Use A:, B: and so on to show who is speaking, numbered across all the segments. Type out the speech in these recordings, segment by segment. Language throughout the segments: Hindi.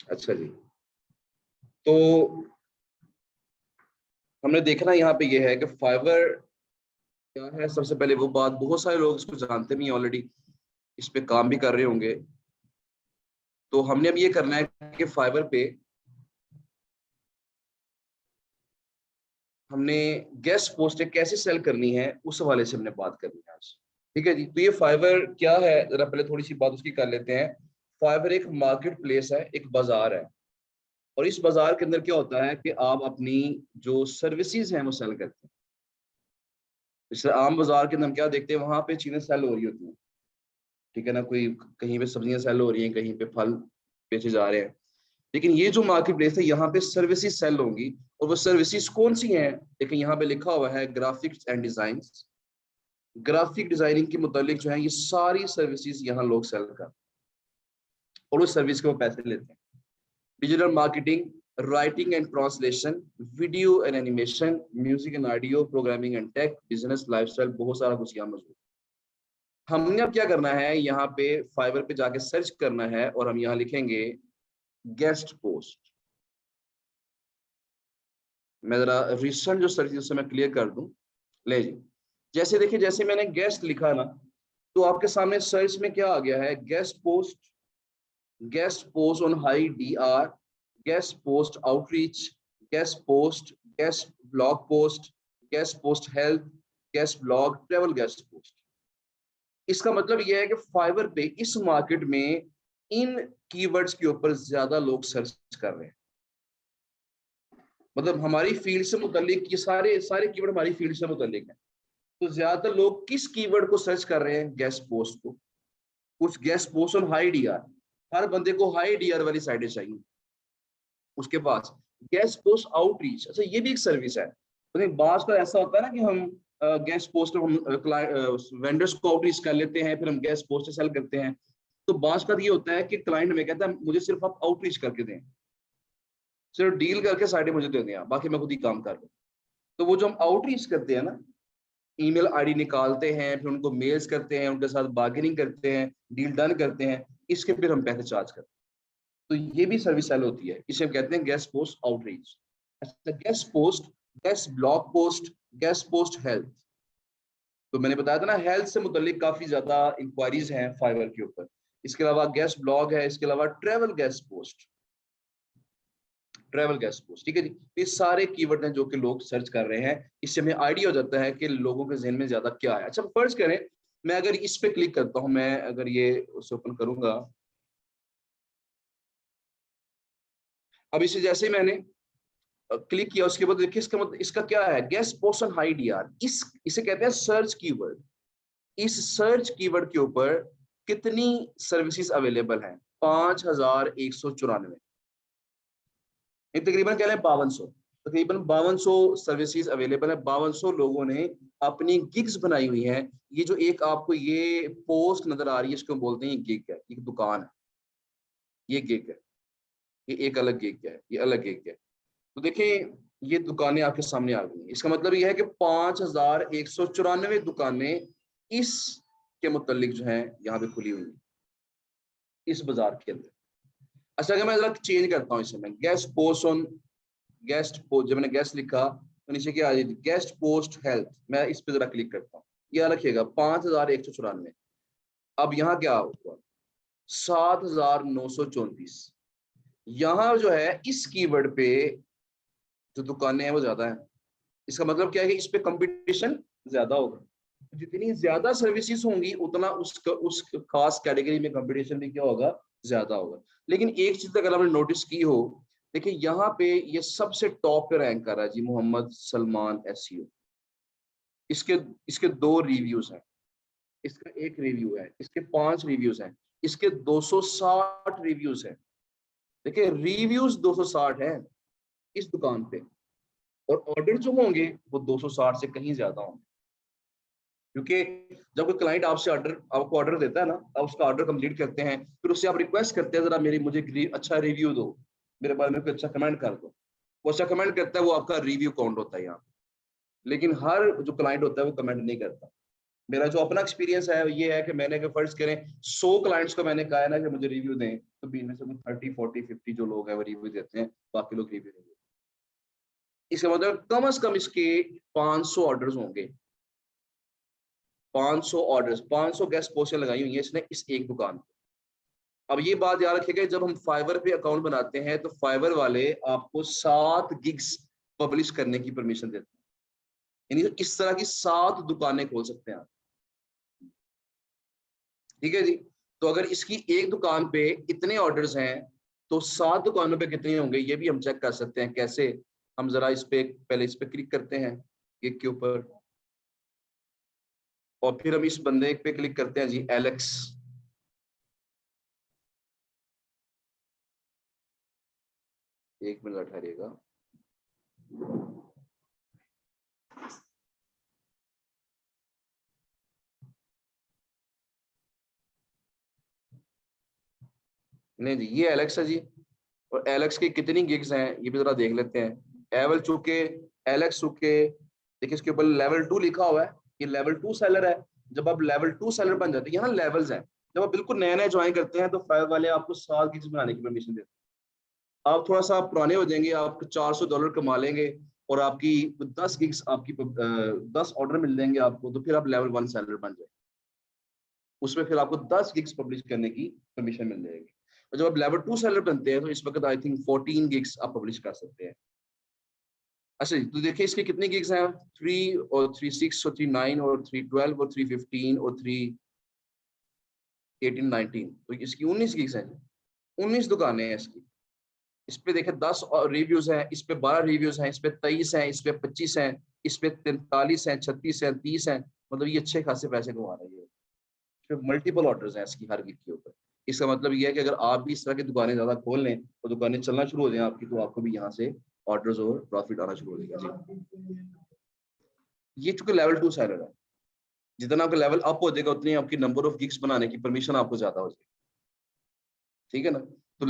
A: अच्छा जी, तो हमने देखना यहाँ पे ये है कि फाइवर क्या है। सबसे पहले वो बात, बहुत सारे लोग इसको जानते भी ऑलरेडी, इस पे काम भी कर रहे होंगे। तो हमने अब ये करना है कि फाइवर पे हमने गेस्ट पोस्टें कैसे सेल करनी है, उस हवाले से हमने बात करनी है आज। ठीक है जी, तो ये फाइवर क्या है, जरा पहले थोड़ी सी बात उसकी कर लेते हैं। फाइवर एक मार्केट प्लेस है, एक बाजार है। और इस बाजार के अंदर क्या होता है कि आप अपनी जो सर्विसेज हैं वो सेल करते हैं। जैसे आम बाजार के अंदर हम क्या देखते हैं, वहां पे चीजें सेल हो रही होती हैं। ठीक है ना, कोई कहीं पे सब्जियां सेल हो रही हैं, कहीं पे फल बेचे जा रहे हैं। लेकिन ये जो मार्केट प्लेस है, यहाँ पे सर्विसेज सेल होंगी। और वो सर्विसेज कौन सी हैं? देखिए यहाँ पे लिखा हुआ है graphics and design. Graphic designing के मुतालिक जो है ये सारी सर्विसेज यहाँ लोग सेल कर, और उस सर्विस के वो पैसे लेते हैं। Digital marketing, writing and translation, video and animation, music and audio, programming and tech, business, lifestyle, बहुत सारा कुछ यहाँ मौजूद है। हमने अब क्या करना है, यहाँ पे फाइवर पे जाके सर्च करना है और हम यहाँ लिखेंगे गेस्ट पोस्ट। मैं जरा रिसेंट जो सर्च उससे मैं क्लियर कर दूं। ले जी, जैसे देखिए, जैसे मैंने गेस्ट लिखा ना, तो आपके सामने सर्च में क्या आ गया है, guest post, guest post on high DR, guest post outreach, guest post, guest blog post, guest post health, guest blog, travel guest post. इसका मतलब यह है कि फाइवर पे इस मार्केट में इन कीवर्ड्स के ऊपर ज्यादा लोग सर्च कर रहे हैं। मतलब हमारी फील्ड से मुतल्लिक ये सारे सारे कीवर्ड हमारी फील्ड से मुतल्लिक हैं। तो ज्यादातर लोग किस कीवर्ड को सर्च कर रहे हैं? गेस्ट पोस्ट को। कुछ guest post on high DR, हर बंदे को हाई DR वाली साइडें चाहिए। उसके पास गेस्ट पोस्ट आउटरीच, अच्छा ये भी एक सर्विस है। तो बास का ऐसा होता है ना कि हम गेस्ट पोस्ट हम वेंडर्स को आउटरीच कर लेते हैं, फिर हम गेस्ट पोस्ट सेल करते हैं। तो बास का ये होता है कि क्लाइंट हमें कहता है मुझे सिर्फ आप आउटरीच करके दें, सिर्फ डील करके साइडें मुझे दे दें, बाकी मैं खुद ही काम कर लूँ। तो वो जो हम आउटरीच करते हैं ना, ईमेल आईडी निकालते हैं, फिर उनको मेल्स करते हैं, उनके साथ बार्गेनिंग करते हैं, डील डन करते हैं, इसके फिर हम पैसे चार्ज करते हैं। तो ये भी सर्विस सेल होती है, इसे हम कहते हैं गेस्ट पोस्ट आउटरीच। अच्छा, guest post, guest blog post, guest post health. तो मैंने बताया था ना, हेल्थ से मुतल्लिक काफी ज्यादा इंक्वायरीज हैं फाइवर के ऊपर। इसके अलावा गेस्ट ब्लॉग है, इसके अलावा travel guest post, travel guest post. ठीक है जी, ये सारे कीवर्ड हैं जो कि लोग सर्च कर रहे हैं। इससे हमें आइडिया हो जाता है कि लोगों के जहन में ज्यादा क्या है। अच्छा, फर्ज करें मैं अगर इस पे क्लिक करता हूं, मैं अगर ये उसे ओपन करूंगा, अब इसे जैसे मैंने क्लिक किया, उसके बाद देखिए इसका मतलब इसका क्या है, guest post on high DR। इसे कहते हैं सर्च कीवर्ड। इस सर्च कीवर्ड के ऊपर कितनी सर्विसेज अवेलेबल हैं? 5194। ये तकरीबन कह लें 5200, तकरीबन 5200 सर्विसेज अवेलेबल है। 5200 लोगों ने अपनी गिग्स बनाई हुई हैं। ये जो एक आपको ये पोस्ट नजर आ रही है, इसको बोलते हैं ये गिग है, एक दुकान है, ये गिग है, ये एक अलग गिग है, ये अलग गिग है। तो देखिए ये दुकानें आपके सामने आ गई। इसका मतलब यह है कि 5194 दुकानें इस के मुतालिक जो है यहाँ पे खुली हुई है, इस बाजार के अंदर। अच्छा, अगर मैं जरा चेंज करता हूँ इसे, मैं guest post on, guest post, जब मैंने गेस्ट लिखा तो नीचे क्या आ जाएगी, गेस्ट पोस्ट हेल्थ। मैं इस पे जरा क्लिक करता हूँ, यह रखिएगा 5194। अब यहाँ क्या हुआ, 7934। यहाँ जो है इस कीवर्ड पे जो दुकानें हैं वो ज्यादा है। इसका मतलब क्या है कि इस पे कंपटीशन ज्यादा होगा। जितनी ज्यादा सर्विसेज होंगी उतना उस खास कैटेगरी में कंपटीशन भी क्या होगा, ज्यादा होगा। लेकिन एक चीज अगर आपने नोटिस की हो, देखिए यहाँ पे ये सबसे टॉप पे रैंक कर रहा है जी, मोहम्मद सलमान SEO। इसके इसके 2 रिव्यूज हैं, इसका 1 रिव्यू है, इसके 5 रिव्यूज हैं, इसके 260 रिव्यूज हैं। देखिए रिव्यूज 260 है इस दुकान पे, और ऑर्डर जो होंगे वो 260 से कहीं ज्यादा होंगे। क्योंकि जब कोई क्लाइंट आपसे आपको ऑर्डर देता है ना, आप उसका ऑर्डर कंप्लीट करते हैं, फिर उससे आप रिक्वेस्ट करते हैं जरा मुझे अच्छा रिव्यू दो, मेरे बारे में कोई अच्छा कमेंट कर दो। वो अच्छा कमेंट करता है, वो आपका रिव्यू काउंट होता है यहाँ। लेकिन हर जो क्लाइंट होता है वो कमेंट नहीं करता। मेरा जो अपना एक्सपीरियंस है ये है कि मैंने अगर फर्ज करें 100 क्लाइंट्स को मैंने कहा है ना कि मुझे रिव्यू दें, तो बीच में से 30 40 50 जो लोग हैं वो रिव्यू देते हैं, बाकी लोग रिव्यू नहीं देते। इसका मतलब कम से कम इसके 500 ऑर्डर्स होंगे, 500 ऑर्डर्स, 500 गेस्ट पोस्टें लगाई हुई हैं इसने इस एक दुकान पे। अब ये बात याद रखिएगा, जब हम फाइवर पे अकाउंट बनाते हैं तो फाइवर वाले आपको 7 गिग्स पब्लिश करने की परमिशन देते हैं, यानी इस तरह की 7 दुकानें खोल सकते हैं आप। ठीक है जी। तो अगर इसकी एक दुकान पे इतने ऑर्डर्स हैं तो 7 दुकानों पे कितने होंगे ये भी हम चेक कर सकते हैं। कैसे? हम जरा इस पे पहले इस पे क्लिक करते हैं गिग के ऊपर, और फिर हम इस बंदे पे क्लिक करते हैं जी, एलेक्स। एक मिनट ठहरिएगा। नहीं जी, ये एलेक्स है जी। और एलेक्स की कितनी गिग्स हैं ये भी जरा देख लेते हैं। एवल चुके, एलेक्स चुके, देखिए इसके ऊपर लेवल 2 लिखा हुआ है, ये लेवल 2 सेलर है। जब आप लेवल 2 सेलर बन जाते हैं, यहाँ लेवल्स हैं। जब आप बिल्कुल नए नए ज्वाइन करते हैं तो फाइव वाले आपको 7 गिग्स बनाने की परमिशन देते हैं। आप थोड़ा सा पुराने हो जाएंगे, आप $400 कमा लेंगे और आपकी 10 गिग्स, आपकी 10 ऑर्डर मिल जाएंगे आपको, तो फिर आप लेवल 1 सेलर बन जाए। उसमें फिर आपको 10 गिग्स पब्लिश करने की परमिशन मिल जाएगी। और जब आप लेवल 2 सेलर बनते हैं तो इस वक्त आई थिंक 14 गिग्स आप पब्लिश कर सकते हैं। अच्छा जी, तो देखिए इसके कितने गिग्स हैं? 3 और 3 6 और 3 9 और 3 12 और 3 15 और 3 18 19, तो इसकी 19 गिग्स हैं। 19 दुकानें हैं इसकी। इस पे देखें 10 रिव्यूज हैं, इस पे 12 रिव्यूज हैं, इस पे 23 हैं, इस पे 25 हैं, इस पे 43 हैं, 36 हैं, 30 हैं। मतलब ये अच्छे खासे पैसे कमा रही है। फिर मल्टीपल ऑर्डर्स हैं इसकी हर गिग के ऊपर। इसका मतलब ये है कि अगर आप भी इस तरह की दुकानें ज्यादा खोल लें तो दुकानें चलना शुरू हो जाए आपकी, तो आपको भी यहाँ से ऑर्डर्स और प्रॉफिट आना शुरू हो जाएगा जी। ये चूंकि लेवल 2 सेलर है, जितना आपका लेवल अप हो जाएगा उतनी आपकी नंबर ऑफ गिग्स बनाने की परमिशन आपको ज्यादा हो जाएगी। ठीक है ना? तो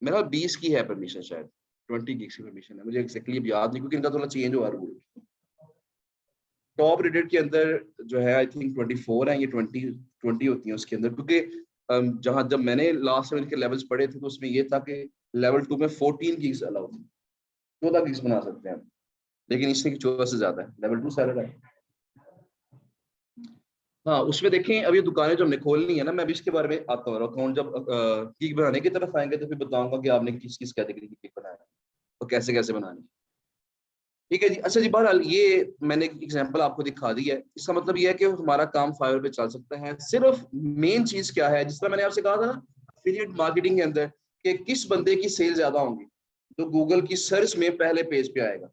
A: मेरा 20 की है परमिशन, शायद 20 गिग्स की परमिशन है, मुझे एक्जैक्टली अब याद नहीं क्योंकि इनका थोड़ा चेंज हुआ रूल। टॉप रेटेड के अंदर जो है आई थिंक 24 है, ये 20 होती है उसके अंदर, क्योंकि जहां जब मैंने लास्ट में इनके लेवल्स पढ़े थे तो उसमें ये था कि लेवल 2 में 14 गिग्स अलाउ थी, 14 गिग्स बना सकते हैं, लेकिन इससे 14 से ज्यादा है, लेवल 2 सैलड है। हाँ, उसमें देखें अभी दुकानें जो हमने खोलनी है ना, मैं अभी इसके बारे में आता हूँ। अकाउंट जब गिग बनाने की तरफ आएंगे तो फिर बताऊंगा कि आपने किस किस कैटेगरी की गिग बनाया है और कैसे कैसे बनानी। ठीक है जी। अच्छा जी, बहरहाल ये मैंने एक एग्जांपल आपको दिखा दी है। इसका मतलब ये है कि हमारा काम फाइवर पे चल सकता है। सिर्फ मेन चीज क्या है, जिस तरह मैंने आपसे कहा था ना एफिलिएट मार्केटिंग के अंदर, कि किस बंदे की सेल ज्यादा होंगी, तो गूगल की सर्च में पहले पेज पे आएगा,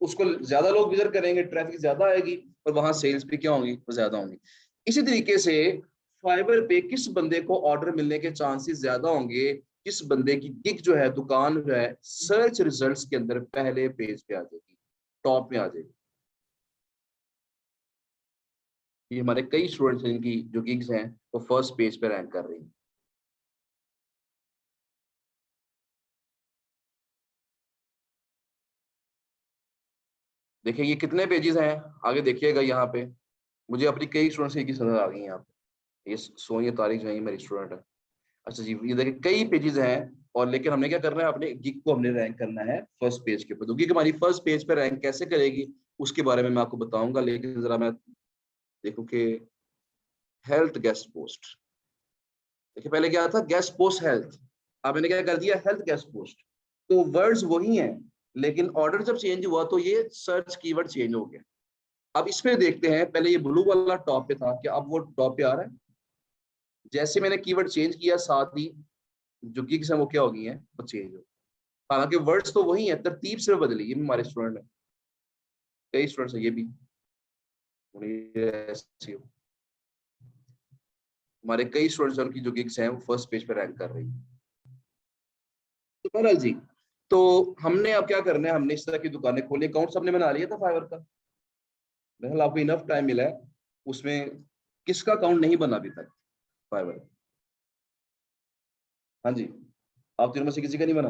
A: उसको ज्यादा लोग विजिट करेंगे, ट्रैफिक ज्यादा आएगी और वहां सेल्स भी क्या होंगी, वो ज्यादा होंगी। इसी तरीके से फाइवर पे किस बंदे को ऑर्डर मिलने के चांसेस ज्यादा होंगे, किस बंदे की गिग जो है, दुकान जो है, सर्च रिजल्ट्स के अंदर पहले पेज पे आ जाएगी, टॉप में आ जाएगी। ये हमारे कई स्टूडेंट्स हैं जिनकी जो गिग्स हैं वो फर्स्ट पेज पे रैंक कर रही हैं। देखिए ये कितने पेजेस हैं, आगे देखिएगा यहाँ पे। मुझे अपनी कई स्टूडेंट्स की सजा आ गई हैं यहाँ पे। ये सोनिया तारिक जो है, ये मेरी स्टूडेंट है। अच्छा जी, ये देखिए कई पेजेस हैं, और लेकिन हमने क्या करना है, अपने गिग को हमने रैंक करना है फर्स्ट पेज के ऊपर। तो गिग हमारी फर्स्ट पेज पे रैंक कैसे करेगी उसके बारे में मैं आपको बताऊंगा, लेकिन जरा मैं देखो कि हेल्थ गेस्ट पोस्ट, देखिए पहले क्या था, गेस्ट पोस्ट हेल्थ, अब मैंने क्या कर दिया, हेल्थ गेस्ट पोस्ट। तो वर्ड्स वही हैं, लेकिन ऑर्डर जब चेंज हुआ तो ये सर्च कीवर्ड चेंज हो गया। अब इसमें देखते हैं, पहले ये ब्लू वाला टॉप पे था, क्या अब वो टॉप पे आ रहा है? जैसे मैंने कीवर्ड चेंज किया, साथ ही जो गिग्स हैं वो क्या हो गई हैं, वो चेंज हो। हालांकि वर्ड्स तो वही है, तरतीब सिर्फ बदली। ये भी हमारे स्टूडेंट है, कई स्टूडेंट्स है, ये भी हमारे कई स्टूडेंट्स हैं, उनकी जो गिग्स हैं वो फर्स्ट पेज पे रैंक कर रही है। तो बहरहाल जी, तो हमने अब क्या करना है, हमने इस तरह की दुकानें खोली, अकाउंट सबने बना लिया था फाइवर का। बहरहाल आपको इनफ टाइम मिला है, उसमें किसका अकाउंट नहीं बना अभी तक फाइवर? हाँ जी, आप तीनों में से किसी का नहीं बना?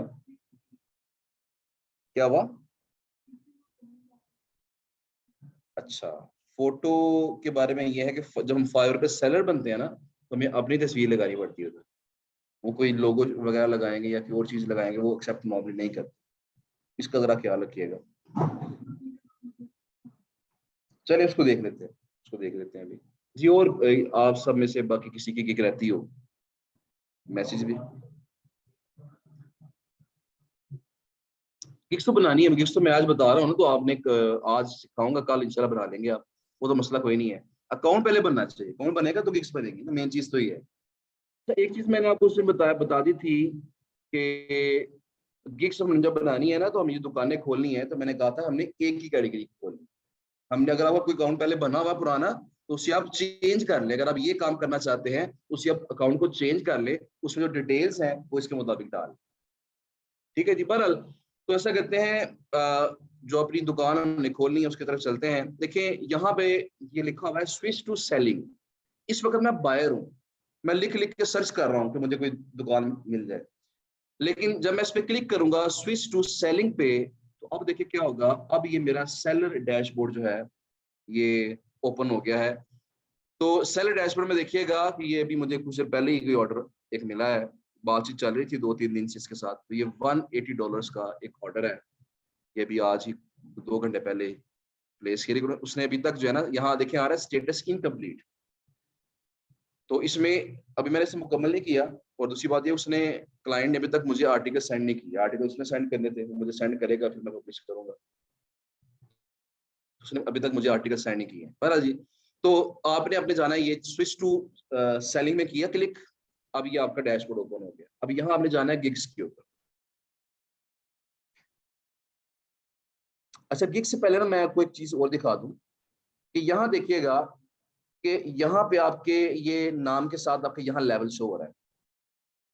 A: क्या हुआ? अच्छा, फोटो के बारे में ये है कि जब हम फाइवर पे सेलर बनते हैं ना, तो हमें अपनी तस्वीर लगानी पड़ती है उधर। वो कोई लोगो वगैरह लगाएंगे या कोई और चीज लगाएंगे, वो एक्सेप्ट नॉर्मली नहीं करते। इसका जरा ख्याल रखिएगा। चलिए उसको देख लेते हैं, उसको देख लेते हैं अभी जी। और आप सब में से बाकी किसी की गिग रहती हो, मैसेज भी गिग्स तो बनानी है। गिग्स तो मैं आज बता रहा हूँ ना, तो आपने आज सिखाऊंगा, कल इंशाल्लाह बना लेंगे आप। वो तो मसला कोई नहीं है। अकाउंट पहले बनना चाहिए, अकाउंट बनेगा तो गिग्स बनेगी ना, मेन चीज तो ये है। तो एक चीज मैंने आपको उसने बता दी थी कि गिग्स हम जब बनानी है ना, तो हम ये दुकानें खोलनी है, तो मैंने कहा था हमने एक ही कैटेगरी खोलनी। हमने अगर आपका कोई अकाउंट पहले बना हुआ पुराना, तो उसे आप चेंज कर ले। अगर आप ये काम करना चाहते हैं, उसे आप अकाउंट को चेंज कर ले, उसमें जो डिटेल्स हैं वो इसके मुताबिक डाल। ठीक है जी। बहरहाल तो ऐसा करते हैं, जो अपनी दुकान हमने खोलनी है उसकी तरफ चलते हैं। देखिए यहाँ पे ये लिखा हुआ है स्विच टू सेलिंग। इस वक्त मैं बायर हूँ, मैं लिख लिख के सर्च कर रहा हूँ कि मुझे कोई दुकान मिल जाए। लेकिन जब मैं इस पे क्लिक करूंगा स्विच टू सेलिंग पे, तो अब देखिए क्या होगा। अब ये मेरा सेलर डैशबोर्ड जो है ये ओपन हो गया है। तो सेलर डैशबोर्ड में देखिएगा कि ये अभी मुझे कुछ देर पहले ही कोई ऑर्डर एक मिला है। बातचीत चल रही थी 2-3 दिन से इसके साथ। तो ये $180 का एक ऑर्डर है। ये भी आज ही 2 घंटे पहले प्लेस किया। लेकिन उसने अभी तक जो है ना, यहाँ देखें आ रहा है स्टेटस इनकम्प्लीट। तो इसमें अभी मैंने इसे मुकम्मल नहीं किया। और दूसरी बात ये, उसने क्लाइंट ने अभी तक मुझे आर्टिकल सेंड नहीं किया। आर्टिकल उसने सेंड करने थे, वो मुझे सेंड करेगा, फिर मैं पब्लिश करूंगा। उसने अभी तक मुझे आर्टिकल सेंड नहीं किया। बहरहाल जी, तो आपने अपने जाना है, ये स्विच टू सेलिंग में किया क्लिक। अब ये आपका डैशबोर्ड ओपन हो गया। अब यहाँ आपने जाना है गिग्स के ऊपर। अच्छा, गिग्स से पहले ना मैं आपको एक चीज और दिखा दूं कि यहाँ देखिएगा कि यहाँ पे आपके ये नाम के साथ आपके यहाँ लेवल शो हो रहा है।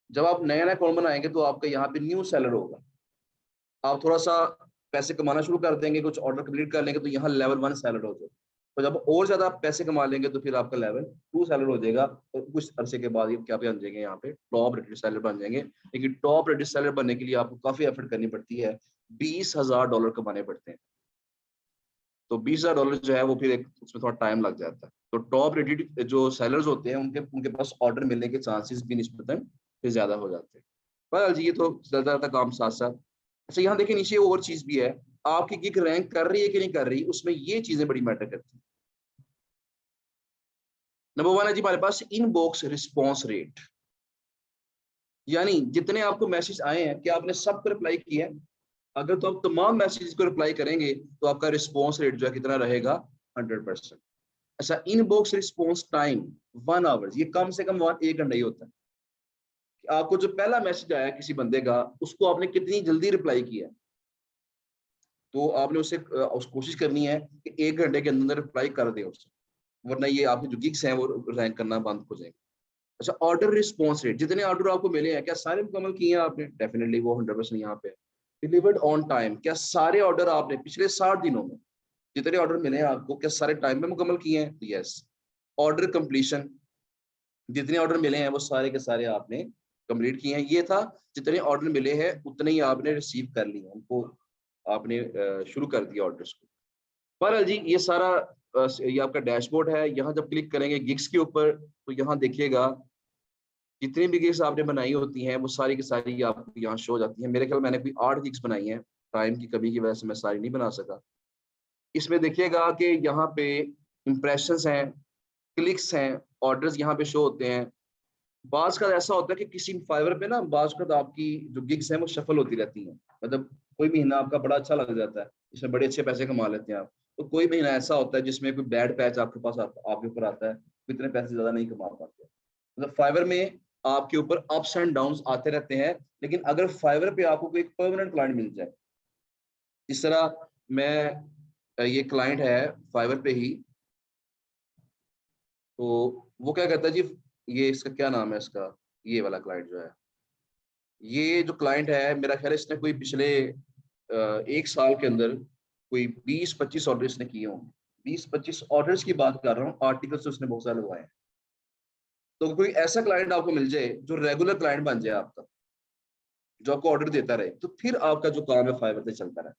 A: जब आप नया नया अकाउंट बनाएंगे तो आपका यहाँ पे न्यू सेलर होगा। आप थोड़ा सा पैसे कमाना शुरू कर देंगे, कुछ ऑर्डर कंप्लीट कर लेंगे, तो यहाँ लेवल 1 सेलर हो जाएगा। तो जब और ज्यादा आप पैसे कमा लेंगे तो फिर आपका लेवल 2 सेलर हो जाएगा। और कुछ अरसे के बाद ये क्या बन जाएंगे, यहाँ पे टॉप रेटेड सेलर बन जाएंगे। लेकिन टॉप रेटेड सेलर बनने के लिए आपको काफी एफर्ट करनी पड़ती है। $20,000 कमाने पड़ते हैं। तो $20,000 जो है वो फिर एक उसमें थोड़ा टाइम लग जाता है। तो टॉप रेटेड जो सेलर्स होते हैं उनके उनके पास ऑर्डर मिलने के चांसेस भी निस्बतन फिर ज्यादा हो जाते हैं। पर जी ये तो ज्यादा काम साथ साथ। अच्छा यहाँ देखिए नीचे और चीज भी है, आपकी गिग रैंक कर रही है कि नहीं कर रही, उसमें ये चीजें बड़ी मैटर करती हैं। नंबर 1 है जी हमारे पास इनबॉक्स रिस्पॉन्स रेट, यानी जितने आपको मैसेज आए हैं क्या आपने सबको रिप्लाई किया है। अगर तो आप तमाम मैसेज को रिप्लाई करेंगे तो आपका रिस्पॉन्स रेट जो है कितना रहेगा, 100%। अच्छा, इनबॉक्स रिस्पॉन्स टाइम 1 आवर, ये कम से कम 1 घंटा ही होता है। आपको जो पहला मैसेज आया किसी बंदे का, उसको आपने कितनी जल्दी रिप्लाई किया। तो आपने उसे उस कोशिश करनी है कि 1 घंटे के अंदर रिप्लाई कर दे उसे, वरना ये आपके जो गिग्स हैं वो रैंक करना बंद हो जाएंगे। अच्छा, ऑर्डर रिस्पॉन्स रेट, जितने ऑर्डर आपको मिले हैं क्या सारे मुकम्मल किए हैं आपने, डेफिनेटली वो 100% यहाँ पे। डिलीवर्ड ऑन टाइम, क्या सारे ऑर्डर आपने पिछले 60 दिनों में जितने ऑर्डर मिले हैं आपको क्या सारे टाइम पे मुकम्मल किए हैं, यस। ऑर्डर कंप्लीशन, जितने ऑर्डर मिले हैं वो सारे के सारे आपने कंप्लीट किए हैं। ये था जितने ऑर्डर मिले हैं उतने ही आपने रिसीव कर लिए, उनको आपने शुरू कर दिया ऑर्डर्स को। बहरहाल जी ये सारा ये आपका डैशबोर्ड है। यहाँ जब क्लिक करेंगे गिग्स के ऊपर तो यहाँ देखिएगा जितनी भी गिग्स आपने बनाई होती हैं वो सारी की सारी आपको यहाँ शो हो जाती है। मेरे ख्याल मैंने कोई 8 गिग्स बनाई हैं, टाइम की कमी की वजह से मैं सारी नहीं बना सका। इसमें देखिएगा कि यहाँ पे इंप्रेशंस हैं, क्लिक्स हैं, ऑर्डर्स यहाँ पे शो होते हैं। बाज का ऐसा होता है कि किसी फाइवर पे ना बाज का आपकी जो गिग्स हैं वो शफल होती रहती हैं। मतलब कोई महीना आपका बड़ा अच्छा लग जाता है, इसमें बड़े अच्छे पैसे कमा लेते हैं आप। तो कोई महीना ऐसा होता है जिसमें कोई बैड पैच आपके पास आपके ऊपर आता है, तो इतने पैसे ज्यादा नहीं कमा पाते। मतलब फाइवर में आपके ऊपर अप्स एंड डाउन्स आते रहते हैं। लेकिन अगर फाइवर पे आपको कोई परमानेंट क्लाइंट मिल जाए, इस तरह मैं ये क्लाइंट है फाइवर पे ही, तो वो क्या कहता है जी, ये इसका क्या नाम है इसका, ये वाला क्लाइंट जो है, ये जो क्लाइंट है मेरा ख्याल है इसने कोई पिछले 1 साल के अंदर कोई 20-25 ऑर्डर इसने किए होंगे। 20-25 ऑर्डर्स की बात कर रहा हूँ, आर्टिकल्स उसने बहुत सारे लगवाए हैं। तो कोई ऐसा क्लाइंट आपको मिल जाए जो रेगुलर क्लाइंट बन जाए आपका, जो आपको ऑर्डर देता रहे, तो फिर आपका जो काम है फाइवर पे चलता रहे।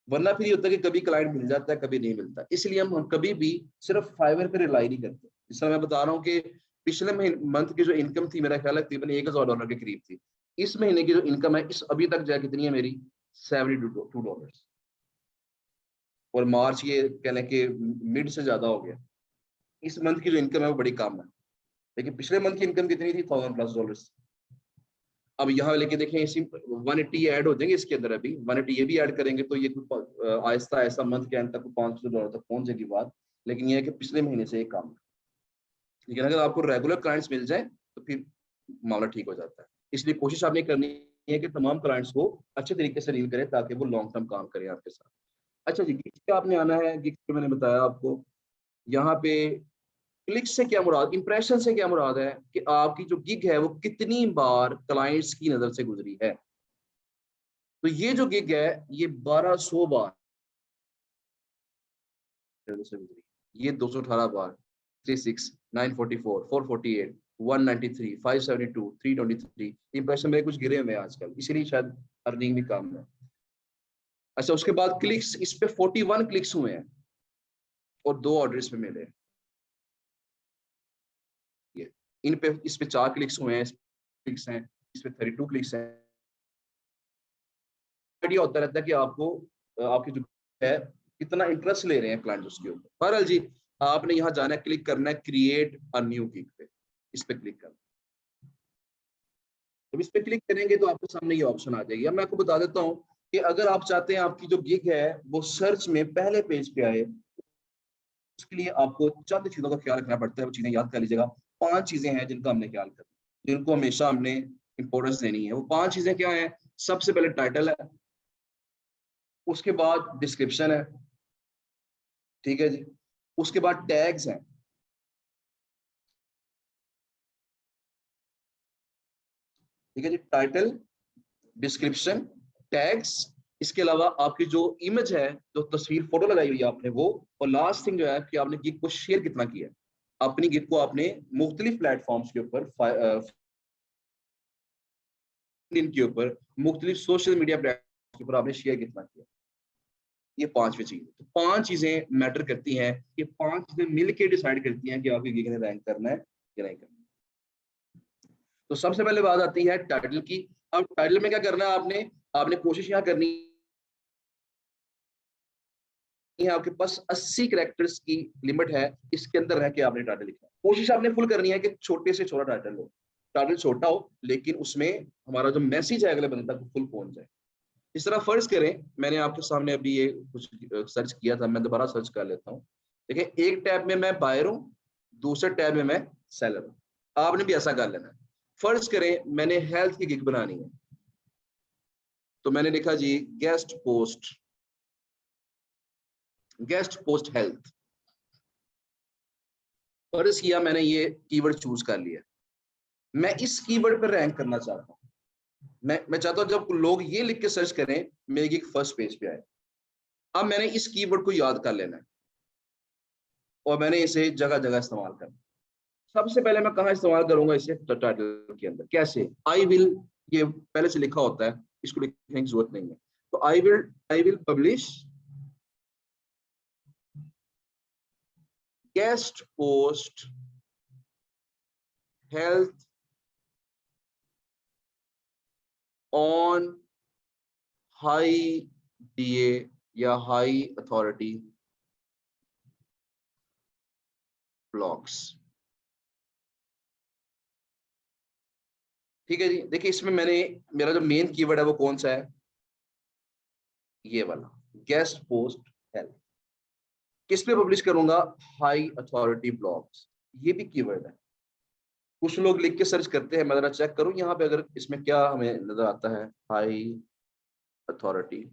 A: वरना फिर ये होता है कि कभी क्लाइंट मिल जाता है, कभी नहीं मिलता। इसलिए हम कभी भी सिर्फ फाइवर पे रिलाई नहीं करते। जिस तरह मैं बता रहा हूँ कि पिछले मंथ की जो इनकम थी, मेरा ख्याल है तकरीबन $1000 के करीब थी। इस महीने की जो इनकम है, इस अभी तक जाए कितनी है मेरी, $72। और मार्च ये कह लें कि मिड से ज्यादा हो गया। इस मंथ की जो इनकम है वो बड़ी कम है, लेकिन पिछले मंथ की इनकम कितनी थी, $1000+। अब यहाँ लेके देखें, इसी 180 ऐड हो जाएंगे इसके अंदर, अभी 180 ये भी ऐड करेंगे तो ये आहिस्ता आहिस्ता मंथ के एंड तक $500 तक पहुंच जाएगी बात। लेकिन ये है कि पिछले महीने से एक काम है। लेकिन अगर आपको रेगुलर क्लाइंट्स मिल जाए तो फिर मामला ठीक हो जाता है। इसलिए कोशिश आपने करनी है कि तमाम क्लाइंट्स को अच्छे तरीके से डील करें ताकि वो लॉन्ग टर्म काम करें आपके साथ। अच्छा जी, गिग्स पे आपने आना है। गिग्स पे मैंने बताया आपको, यहाँ पे क्लिक से क्या मुराद, इंप्रेशन से क्या मुराद है कि आपकी जो गिग है वो कितनी बार क्लाइंट्स की नजर से गुजरी है। तो ये जो गिग है ये 1200 बार नजर से गुजरी, ये 218 बार, 36, 944, 448, 193, 572, 323 इंप्रेशन मेरे कुछ गिरे हुए हैं आजकल, इसीलिए शायद अर्निंग भी कम है। अच्छा, उसके बाद क्लिक्स, इस पे 41 क्लिक्स हुए हैं और 2 ऑर्डर्स पे मिले। ये इन पे, इस पे 4 क्लिक्स हुए हैं, क्लिक्स हैं, इस पे 32 क्लिक्स हैं। आइडिया होता रहता है कि आपको आपकी जो है कितना इंटरेस्ट ले रहे हैं क्लाइंट उसके ऊपर। बहरहाल जी, आपने यहाँ जाना है, क्लिक करना है क्रिएट अ न्यू गिग पे, इस पे क्लिक करना। जब इस पे क्लिक करेंगे तो आपके सामने ये ऑप्शन आ जाएगी। अब मैं आपको बता देता हूँ कि अगर आप चाहते हैं आपकी जो गिग है वो सर्च में पहले पेज पे आए, उसके लिए आपको चंद चीजों का ख्याल रखना पड़ता है। वो चीजें याद कर लीजिएगा। 5 चीजें हैं जिनका हमने ख्याल करना, जिनको हमेशा हमने इंपॉर्टेंस देनी है। वो 5 चीजें क्या है? सबसे पहले टाइटल है, उसके बाद डिस्क्रिप्शन है, ठीक है जी, उसके बाद टैग्स हैं, ठीक है जी, टाइटल, डिस्क्रिप्शन, टैग्स। इसके अलावा आपकी जो इमेज है, जो तस्वीर फोटो लगाई हुई है आपने वो, और लास्ट थिंग जो है कि आपने गिग को शेयर कितना किया है। अपनी गिग को आपने मुख्तलिफ प्लेटफॉर्म्स के ऊपर, के ऊपर, मुख्तलिफ सोशल मीडिया प्लेटफॉर्म के ऊपर आपने शेयर कितना किया। ये 5वीं चीज। तो 5 चीजें मैटर करती हैं। ये 5 चीजें मिलकर डिसाइड करती हैं कि आपकी गिग ने रैंक करना है या नहीं करना। तो सबसे पहले बात आती है टाइटल की। अब टाइटल में क्या करना है आपने? आपने कोशिश यहाँ करनी है, आपके पास 80 कैरेक्टर्स की लिमिट है, इसके अंदर रह के आपने टाइटल लिखना है। कोशिश आपने फुल करनी है कि छोटे से छोटा टाइटल हो, टाइटल छोटा हो लेकिन उसमें हमारा जो मैसेज है अगले बंदे तक फुल पहुंच जाए। इस तरह फर्ज करें, मैंने आपके सामने अभी ये कुछ सर्च किया था, मैं दोबारा सर्च कर लेता हूँ। देखिए, एक टैब में मैं बायर हूँ, दूसरे टैब में मैं सेलर हूँ। आपने भी ऐसा कर लेना है। फर्ज करें मैंने हेल्थ की गिग बनानी है, तो मैंने लिखा जी गेस्ट पोस्ट हेल्थ। फर्ज किया मैंने, ये कीवर्ड चूज कर लिया। मैं इस कीवर्ड पर रैंक करना चाहता हूँ। मैं चाहता हूँ जब लोग ये लिख के सर्च करें मेरी गिग फर्स्ट पेज पे आए। अब मैंने इस कीवर्ड को याद कर लेना है और मैंने इसे जगह जगह इस्तेमाल करना। सबसे पहले मैं कहाँ इस्तेमाल करूंगा इसे? टाइटल के अंदर। कैसे? आई विल, ये पहले से लिखा होता है, इसको लिखने की जरूरत नहीं है। तो आई will publish guest post health on high DA या हाई अथॉरिटी ब्लॉग्स। ठीक है जी। देखिए, इसमें मैंने, मेरा जो मेन कीवर्ड है वो कौन सा है? ये वाला, गेस्ट पोस्ट हेल्थ। किस पे पब्लिश करूंगा? High authority blogs. ये भी कीवर्ड है। कुछ लोग लिख के सर्च करते हैं, मैं जरा चेक करूं यहाँ पे अगर इसमें क्या हमें नजर आता है। High authority,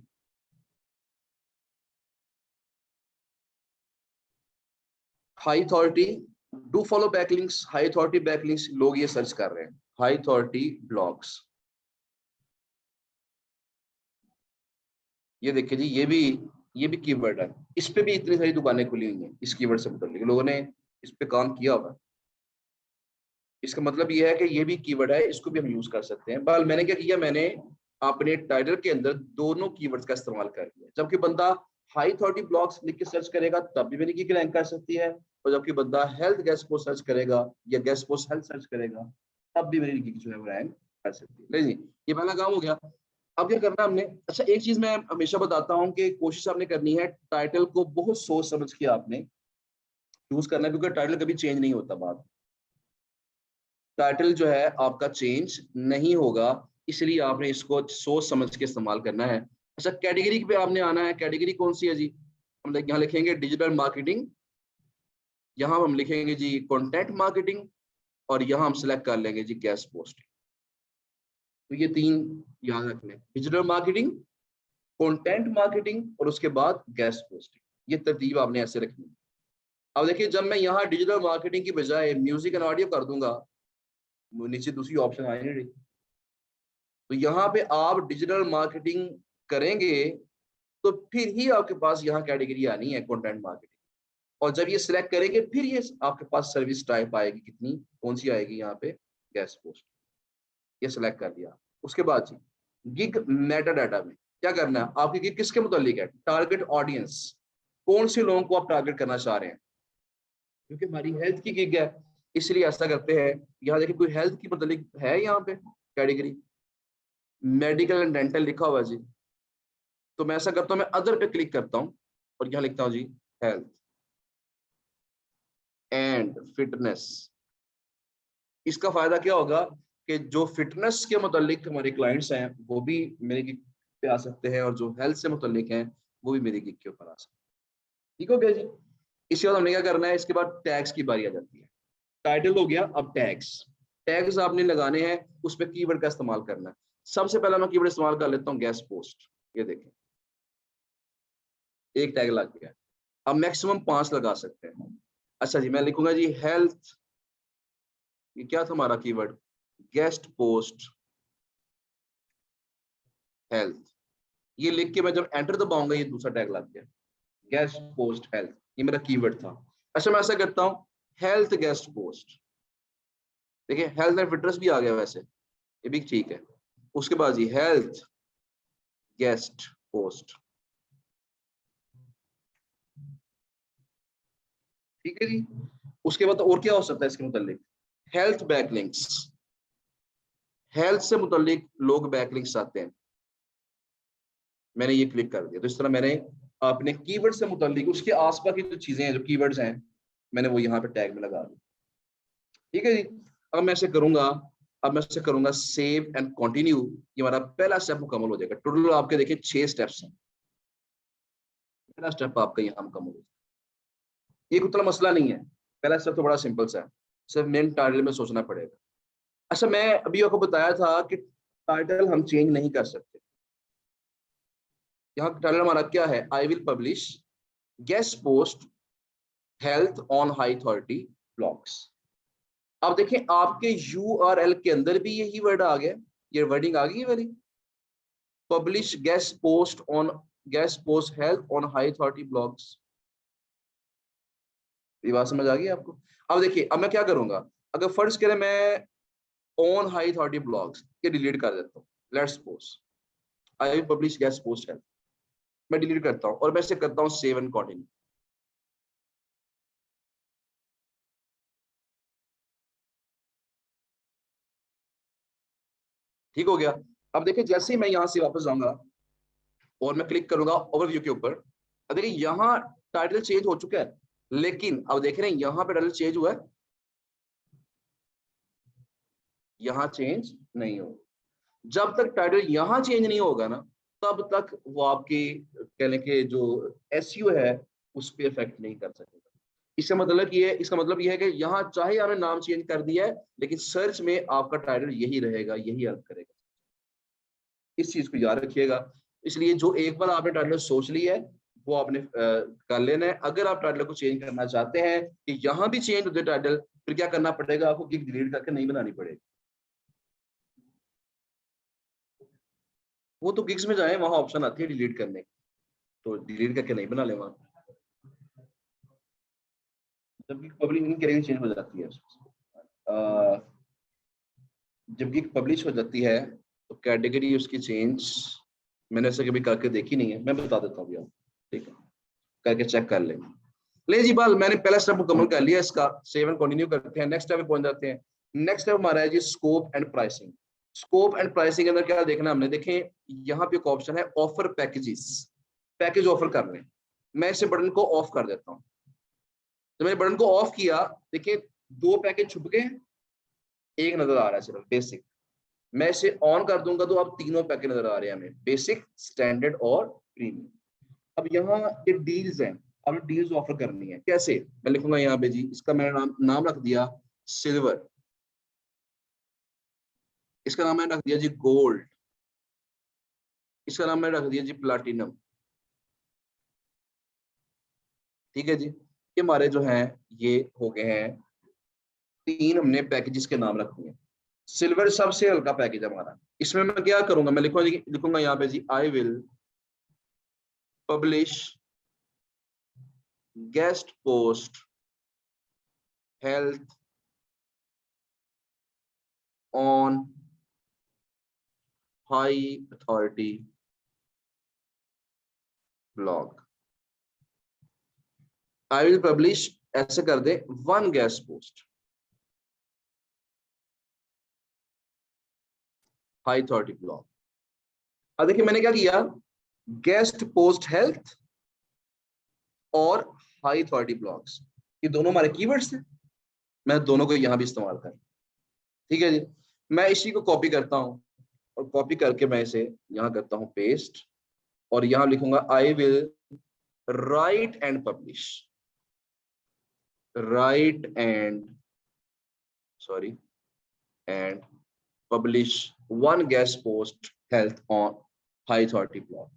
A: high authority, do follow backlinks, high authority backlinks, लोग ये सर्च कर रहे हैं। हाई अथॉरिटी ब्लॉग्स, ये देखिए जी, ये भी कीवर्ड है। इस पे भी इतनी सारी दुकानें खुली हुई हैं इस कीवर्ड से मुताल्लिक, लोगों ने इस पे काम किया होगा। इसका मतलब ये है कि ये भी कीवर्ड है, इसको भी हम यूज कर सकते हैं। बल मैंने क्या किया, मैंने आपने टाइटल के अंदर दोनों कीवर्ड्स का इस्तेमाल कर लिया। जबकि बंदा हाई अथॉरिटी ब्लॉग्स लिख के सर्च करेगा तब भी मेरी गिग रैंक कर सकती है, और जबकि बंदा हेल्थ गेस्ट पोस्ट सर्च करेगा या गेस्ट पोस्ट हेल्थ सर्च करेगा तब भी मेरी गिग जो है वो रैंक कर सकती है। नहीं जी, ये पहला काम हो गया। अब क्या करना हमने, अच्छा एक चीज मैं हमेशा बताता हूँ कि कोशिश आपने करनी है टाइटल को बहुत सोच समझ के आपने यूज करना है, क्योंकि टाइटल कभी चेंज नहीं होता। बात टाइटल जो है आपका चेंज नहीं होगा, इसलिए आपने इसको सोच समझ के इस्तेमाल करना है। अच्छा कैटेगरी पे आपने आना है, कैटेगरी कौन सी है जी, हम यहाँ लिखेंगे डिजिटल मार्केटिंग, यहाँ हम लिखेंगे जी कंटेंट मार्केटिंग, और यहाँ हम सिलेक्ट कर लेंगे जी गेस्ट पोस्टिंग। तो ये तीन याद रख लें, डिजिटल मार्केटिंग, कंटेंट मार्केटिंग और उसके बाद गेस्ट पोस्टिंग। ये तरतीब आपने ऐसे रखनी है। अब देखिए जब मैं यहाँ डिजिटल मार्केटिंग की बजाय म्यूजिक एंड ऑडियो कर दूंगा, नीचे दूसरी ऑप्शन आई नहीं रही, तो यहाँ पे आप डिजिटल मार्केटिंग करेंगे तो फिर ही आपके पास यहाँ कैटेगरी आनी है कंटेंट मार्केटिंग, और जब ये सिलेक्ट करेंगे फिर ये आपके पास सर्विस टाइप आएगी, कितनी कौन सी आएगी यहाँ पे गेस्ट पोस्ट, ये सिलेक्ट कर दिया। उसके बाद जी गिग मेटा डाटा में क्या करना है, आपकी गिग किसके मुतालिक है, टारगेट ऑडियंस, कौन से लोगों को आप टारगेट करना चाह रहे हैं, क्योंकि हमारी हेल्थ की गिग है इसलिए ऐसा करते हैं। यहाँ देखिए कोई हेल्थ की मुतालिक है यहाँ पे कैटेगरी, मेडिकल एंड डेंटल लिखा हुआ है जी, तो मैं ऐसा करता हूँ, मैं अदर पे क्लिक करता हूँ और यहाँ लिखता हूँ जी हेल्थ एंड फिटनेस। इसका फायदा क्या होगा कि जो फिटनेस के मुतालिक हमारे क्लाइंट्स हैं वो भी मेरे गिग पे आ सकते हैं, और जो हेल्थ से मुतालिक हैं वो भी मेरी गिग के ऊपर आ सकते हैं। ठीक हो गया जी। इसके बाद हमने क्या करना है, इसके बाद टैग्स की बारी आ जाती है। टाइटल हो गया, अब टैग्स, टैग्स आपने लगाने हैं, उस पर कीवर्ड का इस्तेमाल करना है। सबसे पहला मैं कीवर्ड इस्तेमाल कर लेता हूँ गेस्ट पोस्ट, ये देखें एक टैग लग गया। अब मैक्सिमम 5 लगा सकते हैं। अच्छा जी मैं लिखूंगा जी हेल्थ, ये क्या था हमारा कीवर्ड, गेस्ट पोस्ट हेल्थ, ये लिख के मैं जब एंटर दबाऊंगा ये दूसरा टैग लग गया गेस्ट पोस्ट हेल्थ, ये मेरा कीवर्ड था। अच्छा मैं ऐसा करता हूँ हेल्थ गेस्ट पोस्ट, देखिए हेल्थ एंड फिटनेस भी आ गया वैसे, ये भी ठीक है। उसके बाद जी हेल्थ गेस्ट पोस्ट, ठीक है जी। उसके बाद और क्या हो सकता है इसके मुतालिक, हेल्थ बैकलिंक्स, हेल्थ से मुतालिक लोग बैकलिंक्स चाहते हैं, मैंने ये क्लिक कर दिया। तो इस तरह मैंने अपने कीवर्ड से मुतालिक उसके आसपास की जो चीजें हैं, जो कीवर्ड्स हैं, मैंने वो यहाँ पे टैग में लगा दी। ठीक है जी। अब मैं ऐसे करूंगा, अब मैं ऐसे करूंगा सेव एंड कंटिन्यू, ये हमारा पहला स्टेप मुकम्मल हो जाएगा। टोटल आपके देखिए 6 स्टेप्स हैं, पहला स्टेप आपका यहाँ मुकम्मल हो जाएगा। ये उतना मसला नहीं है, पहला स्टेप तो बड़ा सिंपल सा है, सिर्फ मेन टाइटल में सोचना पड़ेगा। अच्छा मैं अभी आपको बताया था कि टाइटल हम चेंज नहीं कर सकते। यहाँ टाइटल हमारा क्या है, आई will publish guest post health on high authority blogs. अब देखें आपके यूआरएल के अंदर भी यही वर्ड आ गया, ये वर्डिंग आ गई वाली, publish guest post on guest post health on high authority blogs. ये बात समझ आ गई आपको। अब देखिए अब मैं क्या करूंगा, अगर फर्ज करें मैं ऑन हाई अथॉरिटी ब्लॉग्स ये डिलीट कर देता हूँ, let's suppose I will publish guest post health, मैं डिलीट करता हूँ और मैं इसे करता हूँ सेव एंड कंटिन्यू। ठीक हो गया। अब देखिए जैसे ही मैं यहाँ से वापस जाऊंगा और मैं क्लिक करूंगा ओवरव्यू के ऊपर, अब देखिए यहाँ टाइटल चेंज हो चुका है, लेकिन अब देख रहे हैं यहाँ पे टाइटल चेंज हुआ है, यहाँ चेंज नहीं होगा। जब तक टाइटल यहाँ चेंज नहीं होगा ना तब तक वो आपकी कहने के जो एसईओ है उस पर इफेक्ट नहीं कर सकेगा। इसका मतलब ये है कि यहाँ चाहे आपने नाम चेंज कर दिया है लेकिन सर्च में आपका टाइटल यही रहेगा, यही हेल्प करेगा। इस चीज को याद रखिएगा। इसलिए जो एक बार आपने टाइटल सोच ली है वो आपने कर लेना है। अगर आप टाइटल को चेंज करना चाहते हैं कि यहाँ भी चेंज होते टाइटल, फिर क्या करना पड़ेगा, आपको गिग डिलीट करके नहीं बनानी पड़ेगी। वो तो गिग्स में जाए वहां ऑप्शन आती है डिलीट करने की, तो डिलीट करके नहीं बना ले वहां, जबकि पब्लिक कैटेगरी चेंज हो जाती है। जब गिग पब्लिश हो जाती है तो कैटेगरी उसकी चेंज मैंने ऐसे कभी करके देखी नहीं है, मैं बता देता हूँ, ठीक है, करके चेक कर लेंगे। ले जी बाल, मैंने पहला स्टेप मुकम्मल कर लिया इसका। सेव एंड कंटिन्यू करते हैं, नेक्स्ट स्टेप पे पहुंच जाते हैं। नेक्स्ट स्टेप हमारा है जी scope and pricing. Scope and pricing के अंदर क्या देखना हमने, देखें यहाँ पे एक ऑप्शन है ऑफर पैकेजेस, पैकेज ऑफर करने। मैं इसे बटन को ऑफ कर देता हूँ। तो मैंने बटन को ऑफ किया, देखिए 2 पैकेज छुप गए, एक नजर आ रहा है सिर्फ बेसिक। मैं इसे ऑन कर दूंगा तो अब तीनों पैकेज नजर आ रहे हैं हमें, बेसिक, स्टैंडर्ड और प्रीमियम। अब यहाँ ये डील्स हैं, अब डील्स ऑफर करनी है कैसे, मैं लिखूंगा यहाँ पे जी, इसका मैंने नाम रख दिया सिल्वर, इसका नाम मैंने रख दिया जी गोल्ड, इसका नाम मैंने रख दिया जी प्लैटिनम। ठीक है जी, ये हमारे जो हैं ये हो गए हैं 3 हमने पैकेजेस के नाम रखे हैं। सिल्वर सबसे हल्का पैकेज हमारा, इसमें मैं क्या करूंगा, मैं लिखूंगा यहाँ पे जी I will publish guest post health on high authority blog. I will publish, ऐसे कर दे, 1 guest post high authority blog. अब देखिए मैंने क्या किया, गेस्ट पोस्ट हेल्थ और हाई अथॉरिटी ब्लॉग्स, ये दोनों हमारे कीवर्ड्स हैं, मैं दोनों को यहां भी इस्तेमाल कर, ठीक है जी। मैं इसी को कॉपी करता हूं और कॉपी करके मैं इसे यहां करता हूं पेस्ट, और यहां लिखूंगा I will write and publish, right and sorry and publish 1 guest post health on high authority blog.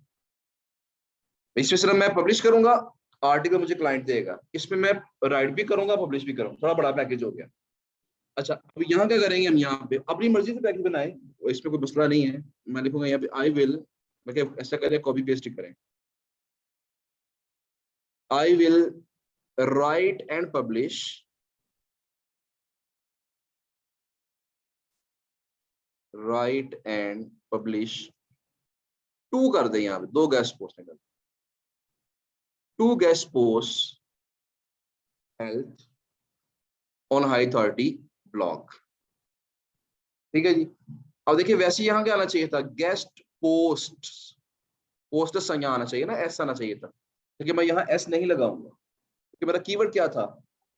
A: इसमें सिर्फ मैं पब्लिश करूंगा, आर्टिकल मुझे क्लाइंट देगा, इसमें मैं राइट भी करूंगा पब्लिश भी करूंगा, थोड़ा बड़ा पैकेज हो गया। अच्छा अब यहाँ क्या करेंगे, हम यहाँ पे अपनी मर्जी से पैकेज बनाए, इसमें कोई मसला नहीं है। मैं लिखूंगा यहाँ पे आई विल, मैं ऐसा करें कॉपी पेस्ट करें, I will write and publish right and publish 2 कर दे, यहाँ पे 2 गेस्ट पोस्ट निकल, 2 guest post health on high authority blog. ठीक है जी। अब देखिए वैसे यहाँ क्या आना चाहिए था, गेस्ट पोस्ट, पोस्टस यहाँ आना चाहिए ना, एस आना चाहिए था, क्योंकि मैं यहाँ एस नहीं लगाऊंगा क्योंकि मेरा कीवर्ड क्या था,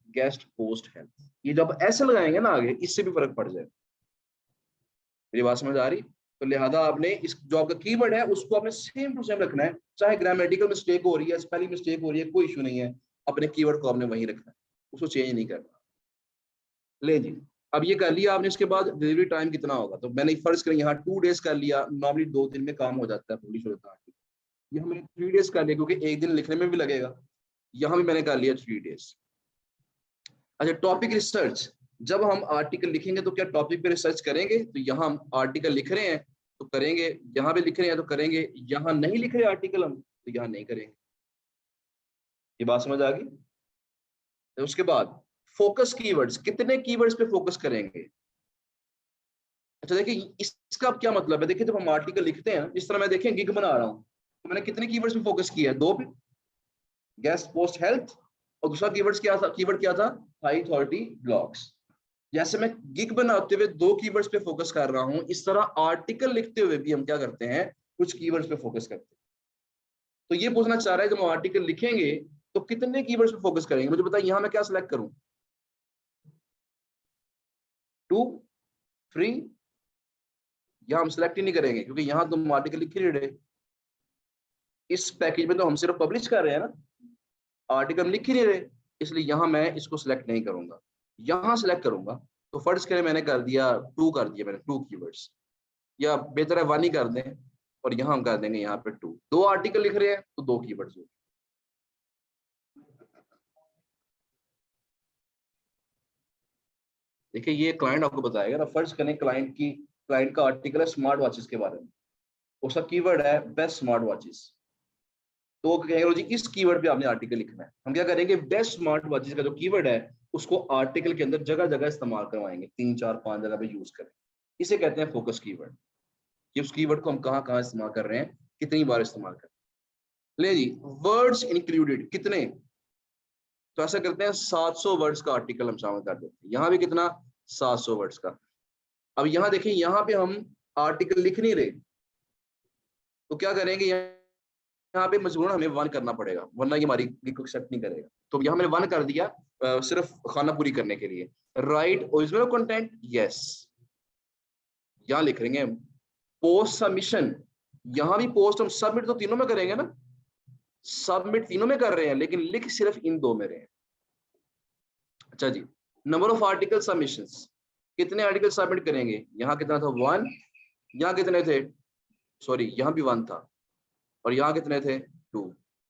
A: गेस्ट पोस्ट हेल्थ। ये जब एस लगाएंगे ना आगे, इससे भी फर्क पड़ जाए। मेरी बात समझ आ रही? तो लिहाजा आपने इस जो आपका कीवर्ड है उसको आपने सेम टू सेम रखना है, चाहे ग्रामेटिकल मिस्टेक हो रही है, स्पेलिंग मिस्टेक हो रही है, कोई इशू नहीं है, अपने कीवर्ड को आपने वहीं रखना है, उसको चेंज नहीं करना। ले जी, अब ये कर लिया आपने, इसके बाद डिलीवरी टाइम कितना होगा, तो मैंने फर्ज करें यहाँ 2 डेज कर लिया, नॉर्मली 2 दिन में काम हो जाता है, पब्लिश हो जाता है। ये हमने 3 डेज कर लिया क्योंकि एक दिन लिखने में भी लगेगा, यहाँ भी मैंने कर लिया 3 डेज। अच्छा टॉपिक रिसर्च, जब हम आर्टिकल लिखेंगे तो क्या टॉपिक पे रिसर्च करेंगे, तो यहाँ हम आर्टिकल लिख रहे हैं तो करेंगे, यहाँ पे लिख रहे हैं तो करेंगे, यहाँ नहीं लिख रहे आर्टिकल हम तो यहाँ नहीं करेंगे। ये बात समझ आ गई? उसके बाद फोकस कीवर्ड्स, कितने कीवर्ड्स पे फोकस करेंगे। अच्छा देखिए इसका क्या मतलब है, देखिए जब हम आर्टिकल लिखते हैं, जिस तरह मैं देखें गिग बना रहा हूँ, तो मैंने कितने कीवर्ड्स पे फोकस किया है, 2 पे, गेस्ट पोस्ट हेल्थ, और दूसरा कीवर्ड क्या था, हाई अथॉरिटी ब्लॉग्स। जैसे मैं गिग बनाते हुए 2 कीवर्ड्स पे फोकस कर रहा हूं, इस तरह आर्टिकल लिखते हुए भी हम क्या करते हैं, कुछ कीवर्ड्स पे फोकस करते हैं। तो ये पूछना चाह रहा है जब हम आर्टिकल लिखेंगे तो कितने कीवर्ड्स पे फोकस करेंगे, मुझे बताइए यहां मैं क्या सिलेक्ट करूं, 2, 3, यहां हम सिलेक्ट ही नहीं करेंगे क्योंकि यहां तो हम आर्टिकल लिख ही रहे, इस पैकेज में तो हम सिर्फ पब्लिश कर रहे हैं ना, आर्टिकल हम लिख ही नहीं रहे, इसलिए यहां मैं इसको सिलेक्ट नहीं करूंगा, यहां सिलेक्ट करूंगा। तो फर्ज करें मैंने कर दिया 2, कर दिया मैंने 2 कीवर्ड्स, या बेहतर है 1 ही कर दें, और यहां हम कर देंगे यहाँ पे 2 आर्टिकल लिख रहे हैं तो 2 कीवर्ड्स होंगे। देखिए ये क्लाइंट आपको बताएगा ना, फर्ज करें क्लाइंट का आर्टिकल है स्मार्ट वॉचेस के बारे में, उसका कीवर्ड है बेस्ट स्मार्ट वॉचेस, तो वो कहेंगे जी इस कीवर्ड पे आपने आर्टिकल लिखना है। हम क्या करेंगे, बेस्ट स्मार्ट वॉचेस का जो कीवर्ड है उसको आर्टिकल के अंदर जगह जगह इस्तेमाल करवाएंगे, 3, 4, 5 जगह पे यूज करें, इसे कहते हैं फोकस कीवर्ड। कि उस कीवर्ड को हम कहाँ कहाँ इस्तेमाल कर रहे हैं, कितनी बार इस्तेमाल कर रहे हैं। ले जी, वर्ड्स इंक्लूडेड कितने, तो ऐसा करते हैं 700 वर्ड्स का आर्टिकल हम शामिल कर देते हैं। यहाँ भी कितना, 700 वर्ड्स का। अब यहाँ देखें, यहाँ पे हम आर्टिकल लिख नहीं रहे, तो क्या करेंगे, यहाँ पे मजबूरन हमें 1 करना पड़ेगा, वरना ये हमारी एक्सेप्ट नहीं करेगा। तो यहाँ मैंने 1 कर दिया सिर्फ खाना पूरी करने के लिए। राइट ओरिजिनल कंटेंट, यस, यहाँ लिख लेंगे हम। पोस्ट सबमिशन, यहाँ भी पोस्ट हम सबमिट तो तीनों में करेंगे ना, सबमिट तीनों में कर रहे हैं, लेकिन लिख सिर्फ इन 2 में रहे हैं। अच्छा जी, नंबर ऑफ आर्टिकल सबमिशंस, कितने आर्टिकल सबमिट करेंगे, यहाँ कितना था 1, यहाँ कितने थे, सॉरी यहाँ भी 1 था, और यहाँ कितने थे 2,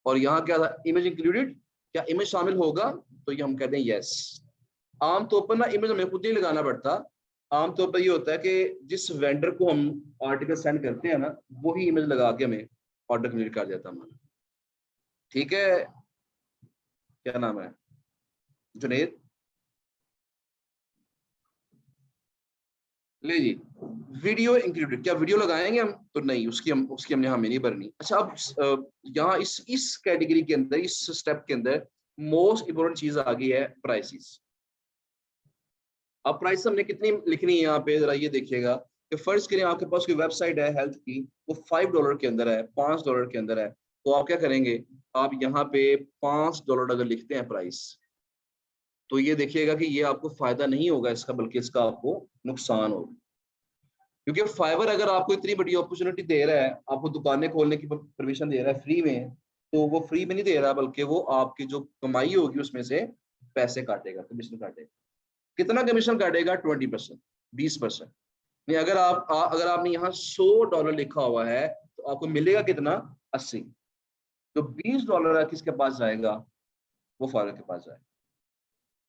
A: और यहाँ क्या था, इमेज इंक्लूडेड, क्या इमेज शामिल होगा, तो ये हम कहते हैं यस। आमतौर पर ना इमेज हमें खुद नहीं लगाना पड़ता, आमतौर पर ये होता है कि जिस वेंडर को हम आर्टिकल सेंड करते हैं ना, वही इमेज लगा के हमें ऑर्डर कंप्लीट कर देता हमारा। ठीक है, क्या नाम है, जुनेद। ले जी, वीडियो इंक्लूडेड, क्या वीडियो लगाएंगे हम, तो नहीं, उसकी हमने हमें नहीं भरनी। अच्छा, अब यहाँ इस कैटेगरी के अंदर, इस स्टेप के अंदर मोस्ट इंपोर्टेंट चीज आ गई है, प्राइसेस। अब प्राइस हमने कितनी लिखनी है यहाँ पे, जरा ये देखिएगा कि फर्ज करें आपके पास कोई वेबसाइट है हेल्थ की, वो $5 के अंदर है, $5 के अंदर है, तो आप क्या करेंगे, आप यहाँ पे $5 अगर लिखते हैं प्राइस, तो ये देखिएगा कि ये आपको फायदा नहीं होगा इसका, बल्कि इसका आपको नुकसान होगा। क्योंकि फाइवर अगर आपको इतनी बड़ी अपॉर्चुनिटी दे रहा है, आपको दुकानें खोलने की परमिशन दे रहा है फ्री में, तो वो फ्री में नहीं दे रहा, बल्कि वो आपकी जो कमाई होगी उसमें से पैसे काटेगा, कमीशन काटेगा। कितना कमीशन काटेगा, 20%, 20%। नहीं, अगर आपने यहाँ $100 लिखा हुआ है, तो आपको मिलेगा कितना, 80। तो $20 किसके पास जाएगा, वो फाइवर के पास जाएगा।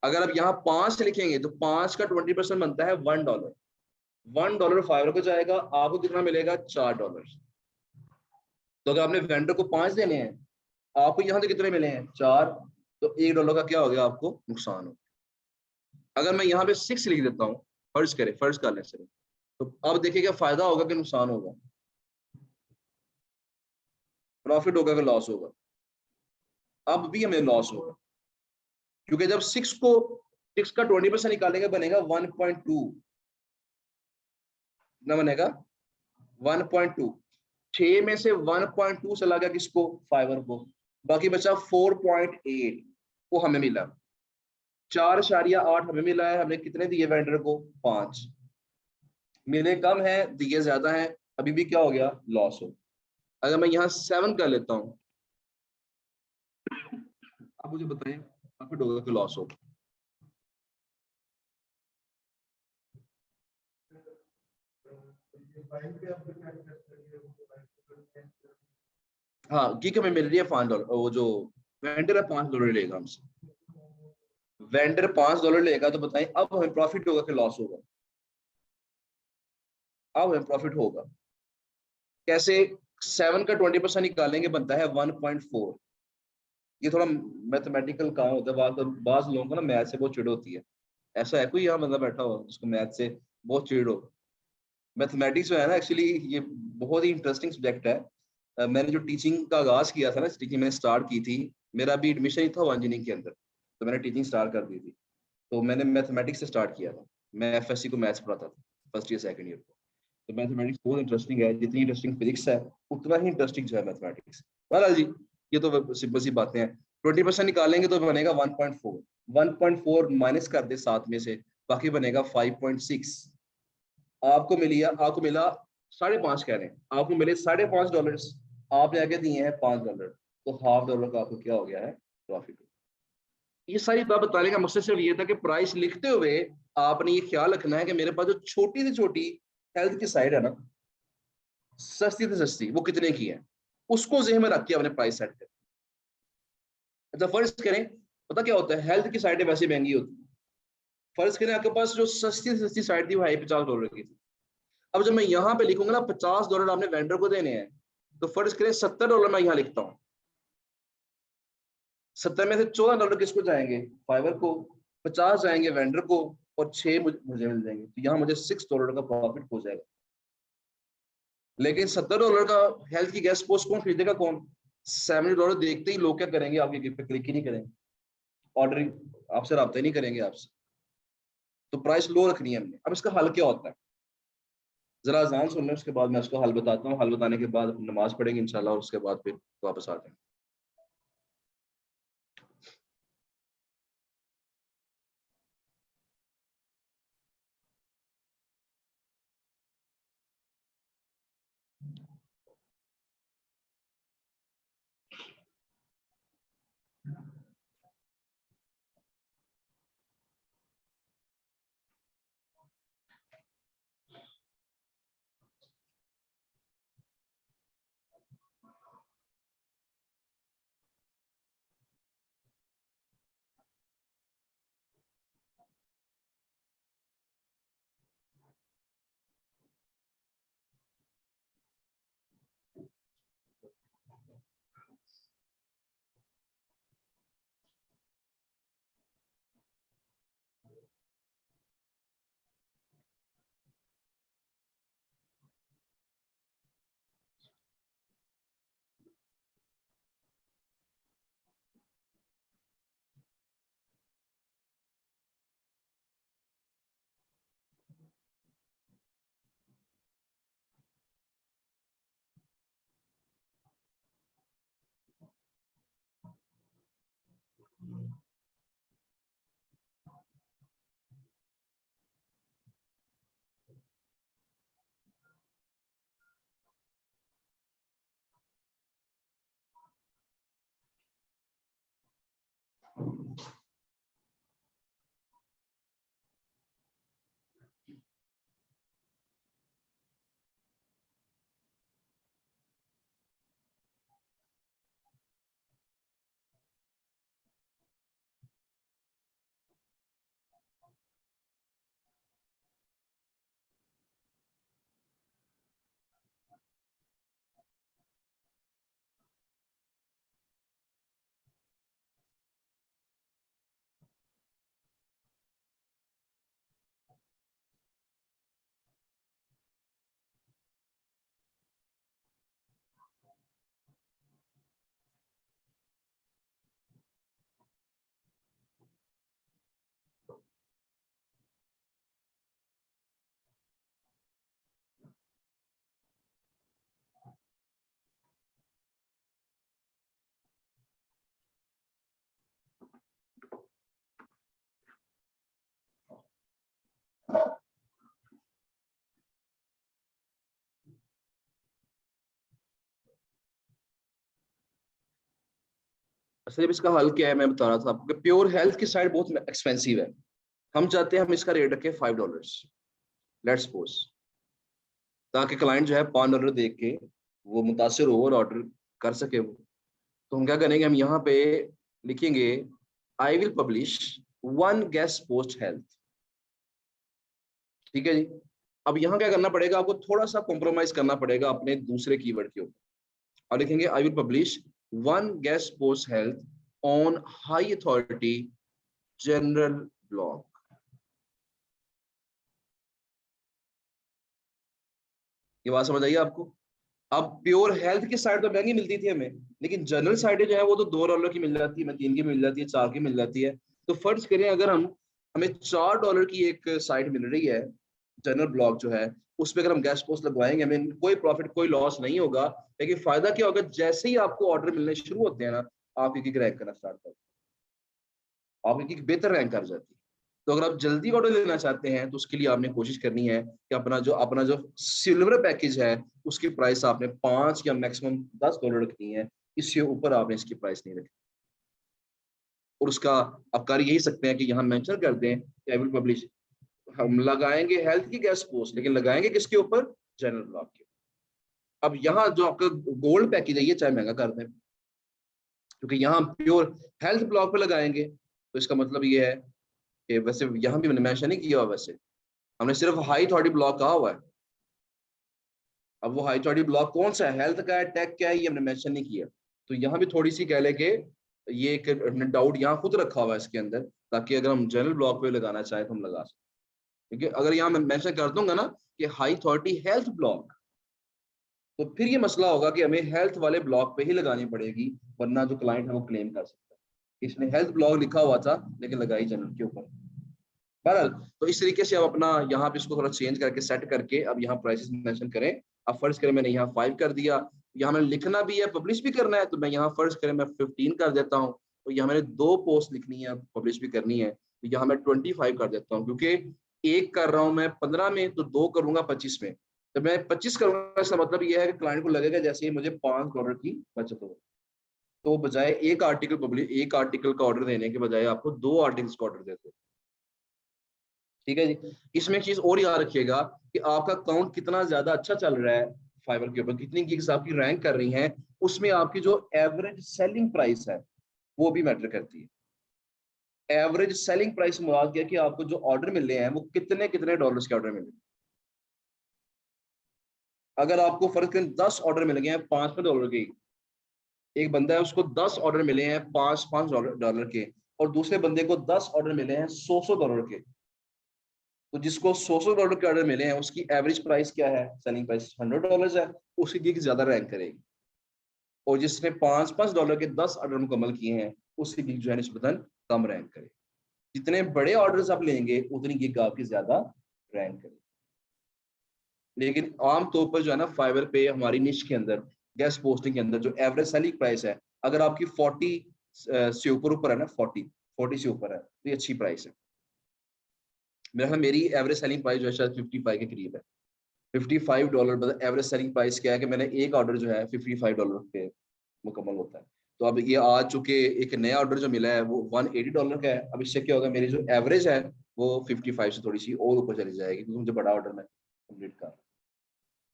A: अगर आप यहाँ 5 लिखेंगे, तो 5 का 20% बनता है $1, $1 फाइवर को जाएगा, आपको कितना मिलेगा, $4। तो अगर आपने वेंडर को 5 देने हैं, आपको यहाँ से कितने मिले हैं, 4, तो $1 का क्या हो गया, आपको नुकसान हो। अगर मैं यहाँ पे 6 लिख देता हूँ, फर्ज कर लें सिर्फ, तो अब देखिए क्या फायदा होगा कि नुकसान होगा, प्रॉफिट होगा कि लॉस होगा, अब भी हमें लॉस होगा, क्योंकि जब 6 का 20% निकालेंगे, बनेगा 1.2, कितना बनेगा, 1.2। 6 में से 1.2 चला गया किसको, फाइवर को, बाकी बचा 4.8, वो हमें मिला। 4.8 हमें मिला है, हमने कितने दिए वेंडर को, 5। मिले कम है, दिए ज्यादा है, अभी भी क्या हो गया, लॉस हो। अगर मैं यहाँ 7 कर लेता हूँ, आप मुझे बताएं प्रॉफिट होगा कि लॉस होगा। हाँ, गीक हमें मिल रही है $5, वो जो वेंडर है $5 लेगा हमसे, वेंडर $5 लेगा, तो बताएं अब हमें प्रॉफिट होगा कि लॉस होगा, अब हमें प्रॉफिट होगा। कैसे, 7 का 20% निकालेंगे, बनता है 1.4। ये थोड़ा मैथमेटिकल काम होता है, बाज लोगों को ना मैथ से बहुत चिढ़ होती है। ऐसा है कोई यहाँ बंदा बैठा हो जिसको मैथ से बहुत चिढ़ हो? मैथमेटिक्स जो है ना, एक्चुअली ये बहुत ही इंटरेस्टिंग सब्जेक्ट है। मैंने जो टीचिंग का आगाज किया था ना, टीचिंग मैंने स्टार्ट की थी, मेरा भी एडमिशन ही था इंजीनियरिंग के अंदर, तो मैंने टीचिंग स्टार्ट कर दी थी। तो मैंने मैथमेटिक्स से स्टार्ट किया था, मैं एफएससी को मैथ्स पढ़ाता था, फर्स्ट ईयर सेकंड ईयर को। तो मैथमेटिक्स बहुत इंटरेस्टिंग है, जितनी इंटरेस्टिंग फिजिक्स है, उतना ही इंटरेस्टिंग जो है मैथमेटिक्स। बहरहाल जी, ये तो सिंपल सी बातें हैं। 20% निकालेंगे तो बनेगा 1.4, 1.4 माइनस कर दे 7 में से, बाकी बनेगा 5.6। आपको मिला 5.5 कह रहे हैं, आपको मिले $5.5, आपने आगे दिए हैं $5, तो $1/2 का आपको क्या हो गया है, प्रॉफिट। ये सारी बात बताने का मकसद सिर्फ ये था कि प्राइस लिखते हुए आपने ये ख्याल रखना है कि मेरे पास जो छोटी से छोटी हेल्थ की साइड है ना, सस्ती से सस्ती, वो कितने की है, उसको ज़हन में रख के आपने प्राइस सेट कर। अच्छा, फर्ज करें, पता क्या होता है, हेल्थ की साइडें वैसे महंगी होती है। फर्ज करें आपके पास जो सस्ती से सस्ती साइड थी वो $50 की थी। अब जब मैं यहाँ पे लिखूंगा ना, $50 आपने वेंडर को देने हैं, तो फर्ज करें $70 मैं यहाँ लिखता हूँ, 70 में से $14 किसको जाएंगे, फाइवर को, 50 जाएंगे वेंडर को, और 6 मुझे मिल जाएंगे, तो यहाँ मुझे $6 का प्रॉफिट हो जाएगा। लेकिन $70 का हेल्थ की गैस पोस्ट कौन खरीदेगा? कौन? $70 देखते ही लोग क्या करेंगे? आपके गिफ्ट पे क्लिक ही नहीं करेंगे, ऑर्डरिंग आपसे रब्ता ही नहीं करेंगे आपसे। तो प्राइस लो रखनी है हमने। अब इसका हल क्या होता है, जरा अजान सुन लें, उसके बाद मैं उसका हल बताता हूँ। हल बताने के बाद नमाज पढ़ेंगे इंशाल्लाह, और उसके बाद फिर वापस आते हैं। सिर्फ इसका हल क्या है, मैं बता रहा था आपको कि प्योर हेल्थ की साइड बहुत एक्सपेंसिव है। हम चाहते हैं हम इसका रेट रखें $5, लेट्स सपोज, ताकि क्लाइंट जो है $5 देख के वो मुतासिर हो और ऑर्डर कर सके वो। तो हम क्या करेंगे, हम यहाँ पे लिखेंगे आई will publish 1 guest post health. ठीक है जी। अब यहाँ क्या करना पड़ेगा, आपको थोड़ा सा कॉम्प्रोमाइज करना पड़ेगा अपने दूसरे कीवर्ड के ऊपर, और लिखेंगे आई will publish 1 guest post health on high authority general blog. ये बात समझ आई आपको? अब प्योर हेल्थ की साइड तो महंगी मिलती थी हमें, लेकिन जनरल साइड जो है वो तो $2 की मिल जाती है, 3 की मिल जाती है, 4 की मिल जाती है। तो फर्ज करें अगर हमें $4 की एक साइट मिल रही है, जनरल ब्लॉक जो है, उस पर अगर हम गैस पोस्ट लगवाएंगे, हमें कोई प्रॉफिट कोई लॉस नहीं होगा। लेकिन फायदा क्या होगा, जैसे ही आपको ऑर्डर मिलने शुरू होते हैं ना, आप एक एक रैंक करना स्टार्ट करते हैं, आप एक एक बेहतर रैंक कर जाती है। तो अगर आप जल्दी ऑर्डर लेना चाहते हैं तो उसके लिए आपने कोशिश करनी है कि अपना जो सिल्वर पैकेज है उसकी प्राइस आपने 5 या मैक्सिमम $10 रखनी है। इससे ऊपर आपने इसकी प्राइस नहीं रखनी। और उसका आप कर यही सकते हैं कि यहाँ मेंशन कर दें कि आई विल पब्लिश, हम लगाएंगे हेल्थ की गैस पोस्ट, लेकिन लगाएंगे किसके ऊपर? जनरल ब्लॉक के। अब यहाँ जो आपका गोल्ड पैकेज है ये चाहे महंगा कर दें, क्योंकि यहाँ प्योर हेल्थ ब्लॉक पे लगाएंगे, तो इसका मतलब ये है कि वैसे यहाँ भी मैंने मेंशन नहीं किया हुआ, वैसे हमने सिर्फ हाई अथॉरिटी ब्लॉक कहा हुआ है। अब वो हाई अथॉरिटी ब्लॉक कौन सा है, हेल्थ का है, टेक का है, ये हमने मेंशन नहीं किया। तो यहाँ भी थोड़ी सी कह ले के ये एक डाउट यहाँ खुद रखा हुआ है इसके अंदर, ताकि अगर हम जनरल ब्लॉक पे लगाना चाहे तो हम लगा सकते। क्योंकि अगर यहाँ मैं मेंशन कर दूंगा ना कि हाई अथॉरिटी हेल्थ ब्लॉक, तो फिर ये मसला होगा कि हमें हेल्थ वाले ब्लॉक पे ही लगानी पड़ेगी, वरना जो क्लाइंट है वो क्लेम कर सकता है इसने हेल्थ ब्लॉक लिखा हुआ था लेकिन लगाई जनरल के ऊपर। बहरहाल तो इस तरीके से आप अपना यहाँ पे इसको थोड़ा चेंज करके सेट करके अब यहाँ प्राइसेस मेंशन करें। अब फर्ज करें मैंने यहाँ 5 कर दिया, यहाँ मैंने लिखना भी है पब्लिश भी करना है, तो मैं यहाँ फर्ज करें मैं 15 कर देता हूँ। तो यहाँ मैंने 2 पोस्ट लिखनी है पब्लिश भी करनी है, तो यहाँ मैं 25 कर देता हूँ, क्योंकि एक कर रहा हूँ मैं 15 में तो 2 करूंगा 25 में। तो मैं 25 करूंगा, इसका मतलब यह है कि क्लाइंट को लगेगा जैसे ही मुझे $5 की बचत हो। तो बजाय एक आर्टिकल का ऑर्डर देने के बजाय आपको 2 आर्टिकल्स का ऑर्डर देते हैं। ठीक है जी। इसमें एक चीज और याद रखिएगा कि आपका अकाउंट कितना ज्यादा अच्छा चल रहा है फाइवर के ऊपर, कितनी गिग्स आपकी रैंक कर रही हैं, उसमें आपकी जो एवरेज सेलिंग प्राइस है वो भी मैटर करती है। एवरेज सेलिंग प्राइस मुराद क्या कि आपको जो ऑर्डर मिले हैं वो कितने कितने डॉलर्स के ऑर्डर मिले। अगर आपको फर्क करें 10 ऑर्डर मिल गए हैं $5 के, एक बंदा है उसको 10 ऑर्डर मिले हैं $5 के, और दूसरे बंदे को 10 ऑर्डर मिले हैं $100 के, तो जिसको $100 के ऑर्डर मिले हैं उसकी एवरेज प्राइस क्या है, सेलिंग प्राइस $100 है, उसकी गिग ज्यादा रैंक करेगी। और जिसने $5 के 10 ऑर्डर मुकम्मल किए हैं उसकी गिग जो है निस्बतन कम रैंक करेगी। जितने बड़े ऑर्डर्स आप लेंगे उतनी गिग आपकी ज्यादा रैंक करेगी। लेकिन आमतौर पर जो है ना फाइवर पे हमारी निश के अंदर गेस्ट पोस्टिंग के अंदर जो एवरेज सेलिंग प्राइस है, अगर आपकी 40 से ऊपर है ना, 40 से ऊपर है तो ये अच्छी प्राइस है। मेरा ख्याल मेरी एवरेज सेलिंग प्राइस जो है शायद 55 के करीब है। $55 मतलब एवरेज सेलिंग प्राइस क्या है कि मैंने एक ऑर्डर जो है $55 पे मुकम्मल होता है। तो अब ये आ चुके एक नया ऑर्डर जो मिला है वो $180 का है। अब इससे क्या होगा, मेरी जो एवरेज है वो 55 से थोड़ी सी और ऊपर चली जाएगी, क्योंकि मुझे बड़ा ऑर्डर मैं कंप्लीट कर रहा हूँ।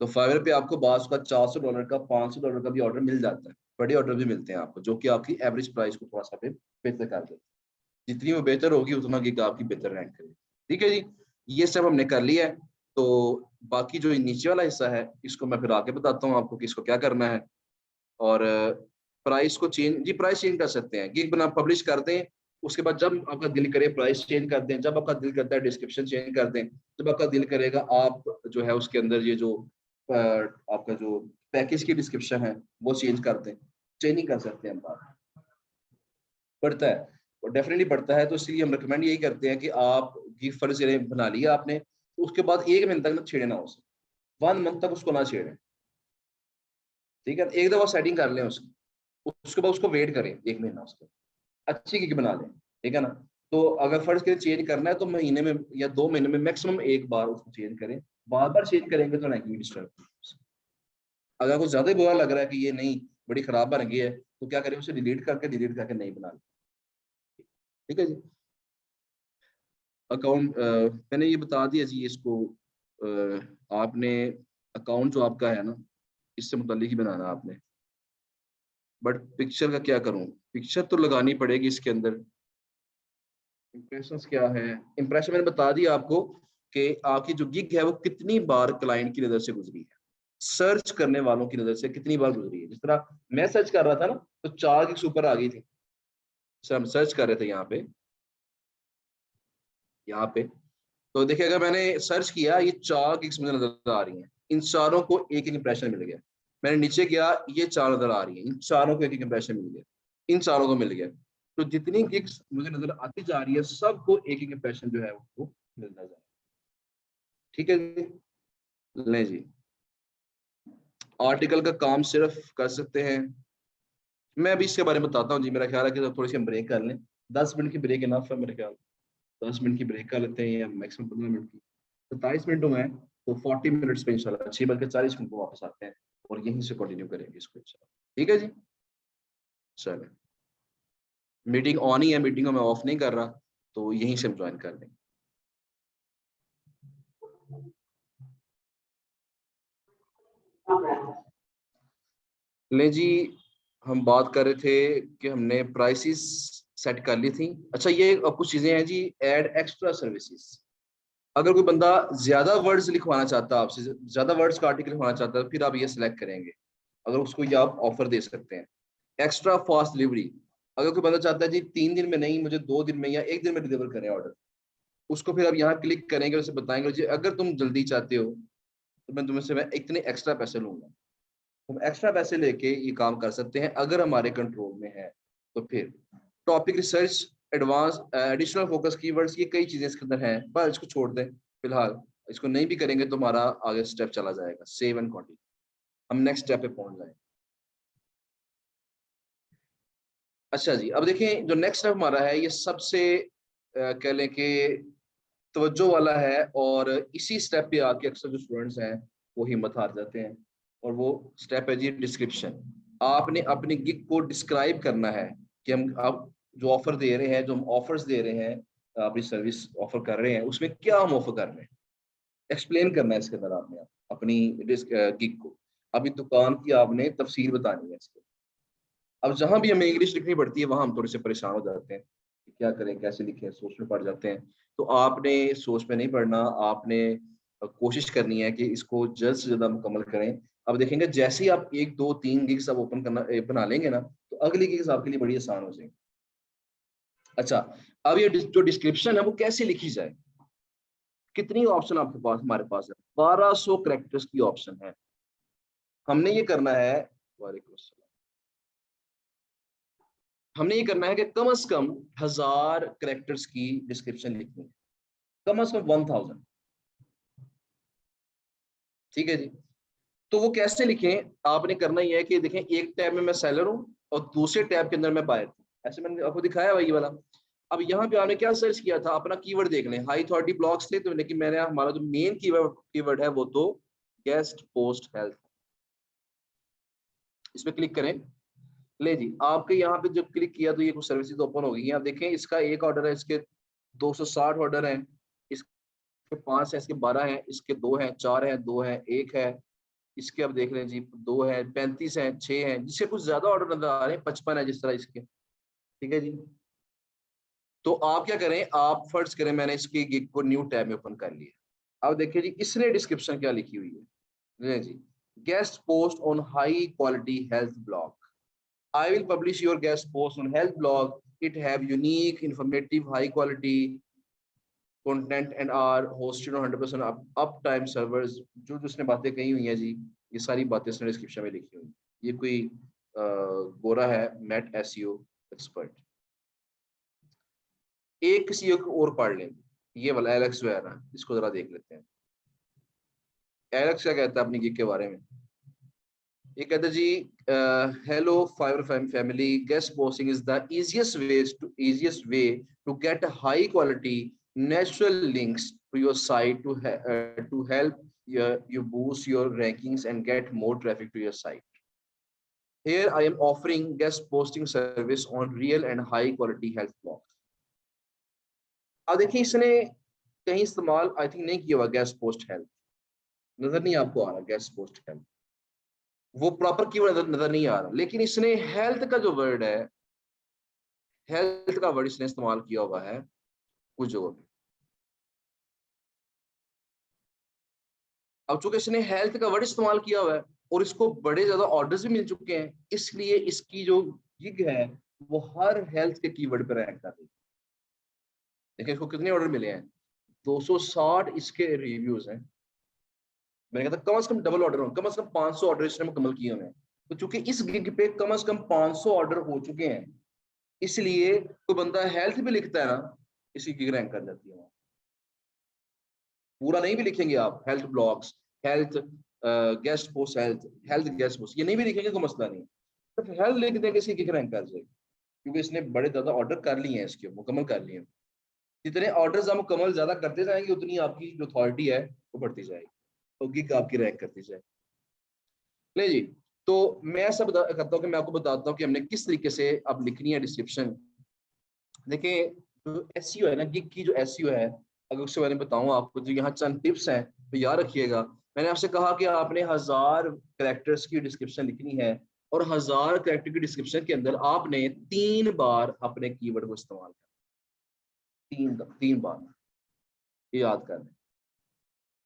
A: तो फाइवर पे आपको बास का $400 का $500 का भी ऑर्डर मिल जाता है, बड़े ऑर्डर भी मिलते हैं आपको, जो कि आपकी एवरेज प्राइस को थोड़ा सा बेहतर कर देते हैं। जितनी वो बेहतर होगी उतना गिग आपकी बेहतर रैंक करेगी। ठीक है जी, ये सब हमने कर लिया है। तो बाकी जो नीचे वाला हिस्सा है इसको मैं फिर आगे बताता हूँ आपको कि इसको क्या करना है। और प्राइस को चेंज, जी प्राइस चेंज कर सकते हैं, गिग बना पब्लिश कर दें, उसके बाद जब आपका दिल करे प्राइस चेंज कर दें, जब आपका दिल करता है डिस्क्रिप्शन चेंज कर दें, जब आपका दिल करेगा आप जो है उसके अंदर ये जो आपका जो पैकेज की डिस्क्रिप्शन है वो चेंज कर दें। चेंजिंग कर सकते हैं हम, बात बढ़ता है और डेफिनेटली बढ़ता है। तो इसलिए हम रिकमेंड यही करते हैं कि आप गिग फर्ज बना लिया आपने, तो उसके बाद 1 महीने तक ना छेड़े ना उसे, 1 मंथ तक उसको ना छेड़ें। ठीक है, एक दफा सेटिंग कर लें उसकी, उसके बाद उसको वेट करें 1 महीना, उसको अच्छी गिग बना लें। ठीक है ना। तो अगर फर्ज करें चेंज करना है तो महीने में या 2 महीने में मैक्सिमम एक बार उसको चेंज करें, बार बार चेंज करेंगे तो रैंकिंग डिस्टर्ब। अगर कुछ ज्यादा ही बुरा लग रहा है कि ये नहीं बड़ी खराब बन गई है, तो क्या करें, उसे डिलीट करके नहीं बना लें। ठीक है जी। अकाउंट मैंने ये बता दिया जी इसको, आपने अकाउंट जो आपका है ना इससे मुताल्लिक ही बनाना आपने। बट पिक्चर का क्या करूं, पिक्चर तो लगानी पड़ेगी इसके अंदर। इम्प्रेशंस क्या है, इम्प्रेशन मैंने बता दिया आपको कि आपकी जो गिग है वो कितनी बार क्लाइंट की नजर से गुजरी है, सर्च करने वालों की नजर से कितनी बार गुजरी है। जिस तरह मैं सर्च कर रहा था ना तो 4 गिग्स ऊपर आ गई थी, सर हम सर्च कर रहे थे यहाँ पे। तो देखिए अगर मैंने सर्च किया ये 4 गिग्स मुझे नजर आ रही हैं, इन चारों को एक एक इंप्रेशन मिल गया। मैंने नीचे गया, ये 4 नजर आ रही है, इन चारों को एक एक इंप्रेशन मिल गया, इन चारों को मिल गया। तो जितनी गिग्स मुझे नजर आती जा रही है सबको एक एक इंप्रेशन जो है वो मिलता जा रहा है। ठीक है जी। लें जी, आर्टिकल का काम सिर्फ कर सकते हैं, मैं अभी इसके बारे में बताता हूँ जी। मेरा ख्याल है कि थोड़ी सी हम ब्रेक कर लें, 10 मिनट की ब्रेक इनफ है मेरे ख्याल। 10 मिनट की ब्रेक कर लेते हैं या मैक्सिमम 15 मिनट की। 27 मिनट हुए हैं तो 40 मिनट्स पे इंशाल्लाह 6 बल्कि 40 मिनट को वापस आते हैं और यहीं से कंटिन्यू करेंगे इसको इंशाल्लाह। ठीक है जी, चलें। मीटिंग ऑन ही है, मीटिंग को मैं ऑफ नहीं कर रहा, तो यहीं से हम ज्वाइन कर लेंगे। ले जी, हम बात कर रहे थे कि हमने प्राइसेस सेट कर ली थी। अच्छा ये कुछ चीजें हैं जी, ऐड एक्स्ट्रा सर्विसेज। अगर कोई बंदा ज्यादा वर्ड्स लिखवाना चाहता है, आपसे ज्यादा वर्ड्स का आर्टिकल लिखवाना चाहता है, फिर आप ये सिलेक्ट करेंगे, अगर उसको ये आप ऑफर दे सकते हैं। एक्स्ट्रा फास्ट डिलीवरी, अगर कोई बंदा चाहता है जी 3 दिन में नहीं, मुझे 2 दिन में या 1 दिन में डिलीवर करें ऑर्डर, उसको फिर आप यहाँ क्लिक करेंगे, उसे बताएंगे जी अगर तुम जल्दी चाहते हो तो मैं तुमसे मैं इतने एक्स्ट्रा पैसे लूंगा। हम एक्स्ट्रा पैसे लेके ये काम कर सकते हैं अगर हमारे कंट्रोल में है। तो फिर topic research, advance, additional focus keywords, ये कई चीजें इसके अंदर हैं, बस इसको छोड़ दें फिलहाल। इसको नहीं भी करेंगे तो हमारा आगे स्टेप चला जाएगा। सेव एंड कंटिन्यू, हम नेक्स्ट स्टेप पे पहुंच जाएंगे। अच्छा जी, अब देखें जो नेक्स्ट स्टेप हमारा है ये सबसे कह लें कि तवज्जो वाला है, और इसी स्टेप पे आके अक्सर जो स्टूडेंट्स हैं वो हिम्मत हार जाते हैं, और वो स्टेप है जी डिस्क्रिप्शन। आपने अपनी गिग को डिस्क्राइब करना है कि हम आप जो ऑफर दे रहे हैं, जो हम ऑफर्स दे रहे हैं, अपनी सर्विस ऑफर कर रहे हैं, उसमें क्या हम ऑफर कर रहे हैं, एक्सप्लेन करना है इसके अंदर आपने अपनी गिग को। अभी दुकान की आपने तफसील बतानी है इसको। अब जहां भी हमें इंग्लिश लिखनी पड़ती है वहां हम थोड़े से परेशान हो जाते हैं कि क्या करें, कैसे लिखें, सोच में पड़ जाते हैं। तो आपने सोच में नहीं पड़ना, आपने कोशिश करनी है कि इसको जल्द से जल्द मुकम्मल करें। अब देखेंगे जैसे ही आप 1 2 3 गिग्स आप ओपन करना बना लेंगे ना, तो अगली गिग्स आपके लिए बड़ी आसान हो जाएगी। अच्छा, अब ये जो डिस्क्रिप्शन है वो कैसे लिखी जाए, कितनी ऑप्शन आपके पास, हमारे पास है 1200 कैरेक्टर्स की ऑप्शन है। हमने ये करना है, वालेकुम अस्सलाम, हमने ये करना है कि कम से कम 1000 कैरेक्टर्स की डिस्क्रिप्शन लिखनी है, कम से कम 1000। ठीक है जी। तो वो कैसे लिखें, आपने करना ही है कि देखें एक टैब में मैं सेलर हूँ और दूसरे टैब के अंदर मैं बायर हूँ, ऐसे मैंने आपको दिखाया वही वाला। अब यहाँ पे आपने क्या सर्च किया था, अपना कीवर्ड देख लें, हाई अथॉरिटी ब्लॉग्स थे, तो लेकिन मैंने हमारा जो मेन कीवर्ड है वो तो गेस्ट पोस्ट हेल्थ, इस पे क्लिक करें। ले जी, आपके यहाँ पे जब क्लिक किया तो ये कुछ सर्विसेज ओपन हो गई हैं। आप देखें इसका एक ऑर्डर है, इसके 260 ऑर्डर हैं, इसके 5 है, इसके 12 हैं, इसके 2 हैं, 4 हैं, 2 हैं, 1 है, इसके अब देख लें जी 2 है, 35 है, 6 हैं, जिससे कुछ ज्यादा ऑर्डर नजर आ रहे हैं, 55 है जिस तरह इसके। ठीक है जी। तो आप क्या करें, आप फर्ज करें मैंने इसकी गिग को न्यू टैब में ओपन कर लिया। अब देखिए जी इसने डिस्क्रिप्शन क्या लिखी हुई है जी, guest post on high quality health blog. I will publish your guest post on health blog. It have unique, informative, high quality content and are hosted on 100% uptime servers। जो जिसने बातें कही हुई हैं जी, ये सारी बातें इसने डिस्क्रिप्शन में लिखी हुई। ये कोई गोरा है, नेट एसईओ एक्सपर्ट। एक किसी और पढ़ लें, ये वाला एलेक्स वेरा, इसको जरा देख लेते हैं। एलेक्स क्या कहता है अपनी गिग के बारे में। ये कहते जी, hello Fiverr family, guest posting is the easiest way to get a high quality natural links to your site to help you boost your rankings and get more traffic to your site. Here I am offering guest posting service on real and high quality health blogs. अब देखिए इसने कहीं इस्तेमाल आई थिंक नहीं किया हुआ गेस्ट पोस्ट हेल्थ, नजर नहीं आपको आ रहा गेस्ट पोस्ट हेल्थ, वो प्रॉपर कीवर्ड नजर नहीं आ रहा, लेकिन इसने हेल्थ का जो वर्ड है, हेल्थ का वर्ड इसने इस्तेमाल किया हुआ है कुछ जगहों पे। अब चूंकि इसने हेल्थ का वर्ड इस्तेमाल किया हुआ है और इसको बड़े ज्यादा ऑर्डर्स भी मिल चुके हैं, इसलिए इसकी जो गिग है वो हर हेल्थ के कीवर्ड पर रैंक कर रही है। देखिए इसको कितने ऑर्डर मिले हैं, 260 इसके रिव्यूज हैं। मैंने कहा था कम से कम डबल ऑर्डर हो, कम से कम 500 ऑर्डर इसने मुकम्मल किए हुए हैं। तो चूंकि इस गिग पे कम से कम 500 ऑर्डर हो चुके हैं, इसलिए कोई बंदा हेल्थ भी लिखता है ना, इसकी गिग रैंक कर जाती है। पूरा नहीं भी लिखेंगे आप, health blogs, health guest post, health guest post, ये नहीं भी लिखेंगे तो मसला नहीं, तो हेल्थ लिख देंगे, इसकी गिग रैंक कर जाएगी, क्योंकि इसने बड़े ज्यादा ऑर्डर कर लिए हैं, इसके मुकम्मल कर लिए हैं। जितने ऑर्डर्स आप मुकम्मल ज्यादा करते जाएंगे उतनी आपकी जो अथॉरिटी है वो बढ़ती जाएगी, तो गिग आपकी रैंक करती जाएगी। ले जी, तो मैं ऐसा करता हूँ कि मैं आपको बताता हूँ कि हमने किस तरीके से अब लिखनी है डिस्क्रिप्शन। देखिए जो एसईओ है ना, गिग की जो एसईओ है, अगर उसके बारे में बताऊँ आपको, जो यहाँ चंद टिप्स हैं तो याद रखिएगा। मैंने आपसे कहा कि आपने 1000 कैरेक्टर्स की डिस्क्रिप्शन लिखनी है, और 1000 कैरेक्टर की डिस्क्रिप्शन के अंदर आपने 3 बार अपने कीवर्ड को इस्तेमाल करना, 3 बार, ये याद करना।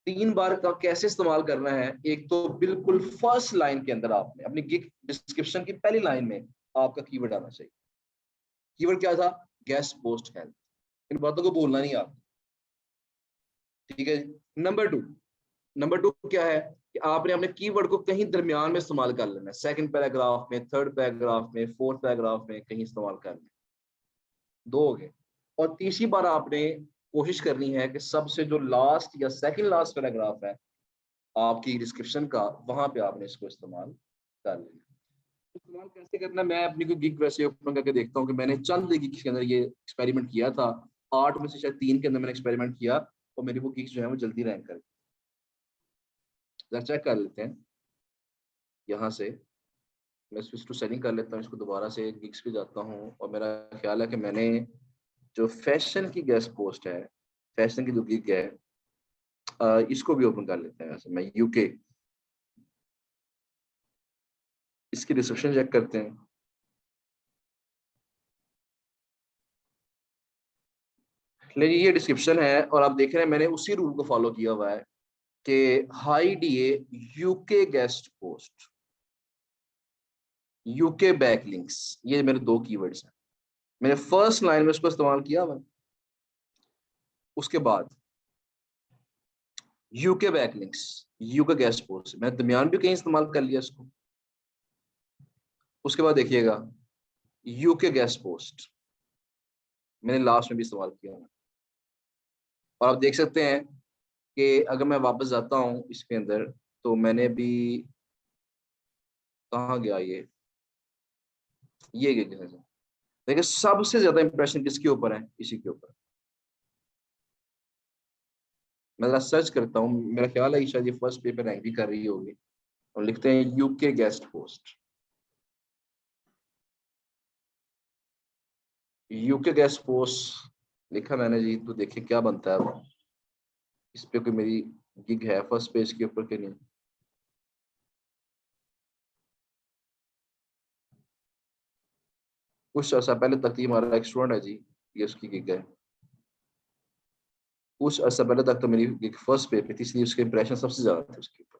A: 3 बार का कैसे इस्तेमाल करना है, एक तो बिल्कुल फर्स्ट लाइन के अंदर आपने अपनी गिग डिस्क्रिप्शन की पहली लाइन में आपका कीवर्ड आना चाहिए। कीवर्ड क्या था, गेस्ट पोस्ट हेल्थ, इन बातों को बोलना नहीं आप। ठीक है। नंबर 2 क्या है कि आपने अपने कीवर्ड को कहीं दरमियान में इस्तेमाल कर लेना है, सेकंड पैराग्राफ में, थर्ड पैराग्राफ में, फोर्थ पैराग्राफ में कहीं इस्तेमाल करना है। दो हो गए। और तीसरी बार आपने कोशिश करनी है कि सबसे जो लास्ट या सेकंड लास्ट पैराग्राफ है आपकी डिस्क्रिप्शन का, वहां पे आपने इसको इस्तेमाल कर लेना। इस्तेमाल कैसे करना है, मैं अपनी कोई गिग वैसे ओपन करके देखता हूँ कि मैंने चंद गिग के अंदर ये एक्सपेरिमेंट किया था, 8 में से शायद 3 के अंदर मैंने एक्सपेरिमेंट किया और मेरी वो गिग्स जो है वो जल्दी रैंक कर। चेक कर लेते हैं यहाँ से, मैं स्विच टू सेटिंग कर लेता हूँ, इसको दोबारा से गिग्स पे जाता हूँ और मेरा ख्याल है कि मैंने जो फैशन की गेस्ट पोस्ट है, फैशन की जो गिग है, इसको भी ओपन कर लेते हैं। वैसे मैं यूके, इसकी डिस्क्रिप्शन चेक करते हैं। लेकिन ये डिस्क्रिप्शन है और आप देख रहे हैं मैंने उसी रूल को फॉलो किया हुआ है कि high DA UK guest post, UK backlinks, ये मेरे 2 कीवर्ड्स हैं। मैंने फर्स्ट लाइन में उसको इस्तेमाल किया हुआ, उसके बाद UK backlinks, UK guest post, मैंने दरमियान भी कहीं इस्तेमाल कर लिया इसको। उसके बाद देखिएगा यूके गेस्ट पोस्ट मैंने लास्ट में भी इस्तेमाल किया हुआ। और आप देख सकते हैं कि अगर मैं वापस जाता हूं इसके अंदर तो मैंने भी, कहाँ गया ये देखिए सबसे ज्यादा इंप्रेशन किसके ऊपर है, इसी के ऊपर। मैं जरा सर्च करता हूँ, मेरा ख्याल है शायद ये फर्स्ट पेपर रैंक भी कर रही होगी। और लिखते हैं UK guest post, UK guest post लिखा मैंने जी, तो देखिए क्या बनता है अब। इस पे कोई मेरी गिग है फर्स्ट पेज के ऊपर के नहीं। कुछ अर्सा पहले तक ही हमारा एक स्टूडेंट है जी, ये उसकी गिग है। कुछ अर्सा पहले तक तो मेरी गिग फर्स्ट पेज पे थी, इसलिए उसके इंप्रेशन सबसे ज्यादा थे उसके ऊपर।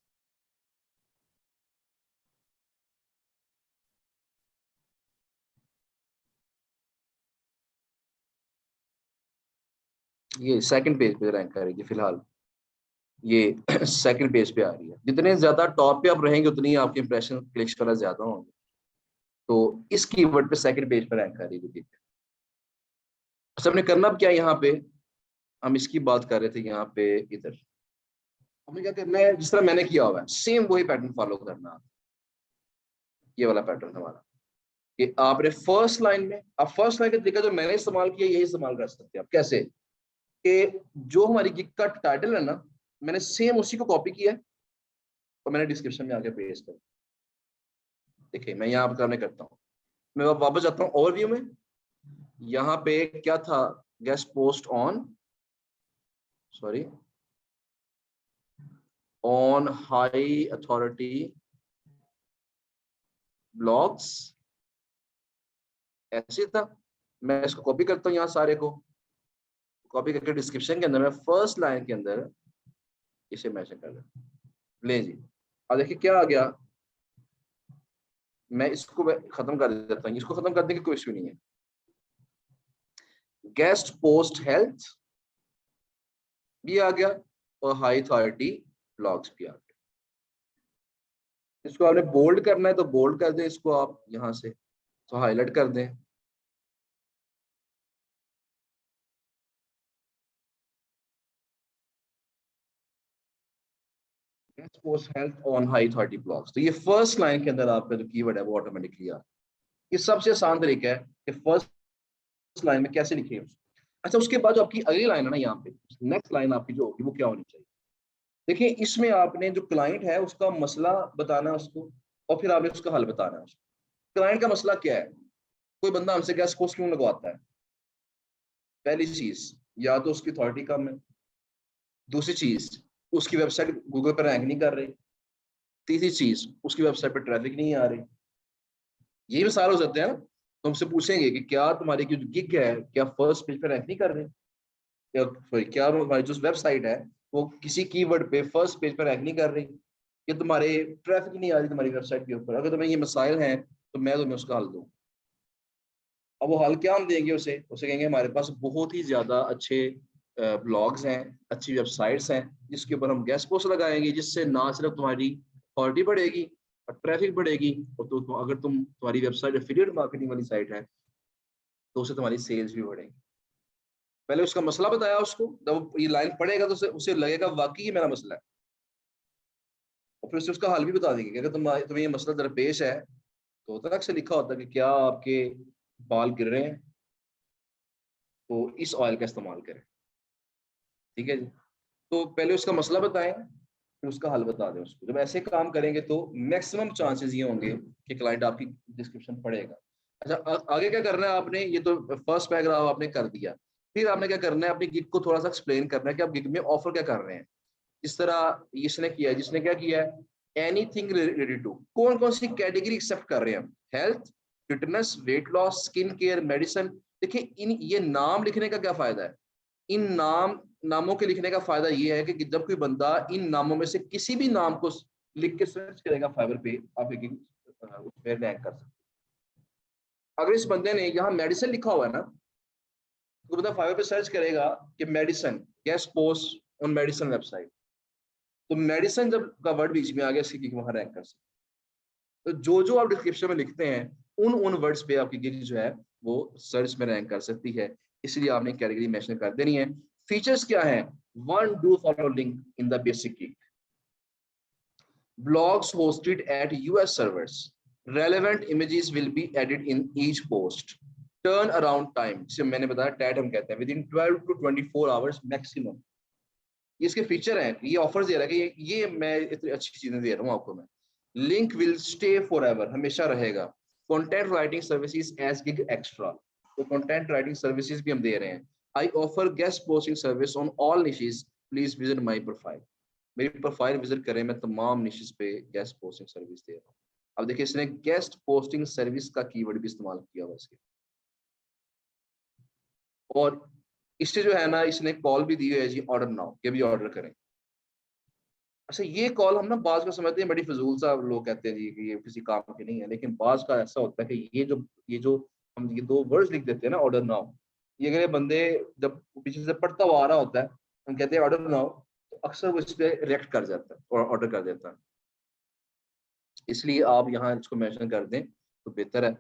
A: ये सेकंड पेज पे रैंक करेगी फिलहाल, ये सेकंड पेज पे आ रही है। जितने ज्यादा टॉप पे आप रहेंगे उतनी आपके इंप्रेशन क्लिक्स पर ज्यादा होंगे। तो इस कीवर्ड पे सेकंड पेज पर रैंक करेगी। अच्छा हमने करना अब क्या है, यहाँ पे हम इसकी बात कर रहे थे, यहाँ पे इधर हमने क्या करना है, जिस तरह मैंने किया हुआ है सेम वही पैटर्न फॉलो करना है। ये वाला पैटर्न हमारा कि आपने फर्स्ट लाइन में, अब फर्स्ट लाइन का तरीका जो मैंने इस्तेमाल किया यही इस्तेमाल कर सकते हैं आप। कैसे कि जो हमारी गिग का टाइटल है ना, मैंने सेम उसी को कॉपी किया है और मैंने डिस्क्रिप्शन में आके पेस्ट कर। देखिए मैं यहाँ पर करता हूँ, मैं वापस जाता हूँ ओवरव्यू में। यहाँ पे क्या था, guest post on, sorry, on high authority blogs, ऐसे था। मैं इसको कॉपी करता हूँ, यहाँ सारे को कॉपी करके डिस्क्रिप्शन के अंदर मैं फर्स्ट लाइन के अंदर इसे मेंशन कर लें। ले जी, अब देखिए क्या आ गया। मैं इसको खत्म कर देता हूँ, इसको खत्म करने की कोई इश्यू नहीं है। गेस्ट पोस्ट हेल्थ भी आ गया और हाई अथॉरिटी ब्लॉग्स भी आ गया। इसको आपने बोल्ड करना है तो बोल्ड कर दें, इसको आप यहाँ से तो हाईलाइट कर दें। Guest post health on high authority blogs, तो ये फर्स्ट लाइन के अंदर आपका जो कीवर्ड है वो ऑटोमेटिकली आ। ये सबसे आसान तरीका है कि फर्स्ट लाइन में कैसे लिखें। अच्छा उसके बाद जो आपकी अगली लाइन है ना, यहाँ पे नेक्स्ट लाइन आपकी जो होगी वो क्या होनी चाहिए। देखिए इसमें आपने जो क्लाइंट है उसका मसला बताना है उसको, और फिर आपने उसका हल बताना है उसको। क्लाइंट का मसला क्या है, कोई बंदा हमसे गेस्ट पोस्ट क्यों लगवाता है। पहली चीज, या तो उसकी अथॉरिटी कम है। दूसरी चीज, उसकी वेबसाइट गूगल पर रैंक नहीं कर रही। तीसरी चीज, उसकी वेबसाइट पर ट्रैफिक नहीं आ रही। यही मिसाल हो सकते हैं ना। तो हमसे पूछेंगे कि क्या तुम्हारी जो गिग है क्या फर्स्ट पेज पर रैंक नहीं कर रही, या सॉरी क्या हमारी जो वेबसाइट है वो किसी कीवर्ड पे फर्स्ट पेज पर रैंक नहीं कर रही, या तुम्हारे ट्रैफिक नहीं आ रही तुम्हारी वेबसाइट के ऊपर। अगर तुम्हें ये मसाइल हैं तो मैं तुम्हें उसका हल दूँ। अब वो हल क्या हम देंगे उसे, उसे कहेंगे हमारे पास बहुत ही ज्यादा अच्छे ब्लॉग्स हैं, अच्छी वेबसाइट्स हैं जिसके ऊपर हम गेस्ट पोस्ट लगाएंगे, जिससे ना सिर्फ तुम्हारी क्वालिटी बढ़ेगी और ट्रैफिक बढ़ेगी, और तो अगर तुम्हारी वेबसाइट एफिलिएट मार्केटिंग वाली साइट है तो उससे तुम्हारी सेल्स भी बढ़ेगी। पहले उसका मसला बताया उसको, जब ये लाइन पढ़ेगा तो उसे लगेगा वाकई ये मेरा मसला है, और फिर उसका हल भी बता देंगे कि अगर तुम्हें ये मसला दरपेश है तो तरह से लिखा होता है कि क्या आपके बाल गिर रहे हैं तो इस ऑयल का इस्तेमाल करें। ठीक है जी, तो पहले उसका मसला बताएं फिर उसका हल बता दें उसको। जब ऐसे काम करेंगे तो मैक्सिमम चांसेस ये होंगे कि क्लाइंट आपकी डिस्क्रिप्शन पढ़ेगा। अच्छा, आगे क्या करना है आपने, ये तो फर्स्ट पैराग्राफ आपने कर दिया, फिर आपने क्या करना है, अपनी गिग को थोड़ा सा एक्सप्लेन करना है कि आप गिग में ऑफर क्या कर रहे हैं। इस तरह इसने किया है, जिसने क्या किया है, एनीथिंग रिलेटेड टू, कौन कौन सी कैटेगरी एक्सेप्ट कर रहे हैं हम, health, fitness, weight loss, skin care, medicine. देखिए इन ये नाम लिखने का क्या फायदा है, इन नामों के लिखने का फायदा ये है कि जब कोई बंदा इन नामों में से किसी भी नाम को लिख के सर्च करेगा फाइवर पे, आप उसमें रैंक कर सकते। अगर इस बंदे ने यहाँ मेडिसिन लिखा हुआ है ना, तो बंदा फाइवर पे सर्च करेगा कि medicine, guest post on medicine website, तो मेडिसिन जब का वर्ड बीच में आ गया, इसकी वहां रैंक कर सकते। तो जो जो आप डिस्क्रिप्शन में लिखते हैं उन वर्ड्स पे आपकी गिग जो है वो सर्च में रैंक कर सकती है, इसलिए आपने कैटेगरी मेंशन कर देनी है। फीचर्स क्या है, one do follow link in the basic gig, blogs hosted at US servers, relevant images will be added in each post, turn around time, जिसे मैंने बताया टैट हम कहते हैं, with in 12 to 24 hours maximum. ये इसके फीचर हैं, ये ऑफर दे रहा है कि ये मैं इतनी अच्छी चीजें दे रहा हूँ आपको मैं। Link will stay forever, हमेशा रहेगा। Content writing services as gig extra, तो कंटेंट राइटिंग सर्विसेज भी हम दे रहे हैं। I offer guest posting service on all niches, please visit my profile, मेरी प्रोफाइल विजिट करें, मैं तमाम निशेस पे गेस्ट पोस्टिंग सर्विस दे रहा हूँ। अब देखिए इसने गेस्ट पोस्टिंग सर्विस का कीवर्ड भी इस्तेमाल किया हुआ इसके, और इससे जो है ना इसने कॉल भी दी है जी, ऑर्डर नाउ, ये भी ऑर्डर करें। अच्छा, ये कॉल हम ना बाज का समझते हैं बड़ी फजूल सा, लोग कहते हैं जी कि ये किसी काम की नहीं है, लेकिन बाज का ऐसा होता है कि ये जो हम ये दो वर्ड्स लिख देते हैं ना, ऑर्डर नाउ, ये अगर ये बंदे जब पीछे से पढ़ता हुआ आ रहा होता है, हम कहते हैं ऑर्डर नाउ, तो अक्सर वो इस पर रिएक्ट कर जाता है और ऑर्डर कर देता है। इसलिए आप यहाँ इसको मेंशन कर दें तो बेहतर है।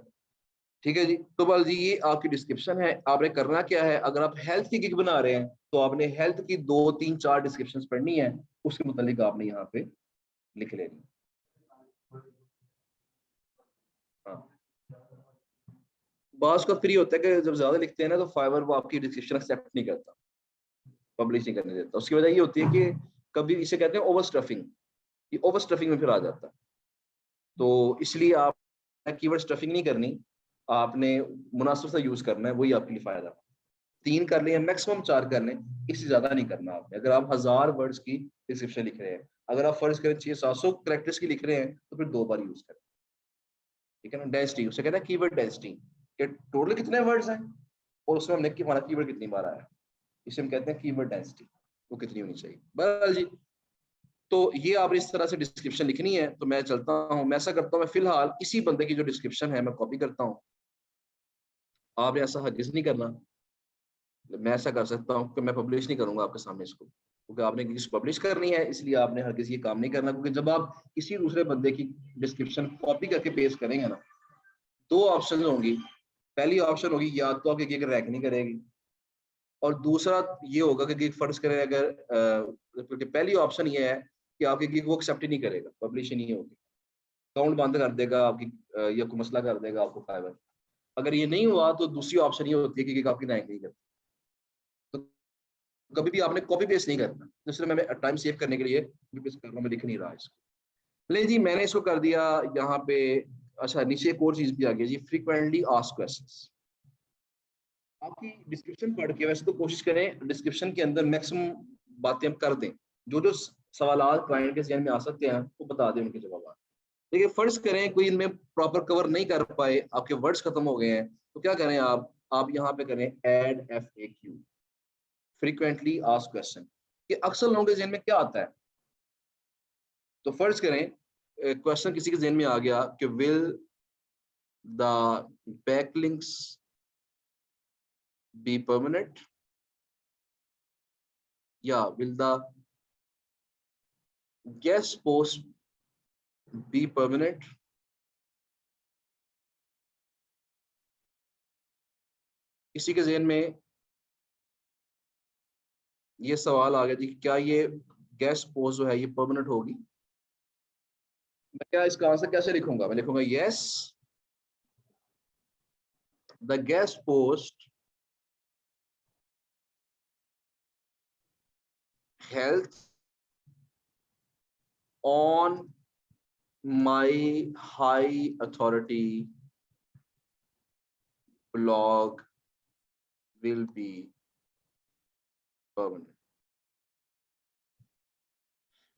A: ठीक है जी, तो बाल जी ये आपकी डिस्क्रिप्शन है। आपने करना क्या है, अगर आप हेल्थ की गिग बना रहे हैं तो आपने हेल्थ की 2 3 4 डिस्क्रिप्शंस पढ़नी है, उसके मुतालिक आपने यहाँ पे लिख लेनी। हाँ, बास का फ्री होता है कि जब ज्यादा लिखते हैं ना तो फाइवर वो आपकी डिस्क्रिप्शन एक्सेप्ट नहीं करता, पब्लिश नहीं करने देता। उसकी वजह ये होती है कि कभी इसे कहते हैं ओवर स्टफिंग, ये ओवर स्टफिंग में फिर आ जाता है। तो इसलिए आप कीवर्ड स्टफिंग नहीं करनी, आपने मुनासिब सा यूज करना है, वही आपके लिए फायदा। 3 कर लिए, मैक्सिमम 4 करने, इससे ज्यादा नहीं करना आपने। अगर आप 1000 वर्ड्स की डिस्क्रिप्शन लिख रहे हैं, अगर आप फर्ज करें 600-700 कैरेक्टर्स की लिख रहे हैं तो फिर 2 बार यूज करें। ठीक है ना, डेंसिटी उसे कहते हैं कीवर्ड डेंसिटी, कि टोटल कितने वर्ड्स हैं और उसमें हमने हमारा कीवर्ड कितनी बार आया, इसे हम कहते हैं कीवर्ड डेंसिटी, वो कितनी होनी चाहिए। बहरहाल जी, तो ये आपने इस तरह से डिस्क्रिप्शन लिखनी है। तो मैं चलता हूँ, मैं ऐसा करता हूँ, मैं फिलहाल इसी बंदे की जो डिस्क्रिप्शन है मैं कॉपी करता हूँ। आपने ऐसा हरगिज नहीं करना, मैं ऐसा कर सकता हूँ कि मैं पब्लिश नहीं करूंगा आपके सामने इसको, क्योंकि आपने इसको पब्लिश करनी है, इसलिए आपने हरगिज ये काम नहीं करना। क्योंकि जब आप किसी दूसरे बंदे की डिस्क्रिप्शन कॉपी करके पेस्ट करेंगे ना, 2 ऑप्शन होंगी। पहली ऑप्शन होगी या तो आपकी गिग रैंक नहीं करेगी, और दूसरा ये होगा कि गिग फर्ज करें अगर क्योंकि पहली ऑप्शन ये है कि आपकी गिग वो एक्सेप्ट ही नहीं करेगा, पब्लिश ही नहीं होगी, अकाउंट बंद कर देगा आपकी, या कोई मसला कर देगा आपको फाइवर। अगर ये नहीं हुआ तो दूसरी ऑप्शन ये होती है कि गिग आपकी रैंक नहीं करती। तो कभी भी आपने कॉपी पेस्ट नहीं करना, दूसरे मैं टाइम सेव करने के लिए कॉपी पेस्ट कर रहा हूं, मैं लिख नहीं रहा इसको। ले जी, मैंने इसको कर दिया यहाँ पे। अच्छा, नीचे एक और चीज भी आ गई जी, फ्रीक्वेंटली आस्क्ड क्वेश्चंस। आपकी डिस्क्रिप्शन पढ़ के वैसे तो कोशिश करें डिस्क्रिप्शन के अंदर मैक्सिमम बातें हम कर दें, जो जो सवाल क्लाइंट के जहन में आ सकते हैं वो बता दें उनके जवाब। देखिए फर्ज करें कोई इनमें प्रॉपर कवर नहीं कर पाए, आपके वर्ड्स खत्म हो गए हैं, तो क्या करें आप यहाँ पे करें add FAQ, frequently asked question. कि अक्सर लोगों के जहन में क्या आता है, तो फर्ज करें क्वेश्चन किसी के जहन में आ गया कि will the backlinks be permanent, या will the guest post be permanent? किसी के ज़हन में ये सवाल आ गया जी कि क्या ये गेस्ट पोस्ट जो है ये परमानेंट होगी? मैं क्या इसका आंसर कैसे लिखूंगा? मैं लिखूंगा yes, the guest post health on my high authority blog will be permanent.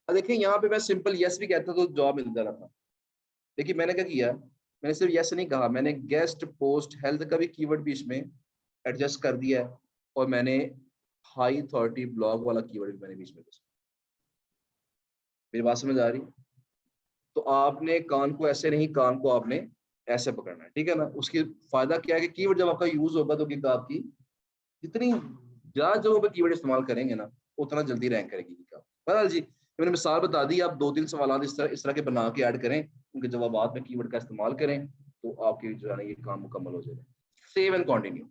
A: देखिए यहाँ पे मैं सिंपल यस भी कहता तो जवाब मिल जाना था। देखिए मैंने क्या किया, मैंने सिर्फ यस नहीं कहा, मैंने गेस्ट पोस्ट हेल्थ का भी कीवर्ड भी इसमें एडजस्ट कर दिया है, और मैंने हाई अथॉरिटी ब्लॉग वाला कीवर्ड भी मैंने बीच में। मेरी बात समझ आ रही? तो आपने कान को ऐसे नहीं, कान को आपने ऐसे पकड़ना है, ठीक है ना। उसकी फायदा क्या है कि कीवर्ड जब आपका यूज होगा तो आपकी जितनी ज्यादा जगहों पे कीवर्ड इस्तेमाल करेंगे ना, उतना जल्दी रैंक करेगी किताब। बहरहाल जी मैंने मिसाल बता दी, आप 2-3 सवाल इस तरह के बना के ऐड करें, उनके जवाब में कीवर्ड का इस्तेमाल करें, तो आपकी जो है ना ये काम मुकम्मल हो जाएगा। Save and continue.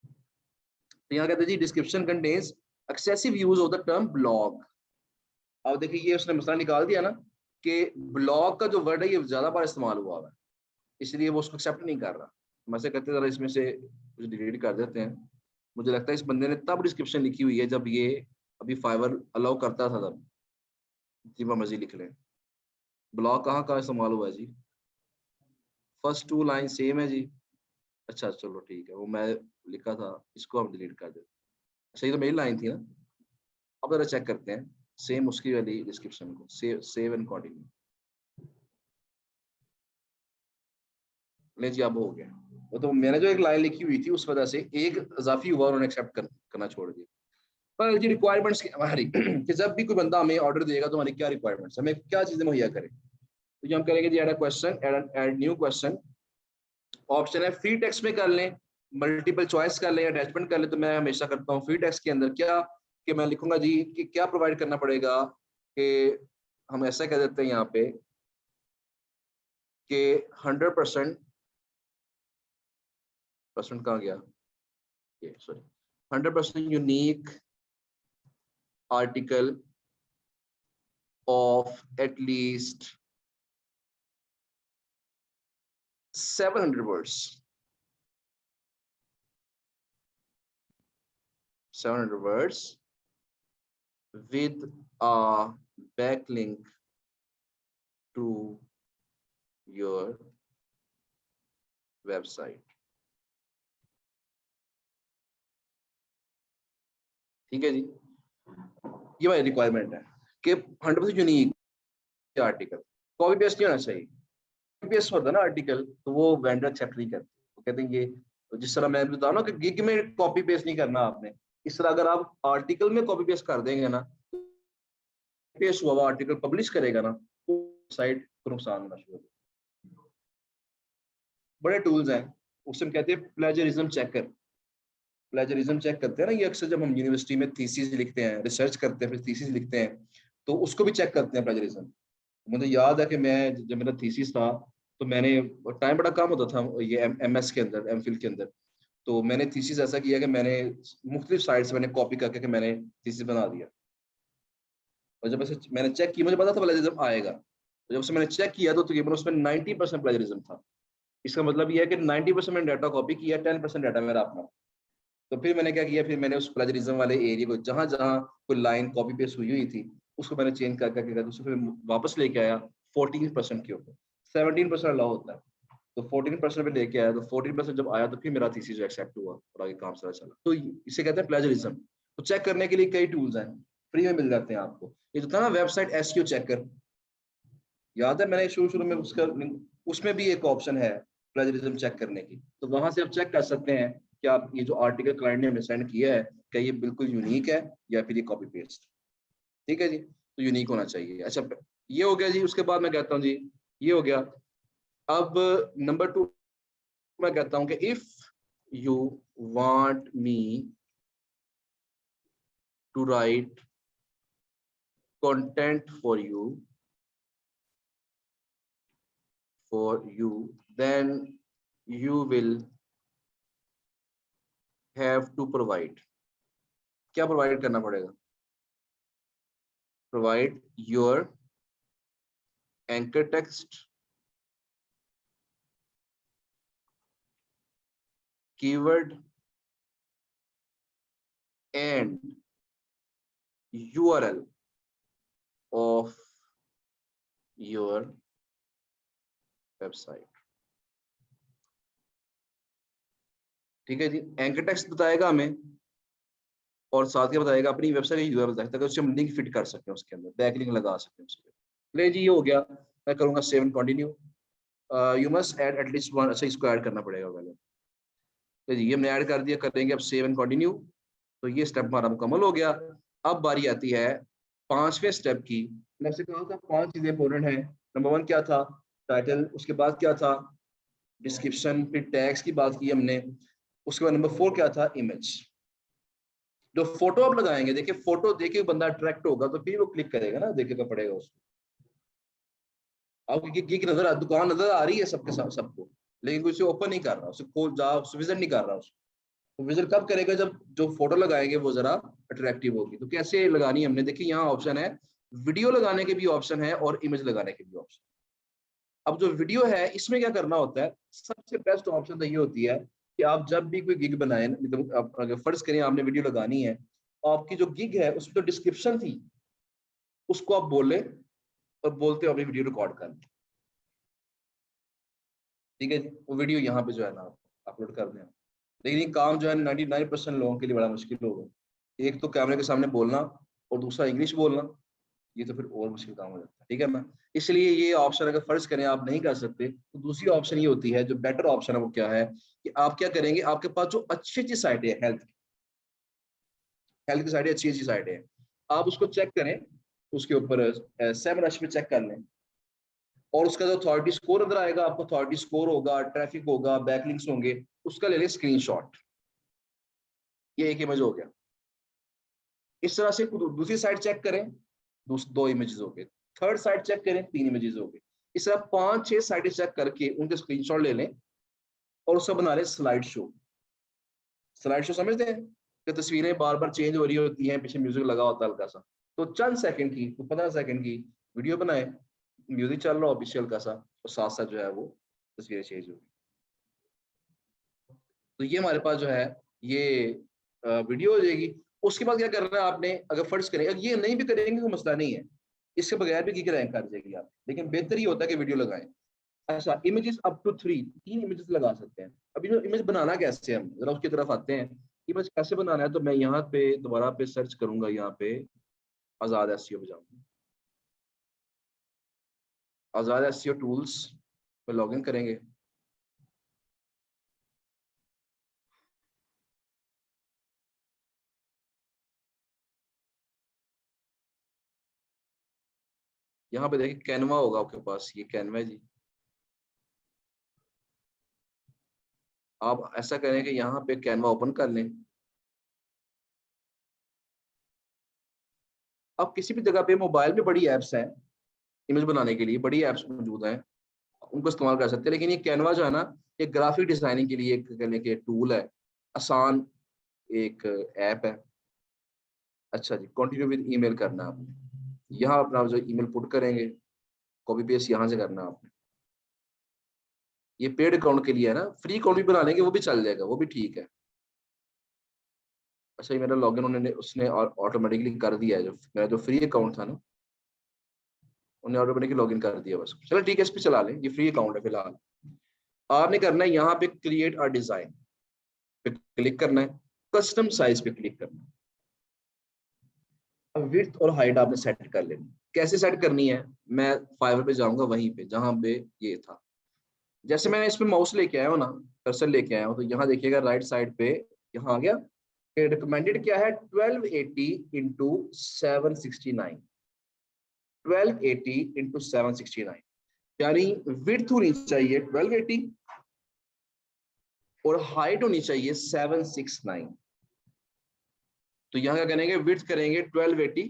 A: तो यहाँ कहते हैं जी description contains excessive use of the term blog. अब देखिए ये उसने मसला निकाल दिया ना कि ब्लॉग का जो वर्ड है ये ज्यादा बार इस्तेमाल हुआ है, इसलिए वो उसको एक्सेप्ट नहीं कर रहा। मैं से कहते जरा इसमें से कुछ डिलीट कर देते हैं। मुझे लगता है इस बंदे ने तब डिस्क्रिप्शन लिखी हुई है जब ये अभी फाइवर अलाउ करता था, तब जी मर्जी लिख लें। ब्लॉग कहाँ कहाँ इस्तेमाल हुआ है जी? फर्स्ट 2 लाइन सेम है जी। अच्छा चलो ठीक है, वो मैं लिखा था, इसको हम डिलीट कर देते हैं। अच्छा ये तो मेरी लाइन थी ना। अब जरा चेक करते हैं सेम उसकी वाली डिस्क्रिप्शन को, सेव एंड कंटिन्यू। नहीं जी अब हो गया। वो तो मैंने जो एक लाइन लिखी हुई थी उस वजह से एक इजाफी हुआ, उन्होंने एक्सेप्ट करना छोड़ दिया। पर जी रिक्वायरमेंट्स हमारी कि जब भी कोई बंदा हमें ऑर्डर देगा तो हमारी क्या रिक्वायरमेंट्स, हमें क्या चीजें मुहैया करें। तो ये हम करेंगे जी add a question, add new question. Option है फ्री टेक्स्ट में कर लें, मल्टीपल चॉइस कर लें, अटैचमेंट कर लें। तो मैं हमेशा करता हूँ फ्री टेक्स्ट के अंदर क्या कि मैं लिखूंगा जी कि क्या प्रोवाइड करना पड़ेगा, कि हम ऐसा कह देते हैं यहाँ पे कि 100% परसेंट कहाँ गया ये, sorry, 100% unique article of at least 700 words. 700 words with a backlink to your website. ठीक है जी, ये हमारी रिक्वायरमेंट है कि 100% यूनिक आर्टिकल, कॉपी पेस्ट नहीं होना चाहिए। कॉपी पेस्ट होता है ना आर्टिकल तो वो वेंडर एक्सेप्ट नहीं करते, वो कहते हैं ये तो जिस तरह मैं बता रहा हूँ कि गिग में कॉपी पेस्ट नहीं करना आपने, इस तरह अगर आप आर्टिकल में कॉपी पेस्ट कर देंगे ना, पेश हुआ आर्टिकल पब्लिश करेगा ना, तो साइट को नुकसान होना शुरू होगा। बड़े टूल्स हैं, उसे हम कहते हैं प्लेजरिज्म चेकर। प्लेजरिज्म चेक करते हैं ना, ये अक्सर जब हम यूनिवर्सिटी में थीसिस लिखते हैं, रिसर्च करते हैं, फिर थीसिस लिखते हैं, तो उसको भी चेक करते हैं प्लेजरिज्म। मुझे याद है कि मैं जब मेरा थीसिस था तो मैंने, टाइम बड़ा कम होता था ये एमएस के अंदर, एमफिल के अंदर, तो मैंने थीसिस ऐसा किया कि मैंने मुख्तलिफ साइट से मैंने कॉपी करके मैंने थीसिस बना दिया। और जब ऐसे मैंने चेक किया मुझे पता था प्लेजरिज्म आएगा, तो जब से मैंने चेक किया तो तकरीबन उसमें 90% प्लेजरिज्म था। इसका मतलब ये है कि 90% मैंने डाटा कॉपी किया, 10% डाटा मेरा अपना। तो फिर मैंने क्या किया, फिर मैंने उस प्लेजरिज्म वाले एरिया को जहां जहां कोई लाइन कॉपी पेस्ट हुई थी उसको मैंने चेंज कर करके उसको फिर वापस लेके आया 14% के ऊपर। 17% अलाउ होता है, तो 14% पे लेके आया, तो 14% जब आया तो फिर मेरा थीसिस जो एक्सेप्ट हुआ और आगे काम सारा चला। तो इसे कहते हैं प्लेजरिज्म। तो चेक करने के लिए कई टूल्स हैं, फ्री में मिल जाते हैं आपको। ये जो था ना वेबसाइट एसईओ चेकर, याद है मैंने शुरू में उसका, उसमें भी एक ऑप्शन है प्लेजरिज्म चेक करने की, तो वहां से आप चेक कर सकते हैं कि आप ये जो आर्टिकल क्लाइंट ने हमें सेंड किया है क्या ये बिल्कुल यूनिक है या फिर ये कॉपी पेस्ट। ठीक है जी, तो यूनिक होना चाहिए। अच्छा ये हो गया जी, उसके बाद मैं कहता हूँ जी ये हो गया। अब नंबर 2 मैं कहता हूँ कि if you want me to write content for you, then you will have to provide, क्या प्रोवाइड करना पड़ेगा? Provide your anchor text, keyword and URL of your website. ठीक है जी, एंकर टेक्स्ट बताएगा हमें और साथ ही बताएगा अपनी वेबसाइट का यूआरएल ताकि उससे हम लिंक फिट कर सकें, उसके अंदर बैकलिंक लगा सकें उसके। ले जी, ये हो गया। मैं करूंगा save and continue. You must add at least one, अच्छा इसको ऐड करना पड़ेगा पहले। तो जी ये हमने ऐड कर दिया, करेंगे अब सेव एंड कंटिन्यू। तो ये स्टेप हमारा मुकम्मल हो गया। अब बारी आती है 5वें स्टेप की। मैंने आपसे कहा था 5 चीजें इंपॉर्टेंट है। नंबर 1 क्या था? टाइटल। उसके बाद क्या था? डिस्क्रिप्शन। फिर टैग्स की बात की हमने। उसके बाद नंबर 4 क्या था? इमेज। जो फोटो आप लगाएंगे, देखिए फोटो देखे बंदा अट्रैक्ट होगा तो फिर वो क्लिक करेगा ना, देखेगा पड़ेगा उसको। आपको गिग नजर आ, दुकान नजर आ रही है सबके साथ सबको, लेकिन कोई उसे ओपन नहीं कर रहा, उसे खोल जा विजिट नहीं कर रहा उसको। तो विजिट कब करेगा? जब जो फोटो लगाएंगे वो जरा अट्रैक्टिव होगी। तो कैसे लगानी हमने देखी, यहाँ ऑप्शन है, वीडियो लगाने के भी ऑप्शन है और इमेज लगाने के भी ऑप्शन। अब जो वीडियो है इसमें क्या करना होता है, सबसे बेस्ट ऑप्शन तो ये होती है कि आप जब भी कोई गिग बनाए, मतलब आप अगर फर्ज करें आपने वीडियो लगानी है, आपकी जो गिग है उसमें जो डिस्क्रिप्शन थी उसको आप बोले और बोलते हो अपनी वीडियो रिकॉर्ड कर, ठीक है जी। वो वीडियो यहाँ पे जो है ना अपलोड कर दें। लेकिन ये काम जो है 99% लोगों के लिए बड़ा मुश्किल होगा। एक तो कैमरे के सामने बोलना और दूसरा इंग्लिश बोलना, ये तो फिर और मुश्किल काम हो जाता है, ठीक है ना। इसलिए ये ऑप्शन अगर फर्ज करें आप नहीं कर सकते तो दूसरी ऑप्शन ये होती है, जो बेटर ऑप्शन है वो क्या है कि आप क्या करेंगे, आपके पास जो अच्छी अच्छी साइटें हैं, हेल्थ की साइटें, अच्छी अच्छी साइटें हैं, आप उसको चेक करें। उसके ऊपर 7 पे चेक कर लें और उसका जो अथॉरिटी स्कोर अंदर आएगा, आपको अथॉरिटी स्कोर होगा, ट्रैफिक होगा, बैकलिंक्स होंगे, उसका ले लें स्क्रीनशॉट। ये एक इमेज हो गया। इस तरह से दूसरी साइड चेक करें, 2 इमेजेस हो गए। थर्ड साइड चेक करें, 3 इमेजेस हो गए। इस तरह 5-6 साइडें चेक करके उनके स्क्रीनशॉट ले लें और उसका बना लें स्लाइड शो। स्लाइड शो समझते हैं कि तस्वीरें बार बार चेंज हो रही होती हैं, पीछे म्यूजिक लगा होता है हल्का सा, तो चंद सेकंड की, तो 15 सेकंड की वीडियो बनाए, म्यूजिक चल रहा हो पीछे हल्का सा, और साथ साथ जो है वो तस्वीरें चेंज होगी। तो ये हमारे पास जो है ये वीडियो हो जाएगी। उसके बाद क्या करना है आपने, अगर फर्ज करें, अगर ये नहीं भी करेंगे तो मसला नहीं है, इसके बगैर भी की रैंक कर जाएगी आप, लेकिन बेहतर ही होता है कि वीडियो लगाएं। अच्छा, इमेजेस अप टू 3 इमेजेस लगा सकते हैं। अभी जो इमेज बनाना कैसे, हम जरा उसकी तरफ आते हैं। इमेज कैसे बनाना है, तो मैं यहाँ पे दोबारा पे सर्च करूंगा, यहाँ पे आजाद एसईओ पे जाऊंगा, आजाद एसईओ टूल्स पे लॉगिन करेंगे। यहाँ पे देखिए कैनवा होगा आपके पास, ये कैनवा है जी। आप ऐसा करें कि यहाँ पे कैनवा ओपन कर लें। अब किसी भी जगह पे मोबाइल में बड़ी ऐप्स हैं इमेज बनाने के लिए, बड़ी ऐप्स मौजूद हैं, उनको इस्तेमाल कर सकते हैं। लेकिन ये कैनवा जो है ना, ये ग्राफिक डिजाइनिंग के लिए एक कहने के टूल है, आसान एक ऐप है। अच्छा जी, कंटिन्यू विद ईमेल करना है आपने। यहाँ अपना जो ईमेल पुट करेंगे, कॉपी पेस्ट यहाँ से करना है आपने। ये पेड अकाउंट के लिए है ना, फ्री अकाउंट भी बना लेंगे वो भी चल जाएगा, वो भी ठीक है। अच्छा, ये मेरा लॉगिन उन्होंने उसने ऑटोमेटिकली कर दिया है, जो मेरा जो फ्री अकाउंट था ना, उन्हें ऑटोमेटिकली लॉगिन कर दिया बस। चलो ठीक है, इस पे चला लें, ये फ्री अकाउंट है फिलहाल। आपने करना है यहाँ पे क्रिएट अ डिजाइन पे क्लिक करना है, कस्टम साइज पे क्लिक करना है। अब विड्थ और हाइट आपने सेट कर लेनी। कैसे सेट करनी है, मैं फाइवर पे जाऊंगा, वहीं पे जहां पे ये था। जैसे मैं इस पे माउस लेके आया हूँ ना, कर्सर लेके आया हूँ, तो यहाँ देखिएगा राइट साइड पे यहाँ आ गया। रिकमेंडेड क्या है, 1280 इंटू 769, 1280 इंटू 769, यानी विड्थ होनी चाहिए 1280 और हाइट होनी चाहिए 769। तो यहाँ क्या करेंगे, विड्थ करेंगे 1280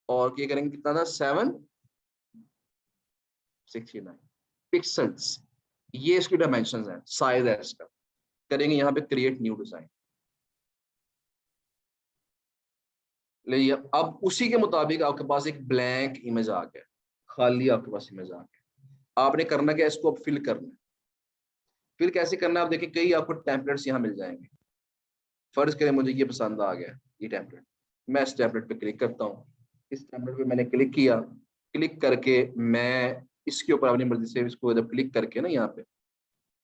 A: और क्या करेंगे, कितना था 769 पिक्सल्स। ये इसकी डायमेंशंस हैं, साइज है इसका। करेंगे यहाँ पे क्रिएट न्यू डिजाइन। ले अब उसी के मुताबिक आपके पास एक ब्लैंक इमेज आ गया, खाली आपके पास इमेज आ गया। आपने करना क्या, इसको अब फिल करना है। फिल कैसे करना है, आप देखिए कई आपको टेम्पलेट्स यहाँ मिल जाएंगे। फर्ज करें मुझे ये पसंद आ गया ये टेम्पलेट, मैं इस टेम्पलेट पे क्लिक करता हूँ। इस टेम्पलेट पे मैंने क्लिक किया, क्लिक करके मैं इसके ऊपर अपनी मर्जी से इसको जब क्लिक करके ना यहाँ पे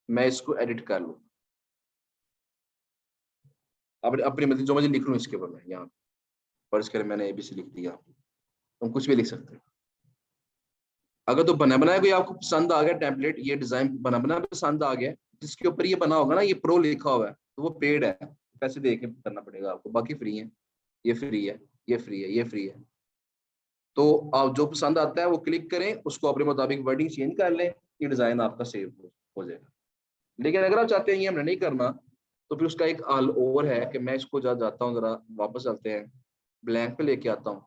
A: मैं इसको एडिट कर लूँ अपनी मर्जी, जो मुझे लिख लूँ इसके ऊपर। मैं यहाँ फर्ज करें मैंने ABC लिख दिया, तुम कुछ भी लिख सकते हो। अगर तो बना बनाया कोई आपको पसंद आ गया टेम्पलेट, ये डिजाइन बना बना पसंद आ गया, जिसके ऊपर ये बना होगा ना, ये प्रो लिखा हुआ है, तो वो पेड है, पैसे दे के करना पड़ेगा आपको, बाकी फ्री है। ये फ्री है, ये फ्री है, ये फ्री है। तो आप जो पसंद आता है वो क्लिक करें, उसको अपने मुताबिक वर्डिंग चेंज कर लें, ये डिजाइन आपका सेव हो जाएगा। लेकिन अगर आप चाहते हैं ये हमने नहीं करना, तो फिर उसका एक ऑल ओवर है कि मैं इसको जाता हूँ, जरा वापस चलते हैं, ब्लैंक पे लेके आता हूँ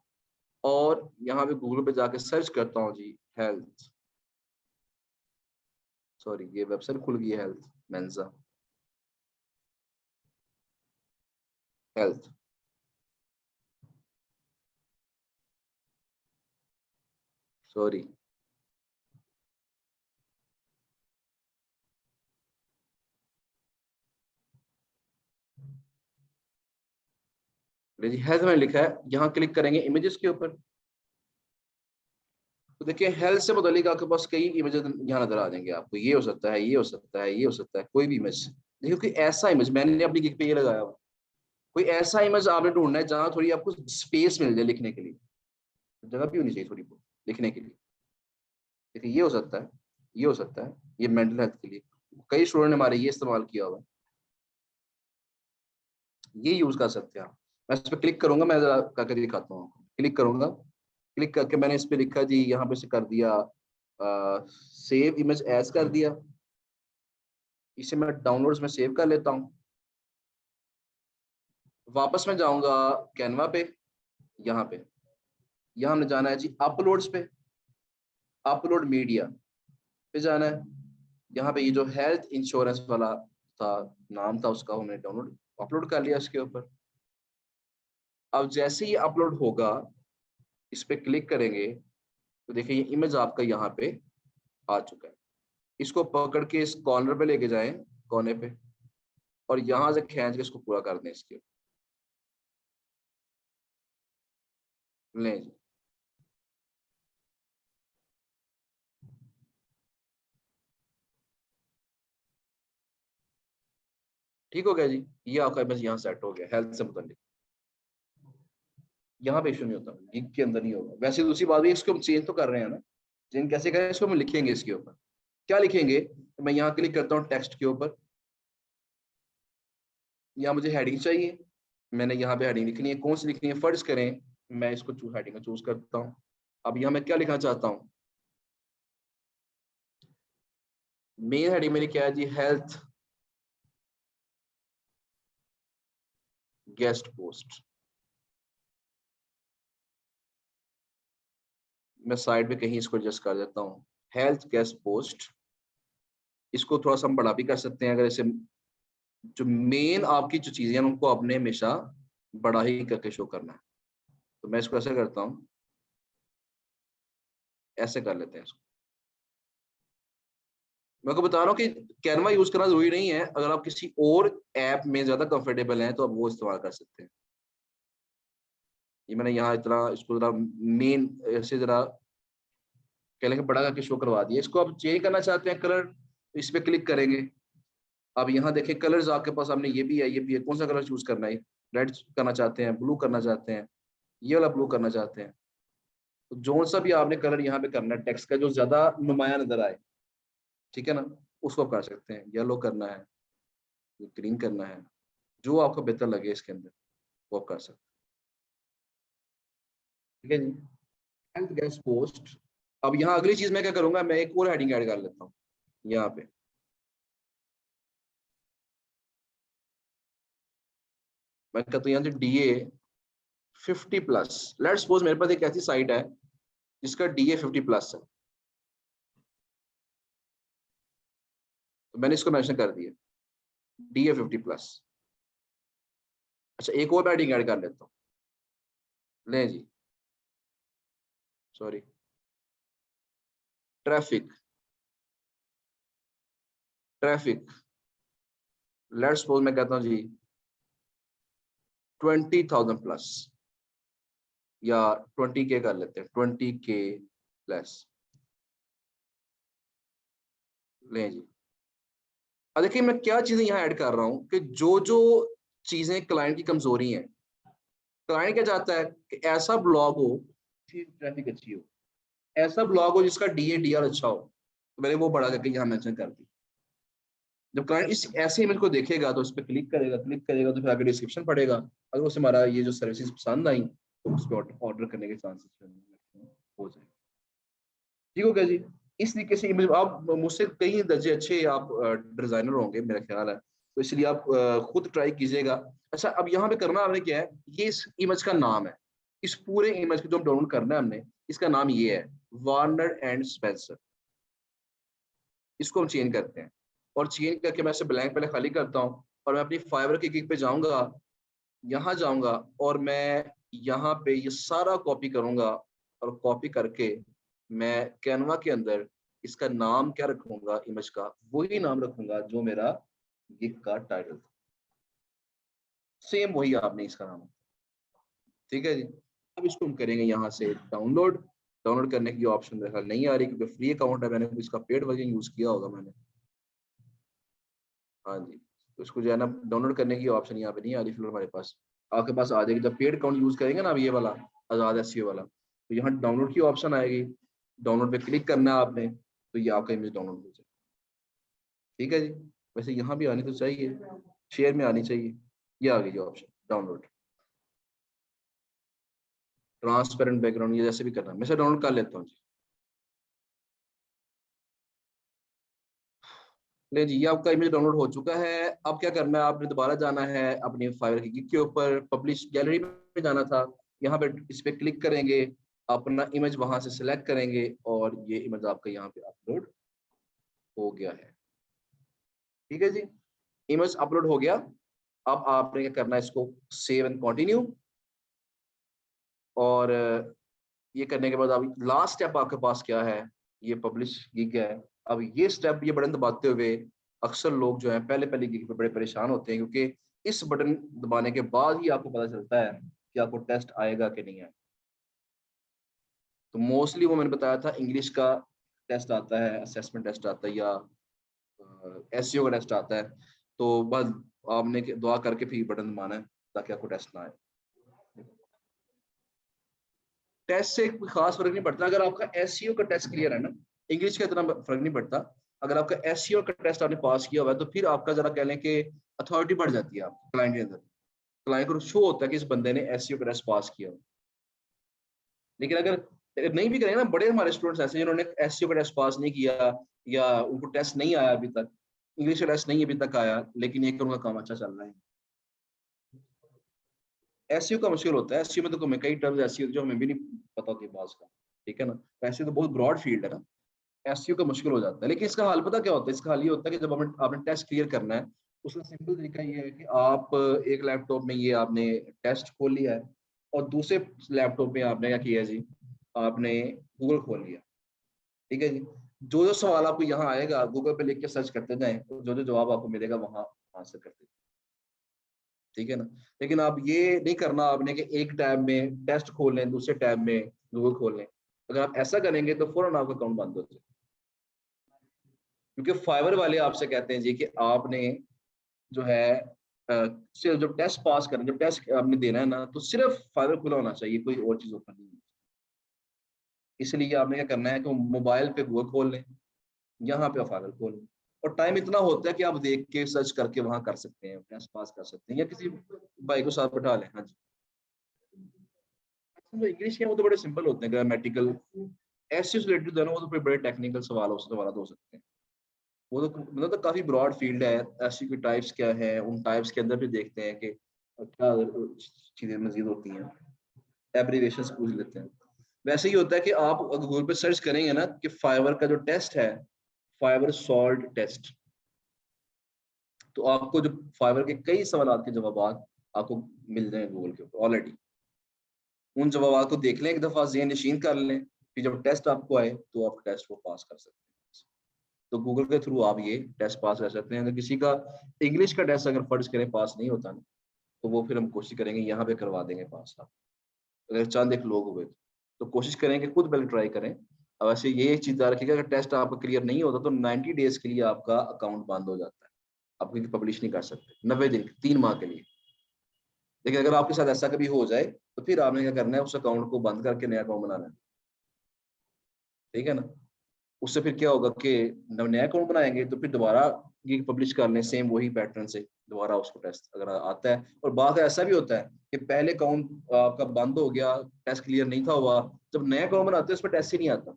A: और यहाँ पे गूगल पे जाके सर्च करता हूँ जी हेल्थ, सॉरी ये वेबसाइट खुल गई है, हेल्थ मेंजा हेल्थ। सॉरी जी हेल्थ में लिखा है, यहाँ क्लिक करेंगे इमेजेस के ऊपर। तो देखिए हेल्थ से मुतालिक आपके पास कई इमेजेस यहाँ नजर आ जाएंगे आपको, ये हो सकता है, ये हो सकता है, ये हो सकता है, कोई भी इमेज। देखिए कोई ऐसा इमेज मैंने अपनी गिग पे ये लगाया हुआ, कोई ऐसा इमेज आपने ढूंढना है जहाँ थोड़ी आपको स्पेस मिल जाए लिखने के लिए, जगह भी होनी चाहिए थोड़ी बहुत लिखने के लिए। देखिए ये हो सकता है, ये हो सकता है, ये मेंटल हेल्थ के लिए कई स्टूडेंट ने हमारे ये इस्तेमाल किया हुआ है, ये यूज कर सकते हैं आप। मैं इस पर क्लिक करूंगा, मैं जरा करके दिखाता हूँ आपको। क्लिक करूंगा, क्लिक करके मैंने इस पे लिखा जी, यहाँ पे से कर दिया सेव इमेज एज कर दिया, इसे मैं डाउनलोड्स में सेव कर लेता हूँ। वापस मैं जाऊंगा कैनवा पे, यहाँ पे, यहाँ हमने जाना है जी अपलोड्स पे, अपलोड मीडिया पे जाना है। यहाँ पे ये जो हेल्थ इंश्योरेंस वाला था, नाम था उसका, हमने डाउनलोड अपलोड कर लिया इसके ऊपर। अब जैसे ही अपलोड होगा, इस पे क्लिक करेंगे तो देखिए ये इमेज आपका यहाँ पे आ चुका है। इसको पकड़ के इस कॉर्नर पे लेके जाएं, कोने पे, और यहाँ से खींच के इसको पूरा कर दें इसके। लें जी, ठीक हो गया जी, ये आपका इमेज यहाँ सेट हो गया हेल्थ से मुतालिक। यहाँ पे इशू नहीं होता, गिग के अंदर नहीं होगा। वैसे दूसरी बात भी, इसको हम चेंज तो कर रहे हैं ना, चेंज कैसे करें, इसको हम लिखेंगे इसके ऊपर। क्या लिखेंगे, तो मैं यहाँ क्लिक करता हूँ टेक्स्ट के ऊपर, यहाँ मुझे हेडिंग चाहिए, मैंने यहाँ पे हेडिंग लिखनी है, कौन सी लिखनी है फर्ज करें, मैं इसको हेडिंग चूज करता हूँ। अब यहाँ मैं क्या लिखना चाहता हूँ, मेन हेडिंग मेरी क्या है जी, हेल्थ गेस्ट पोस्ट। मैं साइड पे कहीं इसको एडजस्ट कर देता हूँ, हेल्थ गेस्ट पोस्ट। इसको थोड़ा सा हम बड़ा भी कर सकते हैं, अगर इसे जो मेन आपकी जो चीजें हैं उनको आपने हमेशा बड़ा ही करके शो करना है। तो मैं इसको ऐसे करता हूँ, ऐसे कर लेते हैं इसको। मैं आपको बता रहा हूँ कि कैनवा यूज करना जरूरी नहीं है, अगर आप किसी और ऐप में ज्यादा कंफर्टेबल हैं तो आप वो इस्तेमाल कर सकते हैं। ये मैंने यहाँ इतना इसको जरा मेन ऐसे जरा कह लेंगे बड़ा करके शो करवा दिया। इसको आप चेंज करना चाहते हैं कलर, इस पे क्लिक करेंगे। अब यहाँ देखें कलर्स आपके पास, आपने ये भी है, ये भी है, कौन सा कलर चूज करना है, रेड करना चाहते हैं, ब्लू करना चाहते हैं, ये वाला ब्लू करना चाहते हैं। तो जो सा भी आपने कलर यहाँ पे करना है टेक्स्ट का, जो ज्यादा नुमाया नजर आए, ठीक है ना, उसको आप कर सकते हैं। येलो करना है, ग्रीन करना है, जो आपको बेहतर लगे इसके अंदर वो आप कर सकते हैं। ठीक है जी, हेल्थ गेस्ट पोस्ट। अब यहाँ अगली चीज मैं क्या करूंगा, मैं एक और हेडिंग ऐड कर लेता हूँ यहाँ पे। मैं कहता हूँ यहाँ DA 50+, लेट्स सपोज मेरे पास एक ऐसी साइट है जिसका DA 50+ है, तो मैंने इसको मेंशन कर दिया DA 50+। अच्छा एक और पैडिंग ऐड कर लेता हूँ, ले जी, सॉरी, ट्रैफिक लेट्स सपोज मैं कहता हूँ जी 20,000+, या 20K कर लेते हैं, 20K+, ले जी। अब देखिए मैं क्या चीजें यहाँ ऐड कर रहा हूँ कि जो जो चीजें क्लाइंट की कमजोरी हैं, क्लाइंट क्या चाहता है कि ऐसा ब्लॉग हो, ट्रैफिक अच्छी हो, ऐसा ब्लॉग हो जिसका DA/DR अच्छा हो, तो मैंने वो बड़ा करके यहाँ मेंशन कर दी। जब क्लाइंट इस ऐसे इमेज को देखेगा तो उस पर क्लिक करेगा तो फिर आगे डिस्क्रिप्शन पढ़ेगा, अगर उसे हमारा ये जो सर्विसेज पसंद आई तो उस पर ऑर्डर करने के चांसेस हो जाए। ठीक हो गया जी। इस तरीके से इमेज, आप मुझसे कई दर्जे अच्छे आप डिजाइनर होंगे मेरा ख्याल है, तो इसलिए आप खुद ट्राई कीजिएगा। अच्छा अब यहाँ पे करना हमने क्या है, ये इस इमेज का नाम है, इस पूरे इमेज को जो डाउनलोड करना है हमने, इसका नाम ये है वार्नर एंड स्पेंसर। इसको हम चेंज करते हैं और चेंज करके मैं इसे ब्लैंक पहले खाली करता हूँ और मैं अपनी फाइवर की गिग पे जाऊंगा, यहाँ जाऊंगा और मैं यहाँ पे ये सारा कॉपी करूंगा और कॉपी करके मैं कैनवा के अंदर इसका नाम क्या रखूंगा, इमेज का वही नाम रखूंगा जो मेरा गिग का टाइटल था, सेम वही आपने इसका नाम, ठीक है जी। अब इसको हम करेंगे यहाँ से डाउनलोड करने की ऑप्शन मेरे ख्याल नहीं आ रही क्योंकि फ्री अकाउंट है, मैंने इसका पेड वर्जन यूज किया होगा मैंने, हाँ जी। तो इसको जो है ना डाउनलोड करने की ऑप्शन यहाँ पे नहीं आ रही फिलहाल हमारे पास, आपके पास आ जाएगी जब पेड अकाउंट यूज करेंगे ना, अब ये वाला आजाद SEO वाला, तो यहाँ डाउनलोड की ऑप्शन आएगी, डाउनलोड पे क्लिक करना है आपने, तो ये आपका इमेज डाउनलोड हो जाए, ठीक है जी। वैसे यहाँ भी आनी तो चाहिए, शेयर में आनी चाहिए, ये आ गई जो ऑप्शन डाउनलोड, ट्रांसपेरेंट बैकग्राउंड, ये जैसे भी करना है मैं डाउनलोड कर लेता हूँ जी। ले जी, ये आपका इमेज डाउनलोड हो चुका है। अब क्या करना है, आपने दोबारा जाना है अपनी फाइवर की गिग के ऊपर, पब्लिश गैलरी में जाना था, यहाँ पे इस पे क्लिक करेंगे, अपना इमेज वहां से सिलेक्ट करेंगे और ये इमेज आपका यहाँ पे अपलोड हो गया है, ठीक है जी। इमेज अपलोड हो गया। अब आपने क्या करना है, इसको सेव एंड कंटिन्यू, और ये करने के बाद अब लास्ट स्टेप आपके पास क्या है, ये पब्लिश गिग है। अब ये स्टेप, ये बटन दबाते हुए अक्सर लोग जो है पहले पहले गिग पे बड़े परेशान होते हैं क्योंकि इस बटन दबाने के बाद ही आपको पता चलता है कि आपको टेस्ट आएगा कि नहीं आएगा। तो मोस्टली वो मैंने बताया था इंग्लिश का टेस्ट आता है, असेसमेंट टेस्ट आता है, या SEO का टेस्ट आता है, तो बस आपने दुआ करके फिर बटन दबाना है ताकि आपको टेस्ट ना आए। टेस्ट से कोई खास फर्क नहीं पड़ता अगर आपका SEO का टेस्ट क्लियर है ना, इंग्लिश का इतना फर्क नहीं पड़ता। अगर आपका SEO का टेस्ट आपने पास किया हुआ है तो फिर आपका जरा कह लें कि अथॉरिटी बढ़ जाती है आपके क्लाइंट के अंदर, क्लाइंट को शो होता है कि इस बंदे ने SEO का टेस्ट पास किया हो। लेकिन अगर नहीं भी करेंगे ना, बड़े हमारे स्टूडेंट्स ऐसे जिन्होंने SEO का टेस्ट पास नहीं किया या उनको टेस्ट नहीं आया अभी तक, इंग्लिश का टेस्ट नहीं अभी तक आया, लेकिन एक उनका काम अच्छा चल रहा है। SEO का मुश्किल होता है, SEO में तो कई टर्म्स ऐसी होती है जो हमें भी नहीं पता होती बात का, ठीक है ना। SEO तो बहुत ब्रॉड फील्ड है ना, SEO का मुश्किल हो जाता है। लेकिन इसका हल पता क्या होता है, इसका हल ये होता है कि जब आपने टेस्ट क्लियर करना है, उसका सिंपल तरीका ये है कि आप एक लैपटॉप में ये आपने टेस्ट खोल लिया है और दूसरे लैपटॉप में आपने क्या किया है जी, आपने गूगल खोल लिया, ठीक है जी। जो जो सवाल आपको यहाँ आएगा गूगल पे लिख के सर्च करते जाएं, तो जो जो जवाब आपको मिलेगा वहां आंसर करते जाएं, ठीक है ना। लेकिन आप ये नहीं करना आपने कि एक टैब में टेस्ट खोल लें, दूसरे टैब में गूगल खोल लें। अगर आप ऐसा करेंगे तो फौरन आपका अकाउंट बंद हो जाए, क्योंकि फाइवर वाले आपसे कहते हैं जी कि आपने जो है सिर्फ जब टेस्ट पास करना, जब टेस्ट आपने देना है ना, तो सिर्फ फाइवर खुला होना चाहिए, कोई और चीज ओपन नहीं होनी चाहिए। इसलिए आपने क्या करना है कि मोबाइल पे गूगल खोल लें, यहाँ पे फाइवर खोल लें, और टाइम इतना होता है कि आप देख के सर्च करके वहां कर सकते हैं, टेस्ट पास कर सकते हैं, या किसी भाई को साथ बैठा लें। हाँ जी, जो इंग्लिश के हैं वो तो बड़े सिंपल होते हैं, ग्रामेटिकल, ऐसे रिलेटेड है ना, वो तो फिर बड़े टेक्निकल सवाल हो सकते हैं। वो तो मतलब तो काफी ब्रॉड फील्ड है, ऐसी कोई टाइप्स क्या है, उन टाइप्स के अंदर भी देखते हैं कि क्या चीजें मजीद होती हैं, एब्रीविएशंस पूछ लेते हैं। वैसे ही होता है कि आप गूगल पे सर्च करेंगे ना कि फाइवर का जो टेस्ट है, फाइवर सॉल्व टेस्ट, तो आपको जो फाइवर के कई सवाल के जवाब आपको मिल जाएंगे गूगल के ऊपर ऑलरेडी। उन जवाब को देख लें, एक दफा ज़हन नशीन कर लें, फिर जब टेस्ट आपको आए तो आप टेस्ट को पास कर सकते हैं। तो गूगल के थ्रू आप ये टेस्ट पास कर सकते हैं। अगर किसी का इंग्लिश का टेस्ट अगर फर्ज करें पास नहीं होता ना, तो वो फिर हम कोशिश करेंगे यहाँ पे करवा देंगे पास आप, अगर चंद एक लोग हुए तो कोशिश करें कि खुद पहले ट्राई करें। और वैसे ये एक चीज़ याद रखिएगा, अगर टेस्ट आपका क्लियर नहीं होता तो 90 डेज के लिए आपका अकाउंट बंद हो जाता है, आप क्योंकि पब्लिश नहीं कर सकते 90 दिन 3 माह के लिए। लेकिन अगर आपके साथ ऐसा कभी हो जाए तो फिर आपने क्या करना है, उस अकाउंट को बंद करके नया अकाउंट बनाना है, ठीक है ना। उससे फिर क्या होगा कि नया अकाउंट बनाएंगे तो फिर दोबारा ये पब्लिश कर लें सेम वही पैटर्न से, दोबारा उसको टेस्ट अगर आता है। और बात ऐसा भी होता है कि पहले अकाउंट आपका बंद हो गया, टेस्ट क्लियर नहीं था हुआ, जब नया अकाउंट बनाते हैं उस पर टेस्ट ही नहीं आता,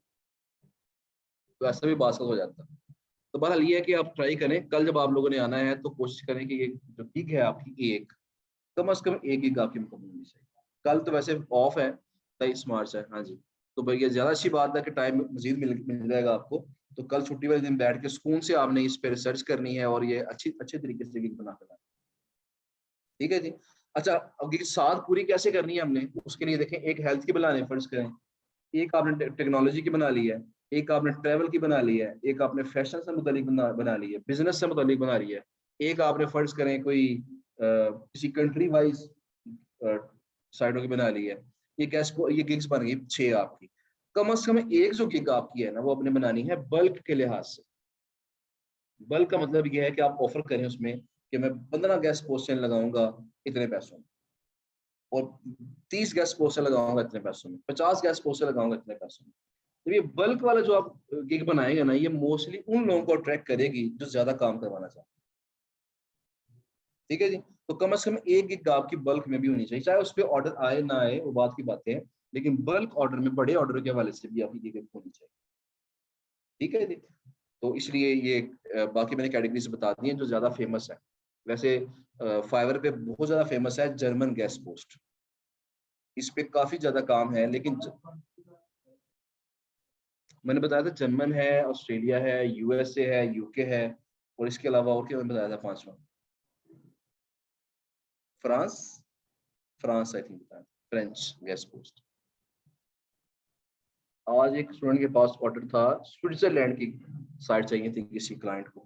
A: तो ऐसा भी बात हो जाता है। तो बहरहाल ये है कि आप ट्राई करें, कल जब आप लोगों ने आना है तो कोशिश करें कि ये जो गिग है आपकी, एक कम से कम एक गिग आपकी मुकम्मल होनी चाहिए। कल तो वैसे ऑफ है, 23 मार्च है, हाँ जी। तो भाई ये ज्यादा अच्छी बात है कि टाइम मजीद मिल जाएगा आपको। तो कल छुट्टी वाले दिन बैठ के सुकून से आपने इस पे रिसर्च करनी है और ये अच्छे तरीके से गिग बना कर, ठीक है जी। अच्छा, अब गिग साथ पूरी कैसे करनी है हमने, उसके लिए देखें, एक हेल्थ की बनाने फर्ज करें, एक आपने टेक्नोलॉजी की बना ली है, एक आपने ट्रैवल की बना ली है, एक आपने फैशन से मुतालिक बना ली है, बिजनेस से मुतालिक बना ली है, एक आपने फर्ज करें कोई किसी कंट्री वाइज साइडों की बना ली है। ये गिग्स बन गई 6 आपकी। कम से कम एक जो गिग आपकी है ना वो अपने बनानी है बल्क के लिहाज से। बल्क का मतलब ये है कि आप ऑफर करें उसमें कि मैं 15 गैस पोस्टें लगाऊंगा इतने पैसों में, और 30 गैस पोस्टर लगाऊंगा इतने पैसों में, 50 गैस पोस्टर लगाऊंगा इतने पैसों में। तो ये बल्क वाला जो आप गिग बनाएंगे ना, ये मोस्टली उन लोगों को अट्रैक्ट करेगी जो ज्यादा काम करवाना चाहते हैं, ठीक है जी। तो कम से कम एक गिग आपकी बल्क में भी होनी चाहिए, चाहे उस पर ऑर्डर आए ना आए वो बात की बातें हैं, लेकिन बल्क ऑर्डर में, बड़े ऑर्डर के हवाले से भी आपकी गिग होनी चाहिए, ठीक है जी। तो इसलिए ये बाकी मैंने कैटेगरीज बता दी हैं जो ज्यादा फेमस है। वैसे फाइवर पे बहुत ज्यादा फेमस है जर्मन गैस पोस्ट, इस पे काफी ज्यादा काम है, लेकिन मैंने बताया था जर्मन है, ऑस्ट्रेलिया है, यूएसए है, यूके है, और इसके अलावा और क्या मैंने बताया था पांचवा, फ्रांस, फ्रांस आई थिंक बताया, फ्रेंच गैस पोस्ट। आज एक स्टूडेंट के पास ऑर्डर था, स्विट्जरलैंड की साइट चाहिए थी किसी क्लाइंट को,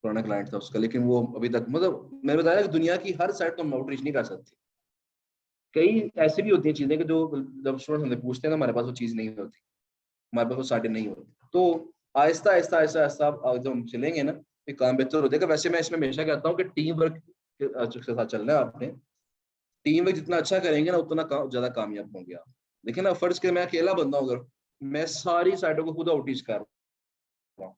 A: पुराना क्लाइंट था उसका, लेकिन वो अभी तक, मतलब मैंने बताया कि दुनिया की हर साइट तो हम आउटरीच नहीं कर सकते। कई ऐसी भी होती हैं चीजें कि जो जब स्टूडेंट हमसे पूछते हैं तो हमारे पास वो चीज नहीं होती, हमारे पास वो साइटें नहीं होती। तो आहिस्ता आहिस्ता आहिस्ता आहिस्ता जब हम चलेंगे ना, ये काम बेहतर हो जाएगा। वैसे मैं इसमें हमेशा कहता हूँ कि टीम वर्क के साथ चलना है आपने, टीम वर्क जितना अच्छा करेंगे ना उतना ज्यादा कामयाब होंगे आप। देखिए ना, फर्ज के मैं अकेला बंदा हूँ, अगर मैं सारी साइटों को खुद आउटरीच कर रहा हूँ,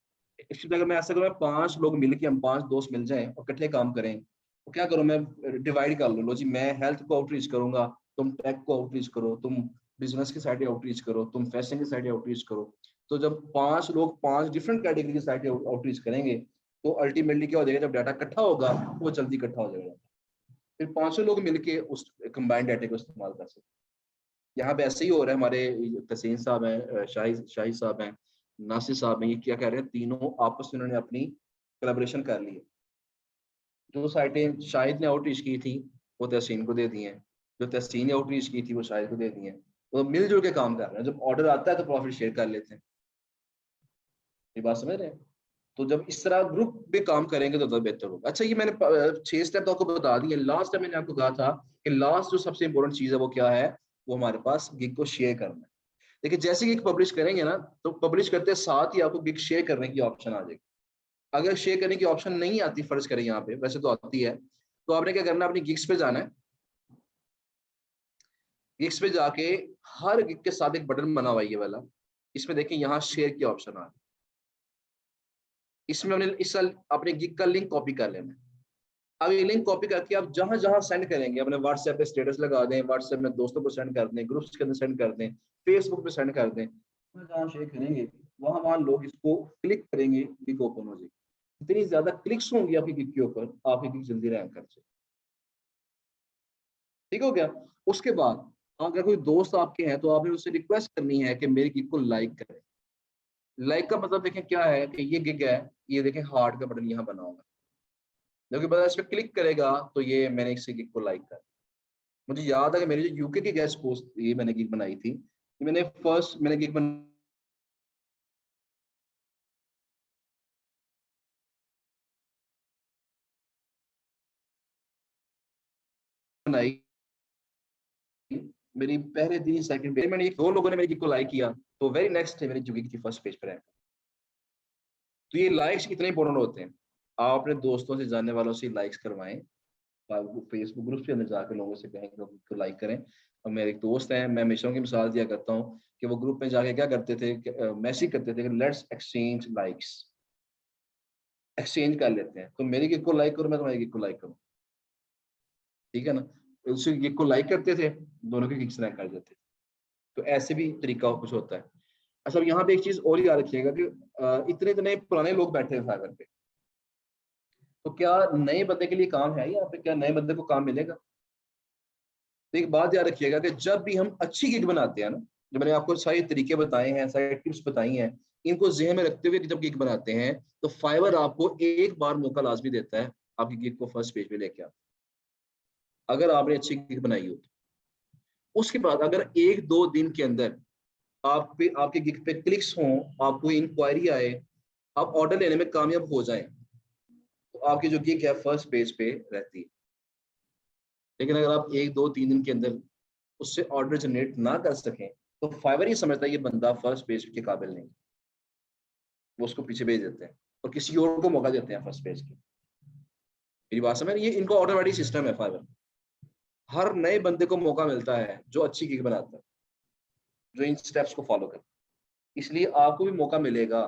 A: इसलिए अगर मैं ऐसा करूँ, 5 लोग मिल के, हम 5 दोस्त मिल जाएं और इकट्ठे काम करें, तो क्या करूँ मैं, डिवाइड कर लो जी, मैं हेल्थ को आउटरीच करूंगा, तुम टेक को आउटरीच करो, तुम बिजनेस की साइड आउटरीच करो, तुम फैशन की साइड आउटरीच करो। तो जब 5 लोग 5 डिफरेंट कैटेगरी की साइड आउटरीच करेंगे, तो अल्टीमेटली क्या हो जाएगा, जब डाटा इकट्ठा होगा वो जल्दी इकट्ठा हो जाएगा, फिर 500 लोग मिलके उस कंबाइंड डाटा को इस्तेमाल कर सकते हैं। यहाँ पे ऐसे ही हो रहा है, हमारे तहसीन साहब हैं, शाही साहब हैं, नासिर साहब हैं, ये क्या कह रहे हैं, तीनों आपस में उन्होंने अपनी कोलैबोरेशन कर ली है। जो साइटें शाहिद ने आउटरीच की थी वो तहसीन को दे दी हैं, जो तहसीन ने आउटरीच की थी वो शाहिद को दे दी हैं। वो मिलजुल के काम कर रहे हैं, जब ऑर्डर आता है तो प्रॉफिट शेयर कर लेते हैं। ये बात समझ रहे हैं। तो जब इस तरह ग्रुप में काम करेंगे तो ज्यादा बेहतर होगा। अच्छा, ये मैंने 6 स्टेप तो आपको बता दिए। लास्ट टाइम मैंने आपको कहा था कि लास्ट जो सबसे इंपॉर्टेंट चीज है वो क्या है, वो हमारे पास गिग को शेयर करना है। देखिए, जैसे गिग पब्लिश करेंगे ना, तो पब्लिश करते साथ ही आपको गिग शेयर करने की ऑप्शन आ जाएगी। अगर शेयर करने की ऑप्शन नहीं आती, फर्ज करें यहाँ पे, वैसे तो आती है, तो आपने क्या करना है, अपनी गिग्स पे जाना है। गिग्स पे जाके हर गिग के साथ एक बटन बना हुआ है ये वाला, इसमें देखिए यहाँ शेयर की ऑप्शन आ रही है। इसमें हमने इस अपने गिग का लिंक कॉपी कर लेना है। अब ये लिंक कॉपी करके आप जहां जहां सेंड करेंगे, अपने व्हाट्सएप पे स्टेटस लगा दें, व्हाट्सएप में दोस्तों को सेंड कर दें, ग्रुप्स के अंदर सेंड कर दें, फेसबुक पे सेंड कर दें, जहां शेयर करेंगे वहां वहां लोग इसको क्लिक करेंगे, गिग ओपन हो जाएगी। इतनी ज्यादा क्लिक्स होंगी आपकी गिग के ऊपर, आपकी गिग जल्दी रैंक कर जाएगी। ठीक हो गया। उसके बाद अगर कोई दोस्त आपके हैं तो आपने उससे रिक्वेस्ट करनी है कि मेरी गिग को लाइक करें। लाइक का मतलब देखें क्या है कि ये गिग है, ये देखें हार्ट का बटन यहाँ बना होगा, जबकि बस इस पर क्लिक करेगा तो ये मैंने इसी गिग को लाइक कर। मुझे याद है कि मेरी जो यूके की गेस्ट पोस्ट ये मैंने गिग बनाई थी, मैंने गिग बनाई मेरी पहले दिन सेकंड पे मैंने 2 लोगों ने मेरी गिग को लाइक किया, तो वेरी नेक्स्ट डे मेरी जो गिग थी फर्स्ट पेज पर है। तो ये लाइक्स कितने इंपॉर्टेंट होते हैं। आप अपने दोस्तों से, जानने वालों से लाइक्स करवाएं, फेसबुक ग्रुप के अंदर जाकर लोगों से कहें कि लोग को लाइक करें। और मेरे एक दोस्त हैं, मैं हमेशा उनकी मिसाल दिया करता हूँ कि वो ग्रुप में जाके क्या करते थे, मैसेज करते थे कि लेट्स एक्सचेंज लाइक्स, एक्सचेंज कर लेते हैं, तो मेरी गिग को लाइक करो, मैं तुम्हारी गिग को लाइक करूँ, ठीक है ना। उसी गिग को लाइक करते थे, दोनों के गिग्स रैंक कर देते थे। तो ऐसे भी तरीका कुछ होता है। अच्छा, यहाँ पे एक चीज और याद रखिएगा कि इतने इतने पुराने लोग बैठे हैं फाइवर पे, तो क्या नए बंदे के लिए काम है यहाँ पे, क्या नए बंदे को काम मिलेगा। तो एक बात याद रखिएगा कि जब भी हम अच्छी गिग बनाते हैं ना, जो मैंने आपको सारे तरीके बताए हैं, सारी टिप्स बताई हैं, इनको ज़हन में रखते हुए जब गिग बनाते हैं तो फाइवर आपको एक बार मौका लाजमी देता है आपकी गिग को फर्स्ट पेज पे लेके आए, अगर आपने अच्छी गिग बनाई हो। उसके बाद अगर 1-2 दिन के अंदर आप पे आपके गिग पे क्लिक्स हों, आपको इंक्वायरी आए, आप ऑर्डर लेने में कामयाब हो जाएं, तो आपकी जो गिग है फर्स्ट पेज पे रहती है। लेकिन अगर आप 1-2-3 दिन के अंदर उससे ऑर्डर जनरेट ना कर सकें, तो फाइवर ही समझता है ये बंदा फर्स्ट पेज के काबिल नहीं, वो उसको पीछे भेज देते हैं और किसी और को मौका देते हैं फर्स्ट पेज की। मेरी बात समझ, ये इनका ऑटोमेटिक सिस्टम है फाइवर। हर नए बंदे को मौका मिलता है जो अच्छी गिग बनाता है, जो इन स्टेप्स को फॉलो करता है, इसलिए आपको भी मौका मिलेगा।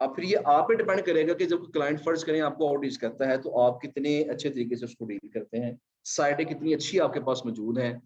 A: अब फिर ये आप पे डिपेंड करेगा कि जब क्लाइंट फर्ज करें आपको आउटरीच करता है तो आप कितने अच्छे तरीके से उसको डील करते हैं, साइटें कितनी अच्छी आपके पास मौजूद हैं।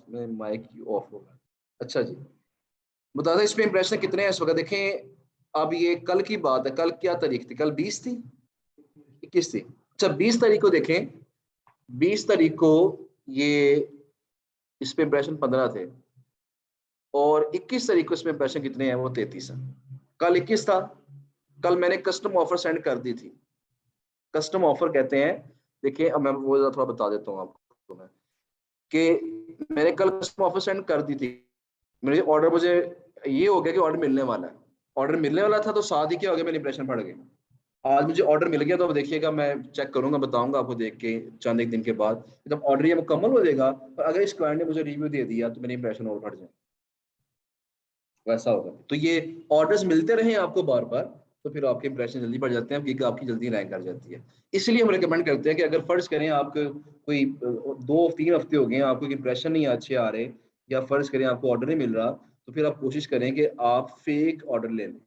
A: माइक ऑफ होगा। अच्छा जी, बता दें इसमें इंप्रेशन कितने हैं इस वक्त देखें। अब ये कल की बात है, कल क्या तारीख थी, कल 20 थी, 21 थी। अच्छा, 20 तारीख को देखें, 20 तारीख को ये इस पे इंप्रेशन 15 थे, और 21 तारीख को इसमें इंप्रेशन कितने हैं, वो 33 है। कल 21 था, कल मैंने कस्टम ऑफर सेंड कर दी थी। कस्टम ऑफर कहते हैं देखिए अब मैं वो थोड़ा बता देता हूँ आपको मैं, कि मैंने कल कस्टमर ऑफर सेंड कर दी थी, मेरे ऑर्डर मुझे ये हो गया कि ऑर्डर मिलने वाला है, ऑर्डर मिलने वाला था तो साथ ही क्या हो गया, मेरी इंप्रेशन बढ़ गई। आज मुझे ऑर्डर मिल गया, तो अब देखिएगा मैं चेक करूंगा, बताऊंगा आपको देख के चंद एक दिन के बाद, जब ऑर्डर ये मुकम्मल हो जाएगा और अगर इस क्लाइंट ने मुझे रिव्यू दे दिया तो मेरी इंप्रेशन और बढ़ जाए, वैसा होगा। तो ये ऑर्डर्स मिलते रहे आपको बार बार, तो फिर आपके इंप्रेशन जल्दी बढ़ जाते हैं, क्योंकि आपकी जल्दी रैंक कर जाती है। इसलिए हम रिकमेंड करते हैं कि अगर फर्ज करें आपको कोई 2-3 हफ्ते हो गए आपको इंप्रेशन नहीं अच्छे आ रहे, या फर्ज करें आपको ऑर्डर नहीं मिल रहा, तो फिर आप कोशिश करें कि आप फेक ऑर्डर ले लें।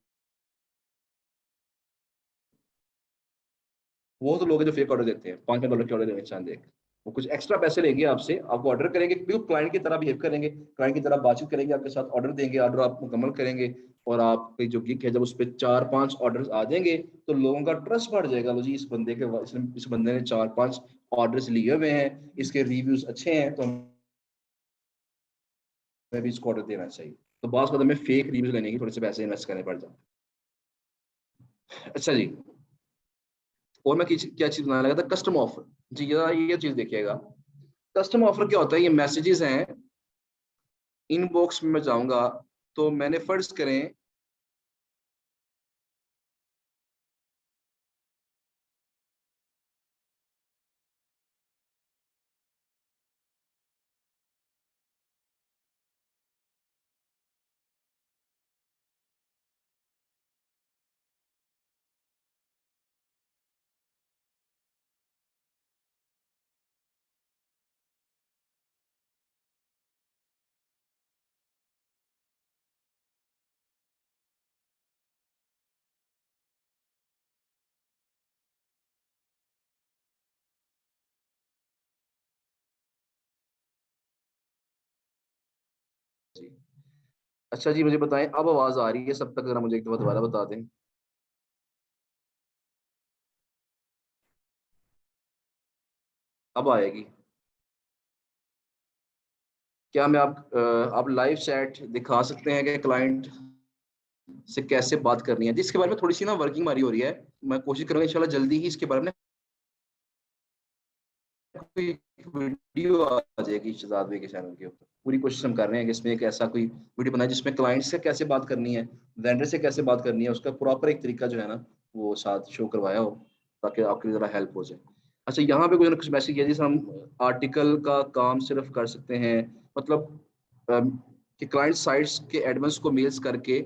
A: वो तो लोग हैं जो फेक ऑर्डर देते हैं, $5 के ऑर्डर देने चाहते हैं, वो कुछ एक्स्ट्रा पैसे लेंगे आपसे, आपको ऑर्डर करेंगे, बिल्कुल क्लाइंट की तरह बिहेव करेंगे, क्लाइंट की तरह बातचीत करेंगे आपके साथ, ऑर्डर देंगे, ऑर्डर आप मुकम्मल करेंगे, और आपकी जो गिग है जब उस पर 4-5 ऑर्डर आ जाएंगे, तो लोगों का ट्रस्ट बढ़ जाएगा। लो जी, इस बंदे ने 4-5 ऑर्डर लिए हुए हैं, इसके रिव्यूज अच्छे हैं, तो हमें भी इसको ऑर्डर देना चाहिए। तो बात में फेक रिव्यूज लेने की थोड़े से पैसे इन्वेस्ट करने पड़ जाते हैं। अच्छा जी, और मैं क्या चीज बनाने लगा था, कस्टम ऑफर। जी ये चीज देखिएगा, कस्टम ऑफर क्या होता है, ये मैसेजेस हैं, इनबॉक्स में मैं जाऊंगा, तो मैंने फर्ज करें जी। अच्छा जी, मुझे बताएं अब आवाज आ रही है सब तक, जरा मुझे एक दफा दोबारा बता दें। अब आएगी क्या? मैं आप लाइव चैट दिखा सकते हैं कि क्लाइंट से कैसे बात करनी है, जिसके बारे में थोड़ी सी ना वर्किंग हमारी हो रही है। मैं कोशिश करूंगा इंशाल्लाह जल्दी ही इसके बारे में कोई वीडियो आ जाएगी शहजाद भाई के चैनल के ऊपर। पूरी कोशिश हम कर रहे हैं कि इसमें एक ऐसा कोई वीडियो बनाए जिसमें क्लाइंट से कैसे बात करनी है, वेंडर से कैसे बात करनी है, उसका प्रॉपर एक तरीका जो है ना वो साथ शो करवाया हो, ताकि आपके लिए ज़रा हेल्प हो जाए। अच्छा, यहाँ पे कोई ना कुछ मैसेज किया जिसे हम आर्टिकल का काम सिर्फ कर सकते हैं, मतलब अम, कि क्लाइंट साइट्स के एडमिन्स को मेल्स करके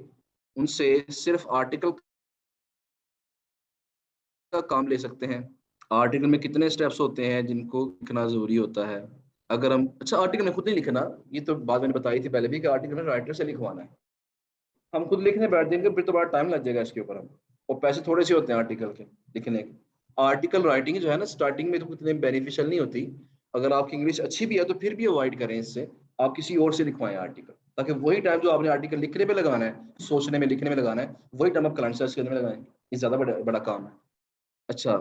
A: उनसे सिर्फ आर्टिकल का काम ले सकते हैं। आर्टिकल में कितने स्टेप्स होते हैं जिनको लिखना जरूरी होता है? अगर हम, अच्छा आर्टिकल में खुद नहीं लिखना, ये तो बात मैंने बताई थी पहले भी कि आर्टिकल में राइटर से लिखवाना है। हम खुद लिखने बैठ जाएंगे फिर तो बड़ा टाइम लग जाएगा इसके ऊपर हम, और पैसे थोड़े से होते हैं आर्टिकल के लिखने के। आर्टिकल राइटिंग जो है ना स्टार्टिंग में तो इतनी बेनिफिशियल नहीं होती, अगर आपकी इंग्लिश अच्छी भी है तो फिर भी अवॉइड करें इससे, आप किसी और से लिखवाएं आर्टिकल, ताकि वही टाइम जो आपने आर्टिकल लिखने में लगाना है, सोचने में लिखने में लगाना है, वही टाइम आप क्लाइंट सर्च करने में लगाएं। ये ज्यादा बड़ा काम है। अच्छा,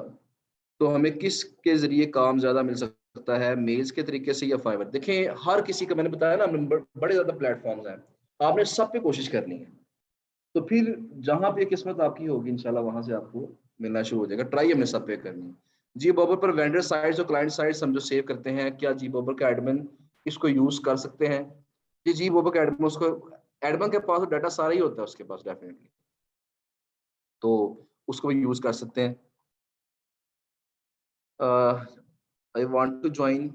A: तो हमें किस के जरिए काम ज्यादा मिल सकता है, मेल्स के तरीके से या फाइवर? देखें हर किसी का, मैंने बताया ना बड़े ज्यादा प्लेटफॉर्म्स हैं, आपने सब पे कोशिश करनी है, तो फिर जहां पे किस्मत आपकी होगी इंशाल्लाह वहां से आपको मिलना शुरू हो जाएगा। ट्राई हमने सब पे करनी है। जी बॉबर पर वेंडर साइट्स और क्लाइंट साइट्स हम जो सेव करते हैं, क्या जी बॉबर का एडमिन इसको यूज कर सकते हैं? जी बॉबर का एडमिन, उसको एडमिन के पास डाटा सारा ही होता है उसके पास डेफिनेटली, तो उसको भी यूज कर सकते हैं। I want to join,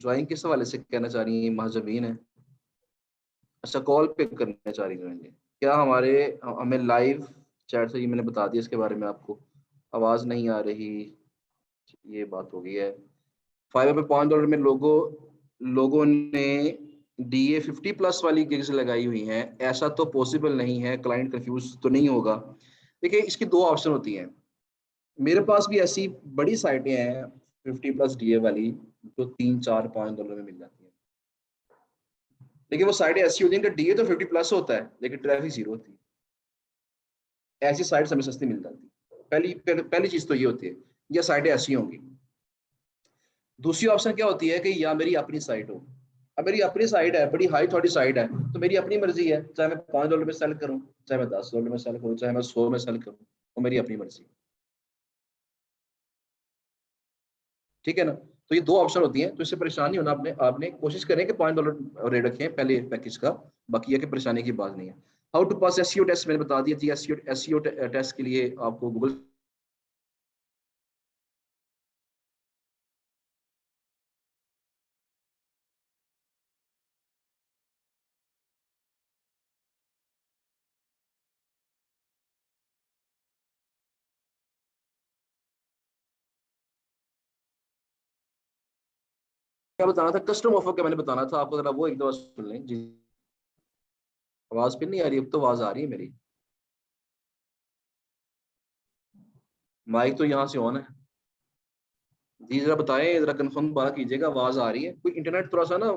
A: join किस हवाले से कहना चाह रही है, महाजबीन है? अच्छा, कॉल पे करना चाह रही हैं? क्या हमारे, हमें लाइव चैट से, ये मैंने बता दिया इसके बारे में आपको। आवाज नहीं आ रही, ये बात हो गई है। फाइवर पे $5 में लोगों ने DA50+ वाली गिग्स लगाई हुई हैं, ऐसा तो पॉसिबल नहीं है, क्लाइंट कंफ्यूज तो नहीं होगा? देखिए इसकी दो ऑप्शन होती हैं, मेरे पास भी ऐसी बड़ी साइटें हैं 50+ DA वाली, जो 3-4-5 डॉलर में मिल जाती है, लेकिन वो साइटें ऐसी होती हैं कि DA तो 50+ होता है लेकिन ट्रैफिक जीरो होती है। ऐसी साइट्स हमें सस्ती मिल जाती है। पहली चीज तो ये होती है, या साइटें ऐसी होंगी। दूसरी ऑप्शन क्या होती है कि या मेरी अपनी साइट हो। अब मेरी अपनी साइट है, बड़ी हाई थॉटी साइट है, तो मेरी अपनी मर्जी है, चाहे मैं $5 में सेल करूं, चाहे मैं $10 में सेल करूं, चाहे मैं 100 में सेल करूं, वो मेरी अपनी मर्जी है। ठीक है ना। तो ये 2 ऑप्शन होती हैं, तो इससे परेशान नहीं होना आपने। आपने कोशिश करें कि $5 रेट रखें पहले पैकेज का, बाकी ये कि परेशानी की बात नहीं है। How to pass SEO test मैंने बता दिया जी। एसईओ टेस्ट के लिए आपको गूगल क्या बताना था, कस्टम ऑफर का मैंने बताना था आपको, जरा वो एक दो सुन लें जी। आवाज फिर नहीं आ रही, अब तो आवाज आ रही है मेरी। माइक तो यहाँ से ऑन है जी। जरा बताएं, जरा कंफर्म बात कीजिएगा, आवाज आ रही है। कोई इंटरनेट थोड़ा सा ना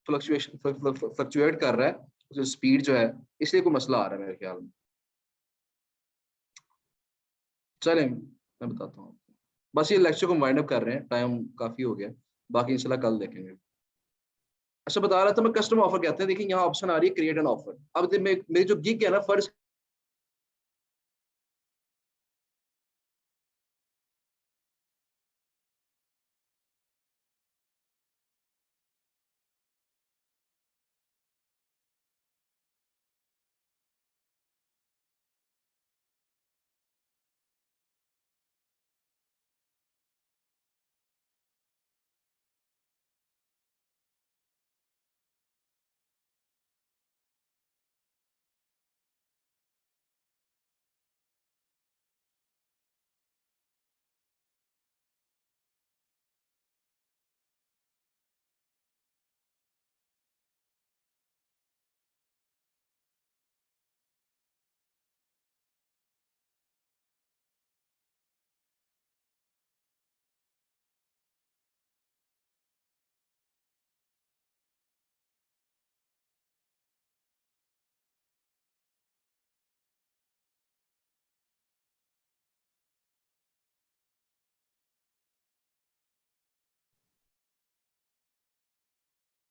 A: फ्लक्चुएशन फ्लक्चुएट कर रहा है, स्पीड जो है, इसलिए कोई मसला आ रहा है मेरे ख्याल में। चलें मैं बताता हूँ। बस ये लेक्चर को वाइंड अप कर रहे हैं, टाइम काफी हो गया, बाकी इंशाल्लाह कल देखेंगे। अच्छा, बता रहा था मैं, कस्टम ऑफर कहते हैं। देखिए यहाँ ऑप्शन आ रही है क्रिएट एन ऑफर। अब मेरी जो गिग है ना, फर्ज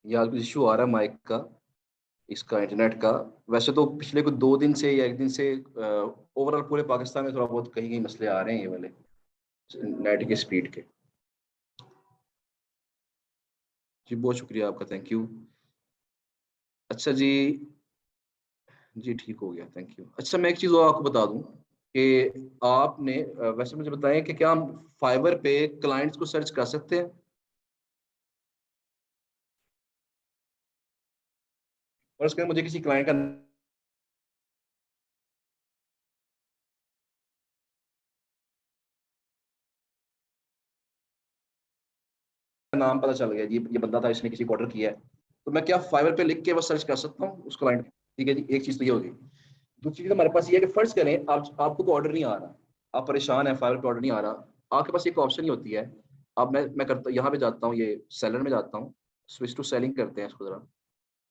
A: यहाँ कुछ इशू आ रहा है माइक का, इसका इंटरनेट का। वैसे तो पिछले कुछ 2 दिन से या 1 दिन से ओवरऑल पूरे पाकिस्तान में थोड़ा बहुत कहीं कहीं मसले आ रहे हैं ये वाले नेट के स्पीड के। जी बहुत शुक्रिया आपका, थैंक यू। अच्छा जी, जी ठीक हो गया, थैंक यू। अच्छा, मैं एक चीज़ और आपको बता दूं कि आपने वैसे मुझे बताएं कि क्या हम फाइवर पे क्लाइंट्स को सर्च कर सकते हैं, और उसके मुझे किसी क्लाइंट का नाम पता चल गया जी, ये बंदा था, इसने किसी को ऑर्डर किया है, तो मैं क्या फाइवर पे लिख के बस सर्च कर सकता हूँ उस क्लाइंट। ठीक है जी, एक चीज़ तो ये होगी। दूसरी चीज़ हमारे पास ये है कि फर्ज करें आपको कोई ऑर्डर नहीं आ रहा, आप परेशान है, फाइवर पे ऑर्डर नहीं आ रहा, आपके पास एक ऑप्शन ही होती है। अब मैं करता यहाँ पे जाता हूँ, ये सेलर में जाता हूँ, स्विच टू सेलिंग करते हैं इसको जरा।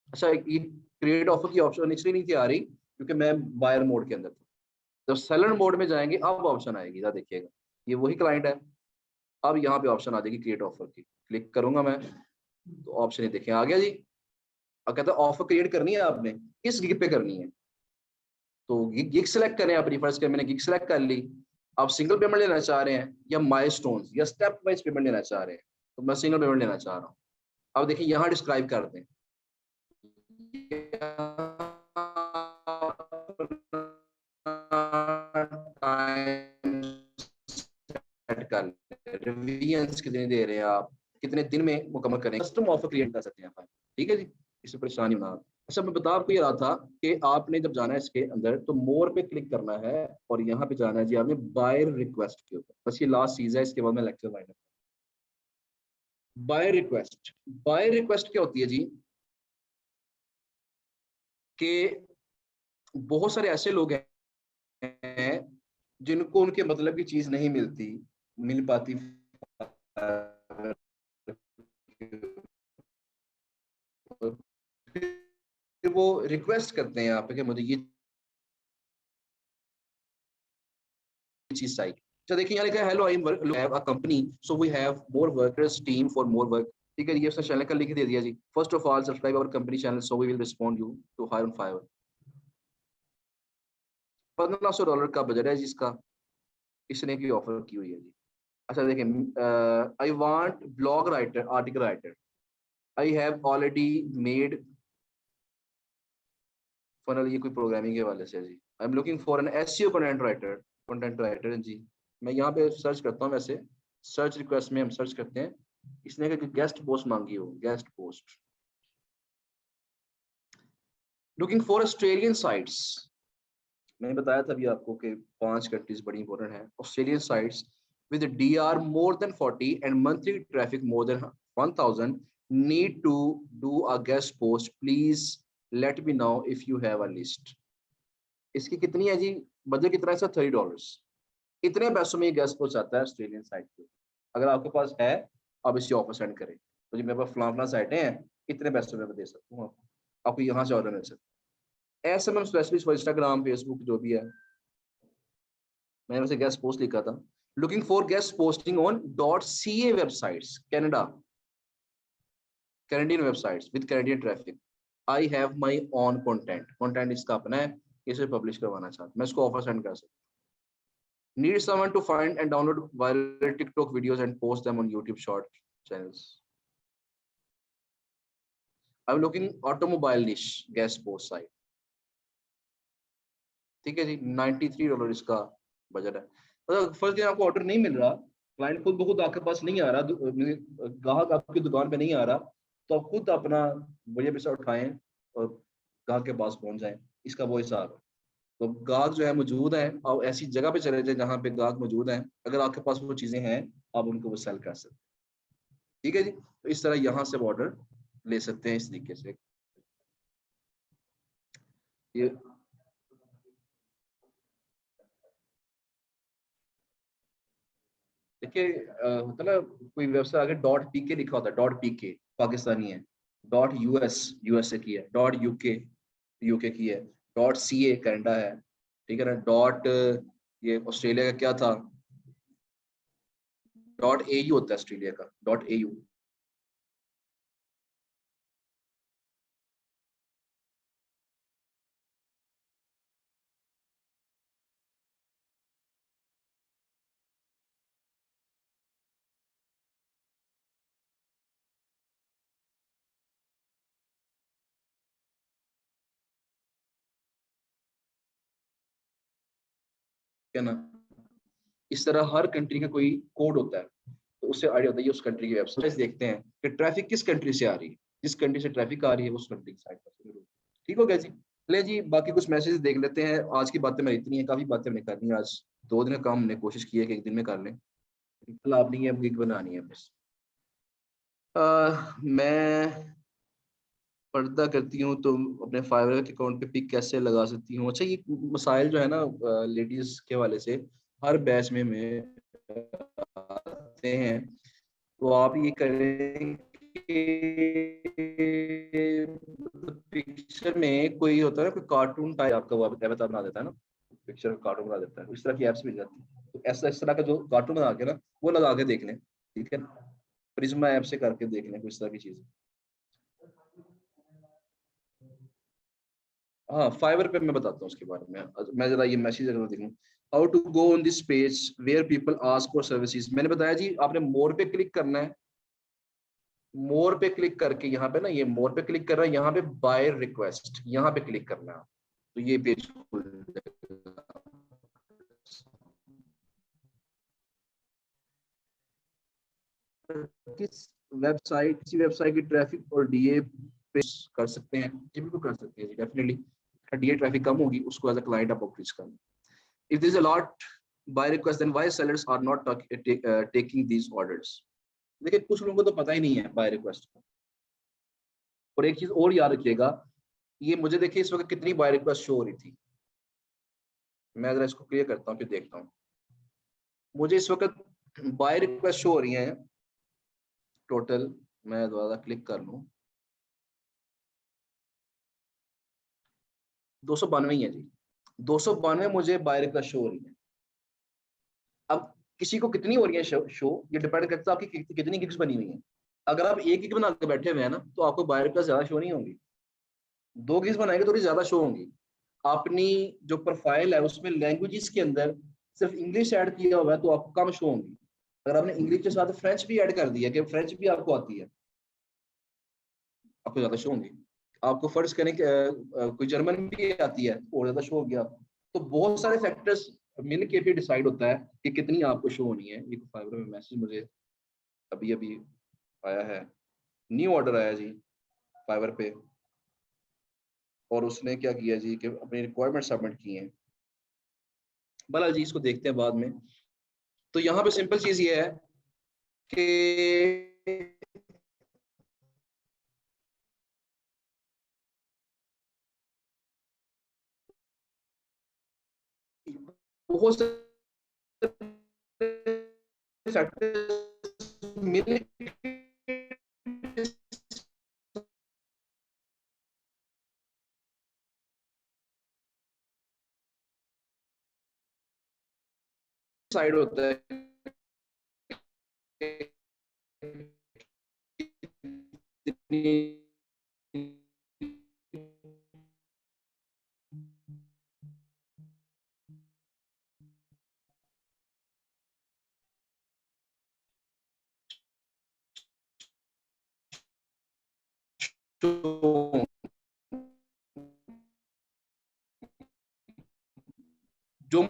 A: अच्छा, ये क्रिएट ऑफर की ऑप्शन इसलिए नहीं थी आ रही क्योंकि मैं बायर मोड के अंदर था। जब सेलर मोड में जाएंगे अब ऑप्शन आएगी, जरा देखिएगा, ये वही क्लाइंट है। अब यहाँ पे ऑप्शन आ जाएगी क्रिएट ऑफर की, क्लिक करूंगा मैं, तो ऑप्शन ये देखें आ गया जी। अब कहता है ऑफर क्रिएट करनी है आपने, किस गिग पे करनी है, तो गिग सेलेक्ट करें अपनी। फर्ज कर मैंने गिग सेलेक्ट कर ली। आप सिंगल पेमेंट लेना चाह रहे हैं या माइलस्टोन्स या स्टेप वाइज पेमेंट लेना चाह रहे हैं, तो मैं सिंगल पेमेंट लेना चाह रहा हूँ। अब देखिए यहाँ डिस्क्राइब करते हैं, सेट कर रिवीजन कितने दे रहे हैं आप, कितने दिन में मुकम्मल करें, कस्टम ऑफर क्रिएट कर सकते हैं आप। ठीक है जी, इससे परेशानी होना। अच्छा, मैं बता आपको ये रहा था कि आपने जब जाना है इसके अंदर तो मोर पे क्लिक करना है, और यहाँ पे जाना है जी आपने बायर रिक्वेस्ट के ऊपर। बस ये लास्ट चीज है, इसके बाद मैं lecture wind up. Buyer request, buyer request क्या होती है जी, कि बहुत सारे ऐसे लोग हैं जिनको उनके मतलब की चीज नहीं मिल पाती, फिर वो रिक्वेस्ट करते हैं यहाँ पे कि मुझे ये चीज चाहिए। तो देखिए यहाँ लिखा है hello, I am have a company so we have more workers team for more work. ठीक है, ये उसने चैनल का लिख दे दिया जी। First of all subscribe our company channel so we will respond you to hire on Fiverr. $1500 का बजट है जिसका, इसने की ऑफर की हुई है जी। अच्छा देखिए, I want blog writer, article writer, I have already made funnel, ये कोई प्रोग्रामिंग के वाले से है जी। I am looking for an SEO content writer जी। मैं यहाँ पे सर्च करता हूँ, वैसे सर्च रिक्वेस्ट में हम सर्च करते हैं, इसने गेस्ट पोस्ट मांगी हो, guest post, looking for Australian sites. मैंने बताया था अभी आपको कि 5 कंट्रीज बड़ी इंपॉर्टेंट है। Australian sites with DR more than 40 and monthly traffic more than 1000 need to do a guest post. Please let me know if you have a list. इसकी कितनी है जी, बजट कितना है इसका, $30। इतने पैसों में ये गेस्ट पोस्ट आता है ऑस्ट्रेलियन साइट पे। अगर आपके पास है, आप इसी ऑफर सेंड करें, तो जी मेरे पास फलां साइटें हैं, इतने पैसों में मैं दे सकता हूँ आपको यहाँ से ऑर्डर मिल सकता है। SMM specialist for Instagram, Facebook, जो भी है। मैंने वैसे गेस्ट पोस्ट लिखा था, looking for guest posting on .ca websites, Canadian websites with Canadian traffic. I have my on content इसका अपना है, इसे पब्लिश करवाना चाहता हूँ, मैं इसको ऑफर सेंड कर सकता हूँ। Need someone to find and download viral TikTok videos and post them on YouTube short channels. I am looking automobile niche guest post site. ठीक है जी, $93 इसका बजट है। मतलब फर्स्ट डे आपको ऑर्डर नहीं मिल रहा, क्लाइंट खुद ब खुद आपके पास नहीं आ रहा, ग्राहक आपकी दुकान पे नहीं आ रहा, तो आप खुद अपना बढ़िया पैसा उठाएं और ग्राहक के पास पहुंच जाएं, इसका वो हिसाब है। तो ग्राहक जो है मौजूद है, और ऐसी जगह पे चले जाए जहाँ पे ग्राहक मौजूद है, अगर आपके पास वो चीजें हैं, आप उनको वो सेल कर सकते हैं। ठीक है जी, तो इस तरह यहाँ से ऑर्डर ले सकते हैं इस तरीके से। ये देखिए, मतलब कोई वेबसाइट आगे .pk लिखा होता है, .pk पाकिस्तानी है, .us यूएसए की है, .uk यूके की है, .ca कनाडा है, ठीक है ना, ये ऑस्ट्रेलिया का क्या था, .au होता है ऑस्ट्रेलिया का, .au। क्या ना, इस तरह हर कंट्री का कोई कोड होता है, तो उससे आइडिया होता है, ये उस कंट्री की वेबसाइट देखते हैं कि ट्रैफिक किस कंट्री से आ रही है, जिस कंट्री से ट्रैफिक आ रही है उस कंट्री की साइट पर। ठीक हो गया जी। ले जी, बाकी कुछ मैसेज देख लेते हैं। आज की बातें मेरी इतनी है, काफी बातें हमने करनी है आज, 2 दिन का काम हमने कोशिश की है कि एक दिन में कर लें, कल आप नहीं है, गिग बनानी है बस। मैं पर्दा करती हूँ तो अपने फाइवर के अकाउंट पे पिक कैसे लगा सकती हूँ? अच्छा, ये मसाइल जो है ना लेडीज के वाले से हर बैच में आते हैं, तो आप ये करें कि पिक्चर में कोई होता है ना, कोई कार्टून टाइप आपका वो अवतार बना देता है ना, पिक्चर कार्टून बना देता है, इस तरह की एप्स मिल जाती है, तो ऐसा इस तरह का जो कार्टून बना के ना, वो लगा के देख लें, ठीक है, प्रिज्मा ऐप से करके देख लें कोई इस तरह की चीज। हाँ, फाइवर पे मैं बताता हूँ उसके बारे में। मैं जरा ये मैसेज अगर देखूँ, how to go on this page where people ask for services. मैंने बताया जी, आपने मोर पे क्लिक करना है, मोर पे क्लिक करके यहाँ पे ना, ये मोर पे क्लिक कर रहा है, यहाँ पे बाय रिक्वेस्ट, यहाँ पे क्लिक करना है, तो ये पेज खुल जाएगा। किस वेबसाइट, किसी वेबसाइट की ट्रैफिक और डीए पे कर सकते हैं जी, बिल्कुल कर सकते हैं डेफिनेटली। डीए ट्रैफिक कम होगी, उसको एज अ क्लाइंट आप ऑफर करना। If this a lot buy request, then why sellers are not taking these orders. देखिए, कुछ लोगों को तो पता ही नहीं है बाय रिक्वेस्ट का। और एक चीज और याद रखिएगा, ये मुझे देखिए इस वक्त कितनी बाय रिक्वेस्ट शो हो रही थी, मैं जरा इसको क्लियर करता हूँ, फिर देखता हूँ। मुझे इस वक्त बाय रिक्वेस्ट शो हो रही है टोटल, मैं दोबारा क्लिक कर लूँ, 292 ही है जी, 292 मुझे बाय रिक्वेस्ट शो हो रही है। अब किसी को कितनी हो रही है शो, ये डिपेंड करता है आपकी कितनी गिग्स बनी हुई है। अगर आप एक गिग बना के बैठे हुए हैं ना, तो आपको बाय रिक्वेस्ट ज्यादा शो नहीं होंगी, 2 गिग्स बनाएंगे थोड़ी ज्यादा शो होंगी। अपनी जो प्रोफाइल है उसमें लैंग्वेजेस के अंदर सिर्फ इंग्लिश ऐड किया हुआ है, तो आपको कम शो होंगी। अगर आपने इंग्लिश के साथ फ्रेंच भी ऐड कर दिया कि फ्रेंच भी आपको आती है, आपको ज्यादा शो होंगी। आपको फर्ज करें कि कोई जर्मन भी आती है और ज्यादा शो हो गया आपको। तो बहुत सारे फैक्टर्स मिल के फिर डिसाइड होता है कि कितनी आपको शो होनी है। ये फाइवर में मैसेज मुझे अभी अभी आया है, न्यू ऑर्डर आया जी फाइवर पे, और उसने क्या किया जी कि अपनी रिक्वायरमेंट सबमिट की है। बहरहाल जी इसको देखते हैं बाद में। तो यहाँ पे सिंपल चीज ये है कि बहुत सारे मिल साइड होता है जो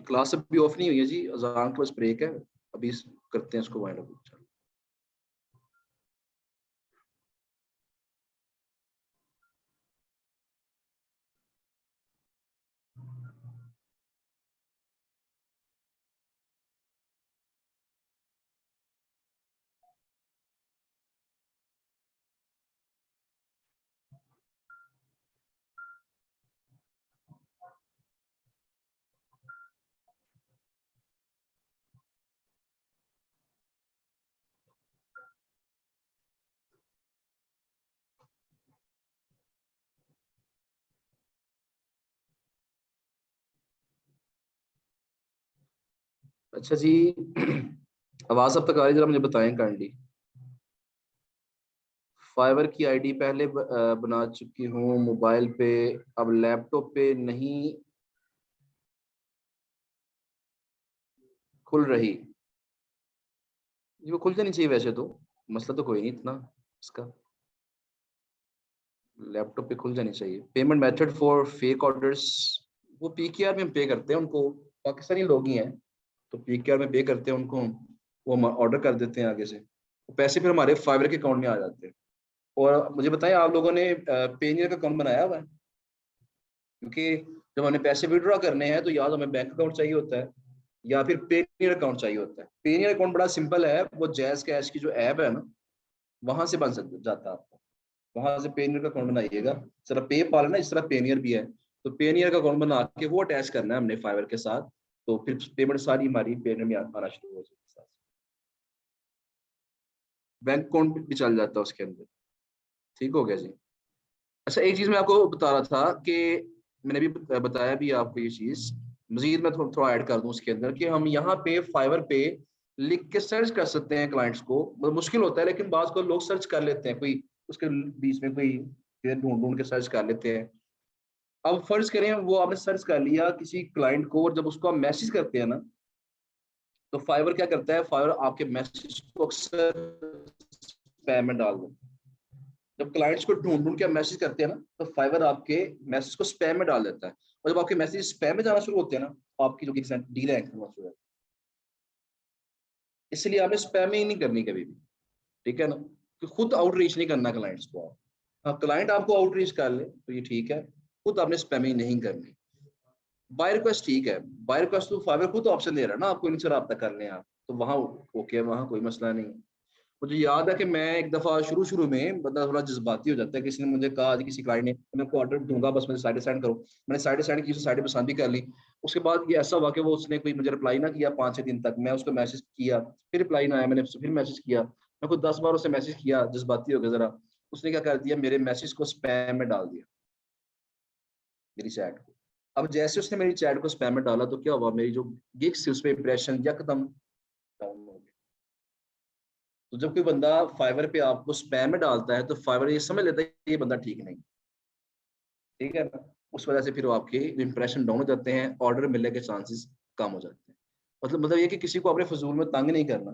A: क्लास अभी ऑफ नहीं हुई है जी, अजान के बस ब्रेक है, अभी करते हैं इसको वाइंड अप। अच्छा जी आवाज अब तक आ रही है, जरा मुझे बताएं काइंडली। फाइवर की आईडी पहले बना चुकी हूँ मोबाइल पे, अब लैपटॉप पे नहीं खुल रही। ये वो खुल जानी चाहिए वैसे तो, मसला तो कोई नहीं इतना इसका, लैपटॉप पे खुल जानी चाहिए। Payment method for fake orders, वो पीकेआर में पे करते हैं उनको, पाकिस्तानी लोग ही हैं तो पीकेआर में पे करते हैं उनको, वो हम ऑर्डर कर देते हैं आगे से, पैसे फिर हमारे फाइवर के अकाउंट में आ जाते हैं। और मुझे बताएं आप लोगों ने पेनियर का अकाउंट बनाया हुआ है? क्योंकि जब हमें पैसे विड्रॉ करने हैं तो या तो हमें बैंक अकाउंट चाहिए होता है या फिर पेनियर अकाउंट चाहिए होता है। पेनियर अकाउंट बड़ा सिंपल है, वो जैज कैश की जो ऐप है ना, वहां से बन सकता जाता है आपको। वहां से पेनियर का अकाउंट बनाइएगा, इस तरह पेपाल है ना, इस तरह पेनियर भी है। तो पेनियर का अकाउंट बना के वो अटैच करना है हमने फाइवर के साथ, तो फिर पेमेंट सारी हमारी पेनियर में आना शुरू हो जाएगी। बैंक अकाउंट भी चल जाता है उसके अंदर। ठीक हो गया जी। अच्छा, एक चीज मैं आपको बता रहा था कि मैंने भी बताया भी आपको ये चीज, मजीद मैं थोड़ा ऐड कर दूं उसके अंदर कि हम यहाँ पे फाइवर पे लिख के सर्च कर सकते हैं क्लाइंट्स को। मतलब मुश्किल होता है लेकिन बात को लोग सर्च कर लेते हैं, कोई उसके बीच में कोई ढूंढ ढूंढ के सर्च कर लेते हैं। अब फर्ज करें वो आपने सर्च कर लिया किसी क्लाइंट को, और जब उसको आप मैसेज करते हैं ना, तो फाइवर क्या करता है, फाइवर आपके मैसेज को अक्सर स्पैम में डाल देता है। जब क्लाइंट्स को ढूंढ ढूंढ के मैसेज करते हैं ना, तो फाइवर आपके मैसेज को स्पैम में डाल देता है। और जब आपके मैसेज स्पैम में जाना शुरू होते हैं ना, तो आपकी जो डील है शुरू होती है। इसलिए आपने स्पैम ही नहीं करनी कभी भी, ठीक है ना, कि खुद आउटरीच नहीं करना क्लाइंट्स को। हाँ, क्लाइंट आपको आउटरीच कर ले तो ये ठीक है, खुद आपने स्पैमिंग नहीं करनी। बाय रिक्वेस्ट ठीक है, बाय रिक्वेस्ट तो फाइवर खुद ऑप्शन दे रहा है ना आपको, इनसे रब्ता कर लें आप, तो वहाँ ओके, वहाँ कोई मसला नहीं। मुझे याद है कि मैं एक दफा शुरू शुरू में बंदा थोड़ा जज्बाती हो जाता है, किसी ने मुझे कहा, किसी क्लाइंट ने, मैं आपको ऑर्डर दूंगा बस मुझे साइड सेंड करो। मैंने साइड सेंड की, साइड पसंद भी कर ली। उसके बाद ये ऐसा हुआ कि वो उसने कोई मुझे रिप्लाई ना किया 5-6 दिन तक। मैं उसको मैसेज किया, फिर रिप्लाई ना आया, मैंने फिर मैसेज किया, मैं को 10 बार उससे मैसेज किया, जज्बाती हो गया जरा। उसने क्या कर दिया, मेरे मैसेज को स्पैम में डाल दिया, मेरी चैट को। अब जैसे उसने मेरी चैट को स्पैम में डाला, तो क्या हुआ, मेरी जो गिग्स थी उस पर इंप्रेशन यकदम डाउन हो गया। तो जब कोई बंदा फाइवर पे आपको स्पैम में डालता है, तो फाइवर ये समझ लेता है कि ये बंदा ठीक नहीं, ठीक है ना। उस वजह से फिर वो आपके इंप्रेशन डाउन हो जाते हैं, ऑर्डर मिलने के चांसेस कम हो जाते हैं। मतलब ये कि किसी को अपने फजूल में तंग नहीं करना,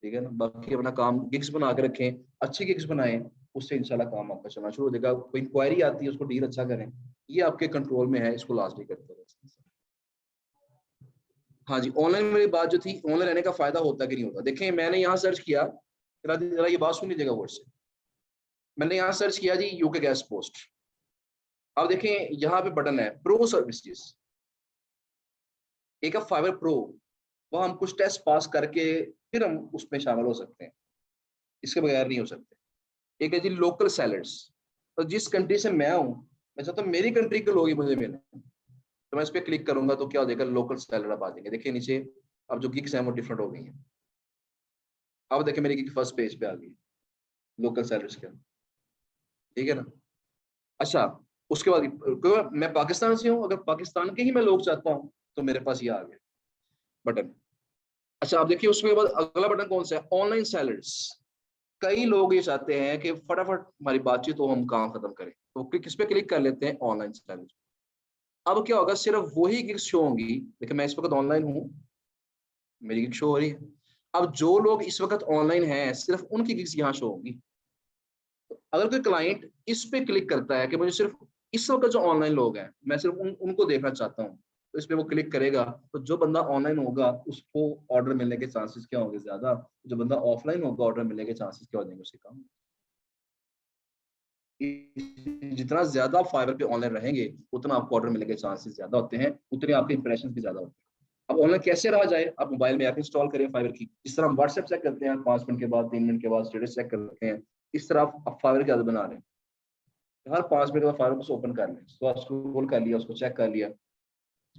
A: ठीक है ना। बाकी अपना काम गिग्स बना के रखें, अच्छी गिग्स बनाएं, उससे इंशाल्लाह काम आपका चलना शुरू हो जाएगा। कोई इंक्वायरी आती है उसको डील अच्छा करें, ये आपके कंट्रोल में है, इसको लास्ट भी करते रहे। हाँ जी, ऑनलाइन मेरी बात जो थी, ऑनलाइन रहने का फायदा होता कि नहीं होता, देखें मैंने यहाँ सर्च किया, जरा ये बात सुन लीजिएगा वर्ड से। मैंने यहाँ सर्च किया जी यूके गैस पोस्ट। अब देखें यहाँ पे बटन है प्रो सर्विसेज, एक है फाइबर प्रो। वो हम कुछ टेस्ट पास करके फिर हम उसमें शामिल हो सकते हैं, इसके बगैर नहीं हो सकते। एक है जी लोकल सैलड्स। तो जिस कंट्री से मैं हूँ, मैं चाहता हूँ मेरी कंट्री के लोग ही मुझे मिले, तो मैं इस पर क्लिक करूंगा तो क्या हो जाएगा, लोकल सैलड अब आ जाएंगे। देखिए नीचे अब जो गिग्स हैं वो डिफरेंट हो गई हैं। अब देखिए मेरी गिग फर्स्ट पेज पे आ गई लोकल सैलड्स के, ठीक है ना। अच्छा, उसके बाद क्योंकि मैं पाकिस्तान से हूँ, अगर पाकिस्तान के ही मैं लोग चाहता हूँ तो मेरे पास ये आ गया बटन। अच्छा, आप देखिए उसके बाद अगला बटन कौन सा है, ऑनलाइन सैलड्स। कई लोग ये चाहते हैं कि फटाफट हमारी बातचीत हो, हम काम खत्म करें, तो किस पे क्लिक कर लेते हैं, ऑनलाइन सैलड्स। अब क्या होगा, सिर्फ वही गिग्स शो होंगी। देखिए मैं इस वक्त ऑनलाइन हूँ, मेरी गिग शो हो रही है। अब जो लोग इस वक्त ऑनलाइन हैं, सिर्फ उनकी गिग्स यहाँ शो होंगी। अगर कोई क्लाइंट इस पे क्लिक करता है कि मुझे सिर्फ इस वक्त जो ऑनलाइन लोग हैं मैं सिर्फ उनको देखना चाहता हूँ, तो इस पे वो क्लिक करेगा, तो जो बंदा ऑनलाइन होगा उसको ऑर्डर मिलने के चांसेस क्या होंगे, ज्यादा। जो बंदा ऑफलाइन होगा ऑर्डर मिलने के चांसेस क्या हो जाएंगे, उसके कम। जितना ज्यादा फाइबर पे ऑनलाइन रहेंगे, उतना आपको ऑर्डर मिलने के चांसेस ज्यादा होते हैं, उतने आपके इंप्रेशन भी ज्यादा होते हैं। अब ऑनलाइन कैसे रहा जाए, आप मोबाइल में ऐप इंस्टॉल करें फाइबर की, जिस तरह हम व्हाट्सएप चेक करते हैं 5 मिनट के बाद, 3 मिनट के बाद स्टेटस चेक करते हैं, इस तरह आप फाइबर की आदत बना रहे हैं। हर 5 मिनट में फाइल को ओपन कर लें, तो स्क्रॉल कर लिया, उसको चेक कर लिया,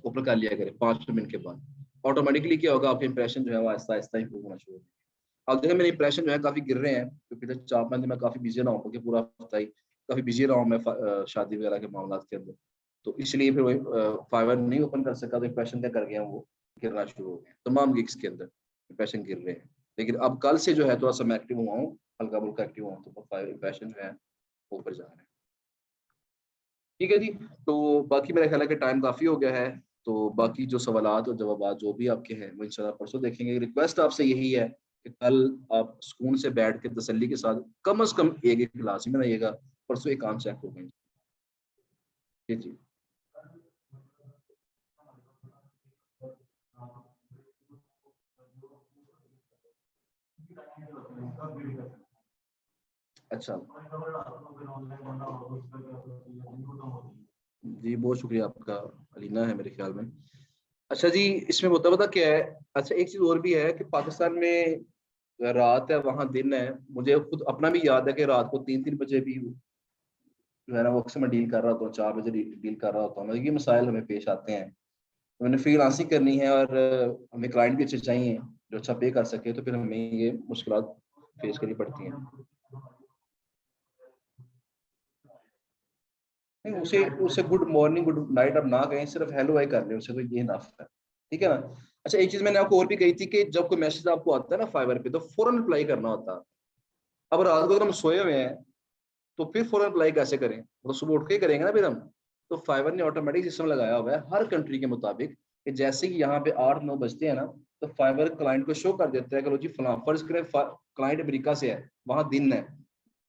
A: ओपन कर लिया करें 5 मिनट के बाद। ऑटोमेटिकली क्या होगा, आपके इंप्रेशन जो है वो आहिस्ता आहिस्ता इंप्रूव होना शुरू होगा। अब देखिए मेरे इंप्रेशन जो है काफी गिर रहे हैं, क्योंकि पिछले 4-5 दिन मैं काफी बिजी रहा हूँ, क्योंकि पूरा हफ्ता ही काफी बिजी रहा हूँ मैं शादी वगैरह के मामला के अंदर। तो इसलिए फिर वही फाइवर नहीं ओपन कर सका, तो इंप्रेशन क्या कर गया, वो गिरना शुरू हो गया। तमाम गिग्स के अंदर इंप्रेशन गिर रहे हैं। लेकिन अब कल से जो है थोड़ा सा मैं एक्टिव हुआ हूँ, हल्का फुल्का एक्टिव हुआ हूँ, तो फाइवर इंप्रेशन जो है ऊपर जा रहे हैं। ठीक है जी। तो बाकी मेरा ख्याल है कि टाइम काफी हो गया है, तो बाकी जो सवालात और जवाब जो भी आपके हैं वो इंशाल्लाह परसों देखेंगे। रिक्वेस्ट आपसे यही है कि कल आप सुकून से बैठ के तसल्ली के साथ कम से कम एक एक क्लास में रहिएगा, परसों एक काम चेक हो गए जी जी। अच्छा, जी बहुत शुक्रिया आपका। अलीना है मेरे ख्याल में। अच्छा जी, इसमें बता क्या है। अच्छा एक चीज और भी है कि पाकिस्तान में रात है वहां दिन है। मुझे खुद अपना भी याद है कि रात को 3-3 बजे भी जो है ना वो अक्सर मैं डील कर रहा होता हूँ, 4 बजे डील कर रहा होता हूँ। मतलब ये मसाइल हमें पेश आते हैं। तो मैंने फ्रीलांसिंग करनी है और हमें क्लाइंट भी अच्छे चाहिए जो अच्छा पे कर सके, तो फिर हमें ये मुश्किलात फेस करनी पड़ती हैं। नहीं, उसे उसे गुड मॉर्निंग गुड नाइट आप ना कहें, सिर्फ हेलो हाय कर ले उसे, तो ये इनफ है। ठीक है ना। अच्छा एक चीज मैंने आपको और भी कही थी कि जब कोई मैसेज आपको आता है ना फाइवर पे, तो फौरन रिप्लाई करना होता है। अब रात को अगर हम सोए हुए हैं तो फिर फौरन अप्लाई कैसे करें, तो सुबह उठ के ही करेंगे ना फिर हम। तो फाइवर ने ऑटोमेटिक सिस्टम लगाया हुआ है हर कंट्री के मुताबिक कि जैसे कि यहाँ पे 8-9 बजते हैं ना, तो फाइवर क्लाइंट को शो कर देता है कि लो जी फलां, फर्ज करें क्लाइंट अमेरिका से है, वहां दिन है,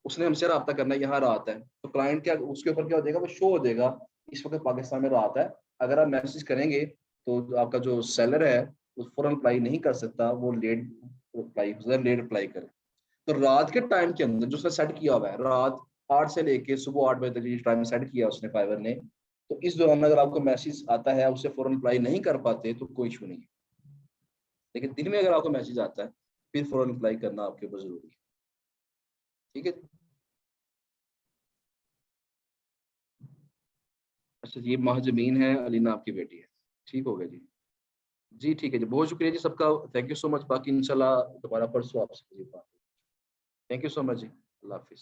A: उसने हमसे रब्ता करना है, यहाँ रात है, तो क्लाइंट क्या उसके ऊपर क्या हो जाएगा, वो शो हो जाएगा इस वक्त पाकिस्तान में रात है। अगर आप मैसेज करेंगे तो आपका जो सेलर है वो फौरन अप्लाई नहीं कर सकता, वो लेट अप्लाई करे। तो रात के टाइम के अंदर जो उसने सेट किया हुआ है, रात 8 से लेके सुबह 8 बजे तक ये टाइम सेट किया उसने फाइवर ने, तो इस दौरान अगर आपको मैसेज आता है उसे फौरन अप्लाई नहीं कर पाते तो कोई इशू नहीं है। लेकिन दिन में अगर आपको मैसेज आता है फिर फौरन अप्लाई करना आपके ऊपर जरूरी है। ठीक है। अच्छा ये महाजमीन है, अलीना आपकी बेटी है। ठीक हो गया जी। जी ठीक है जी, बहुत शुक्रिया जी सबका। Thank you so much. बाकी इंशाल्लाह दोबारा परसों आपसे बात। थैंक यू सो मच जी, अल्लाह हाफिज।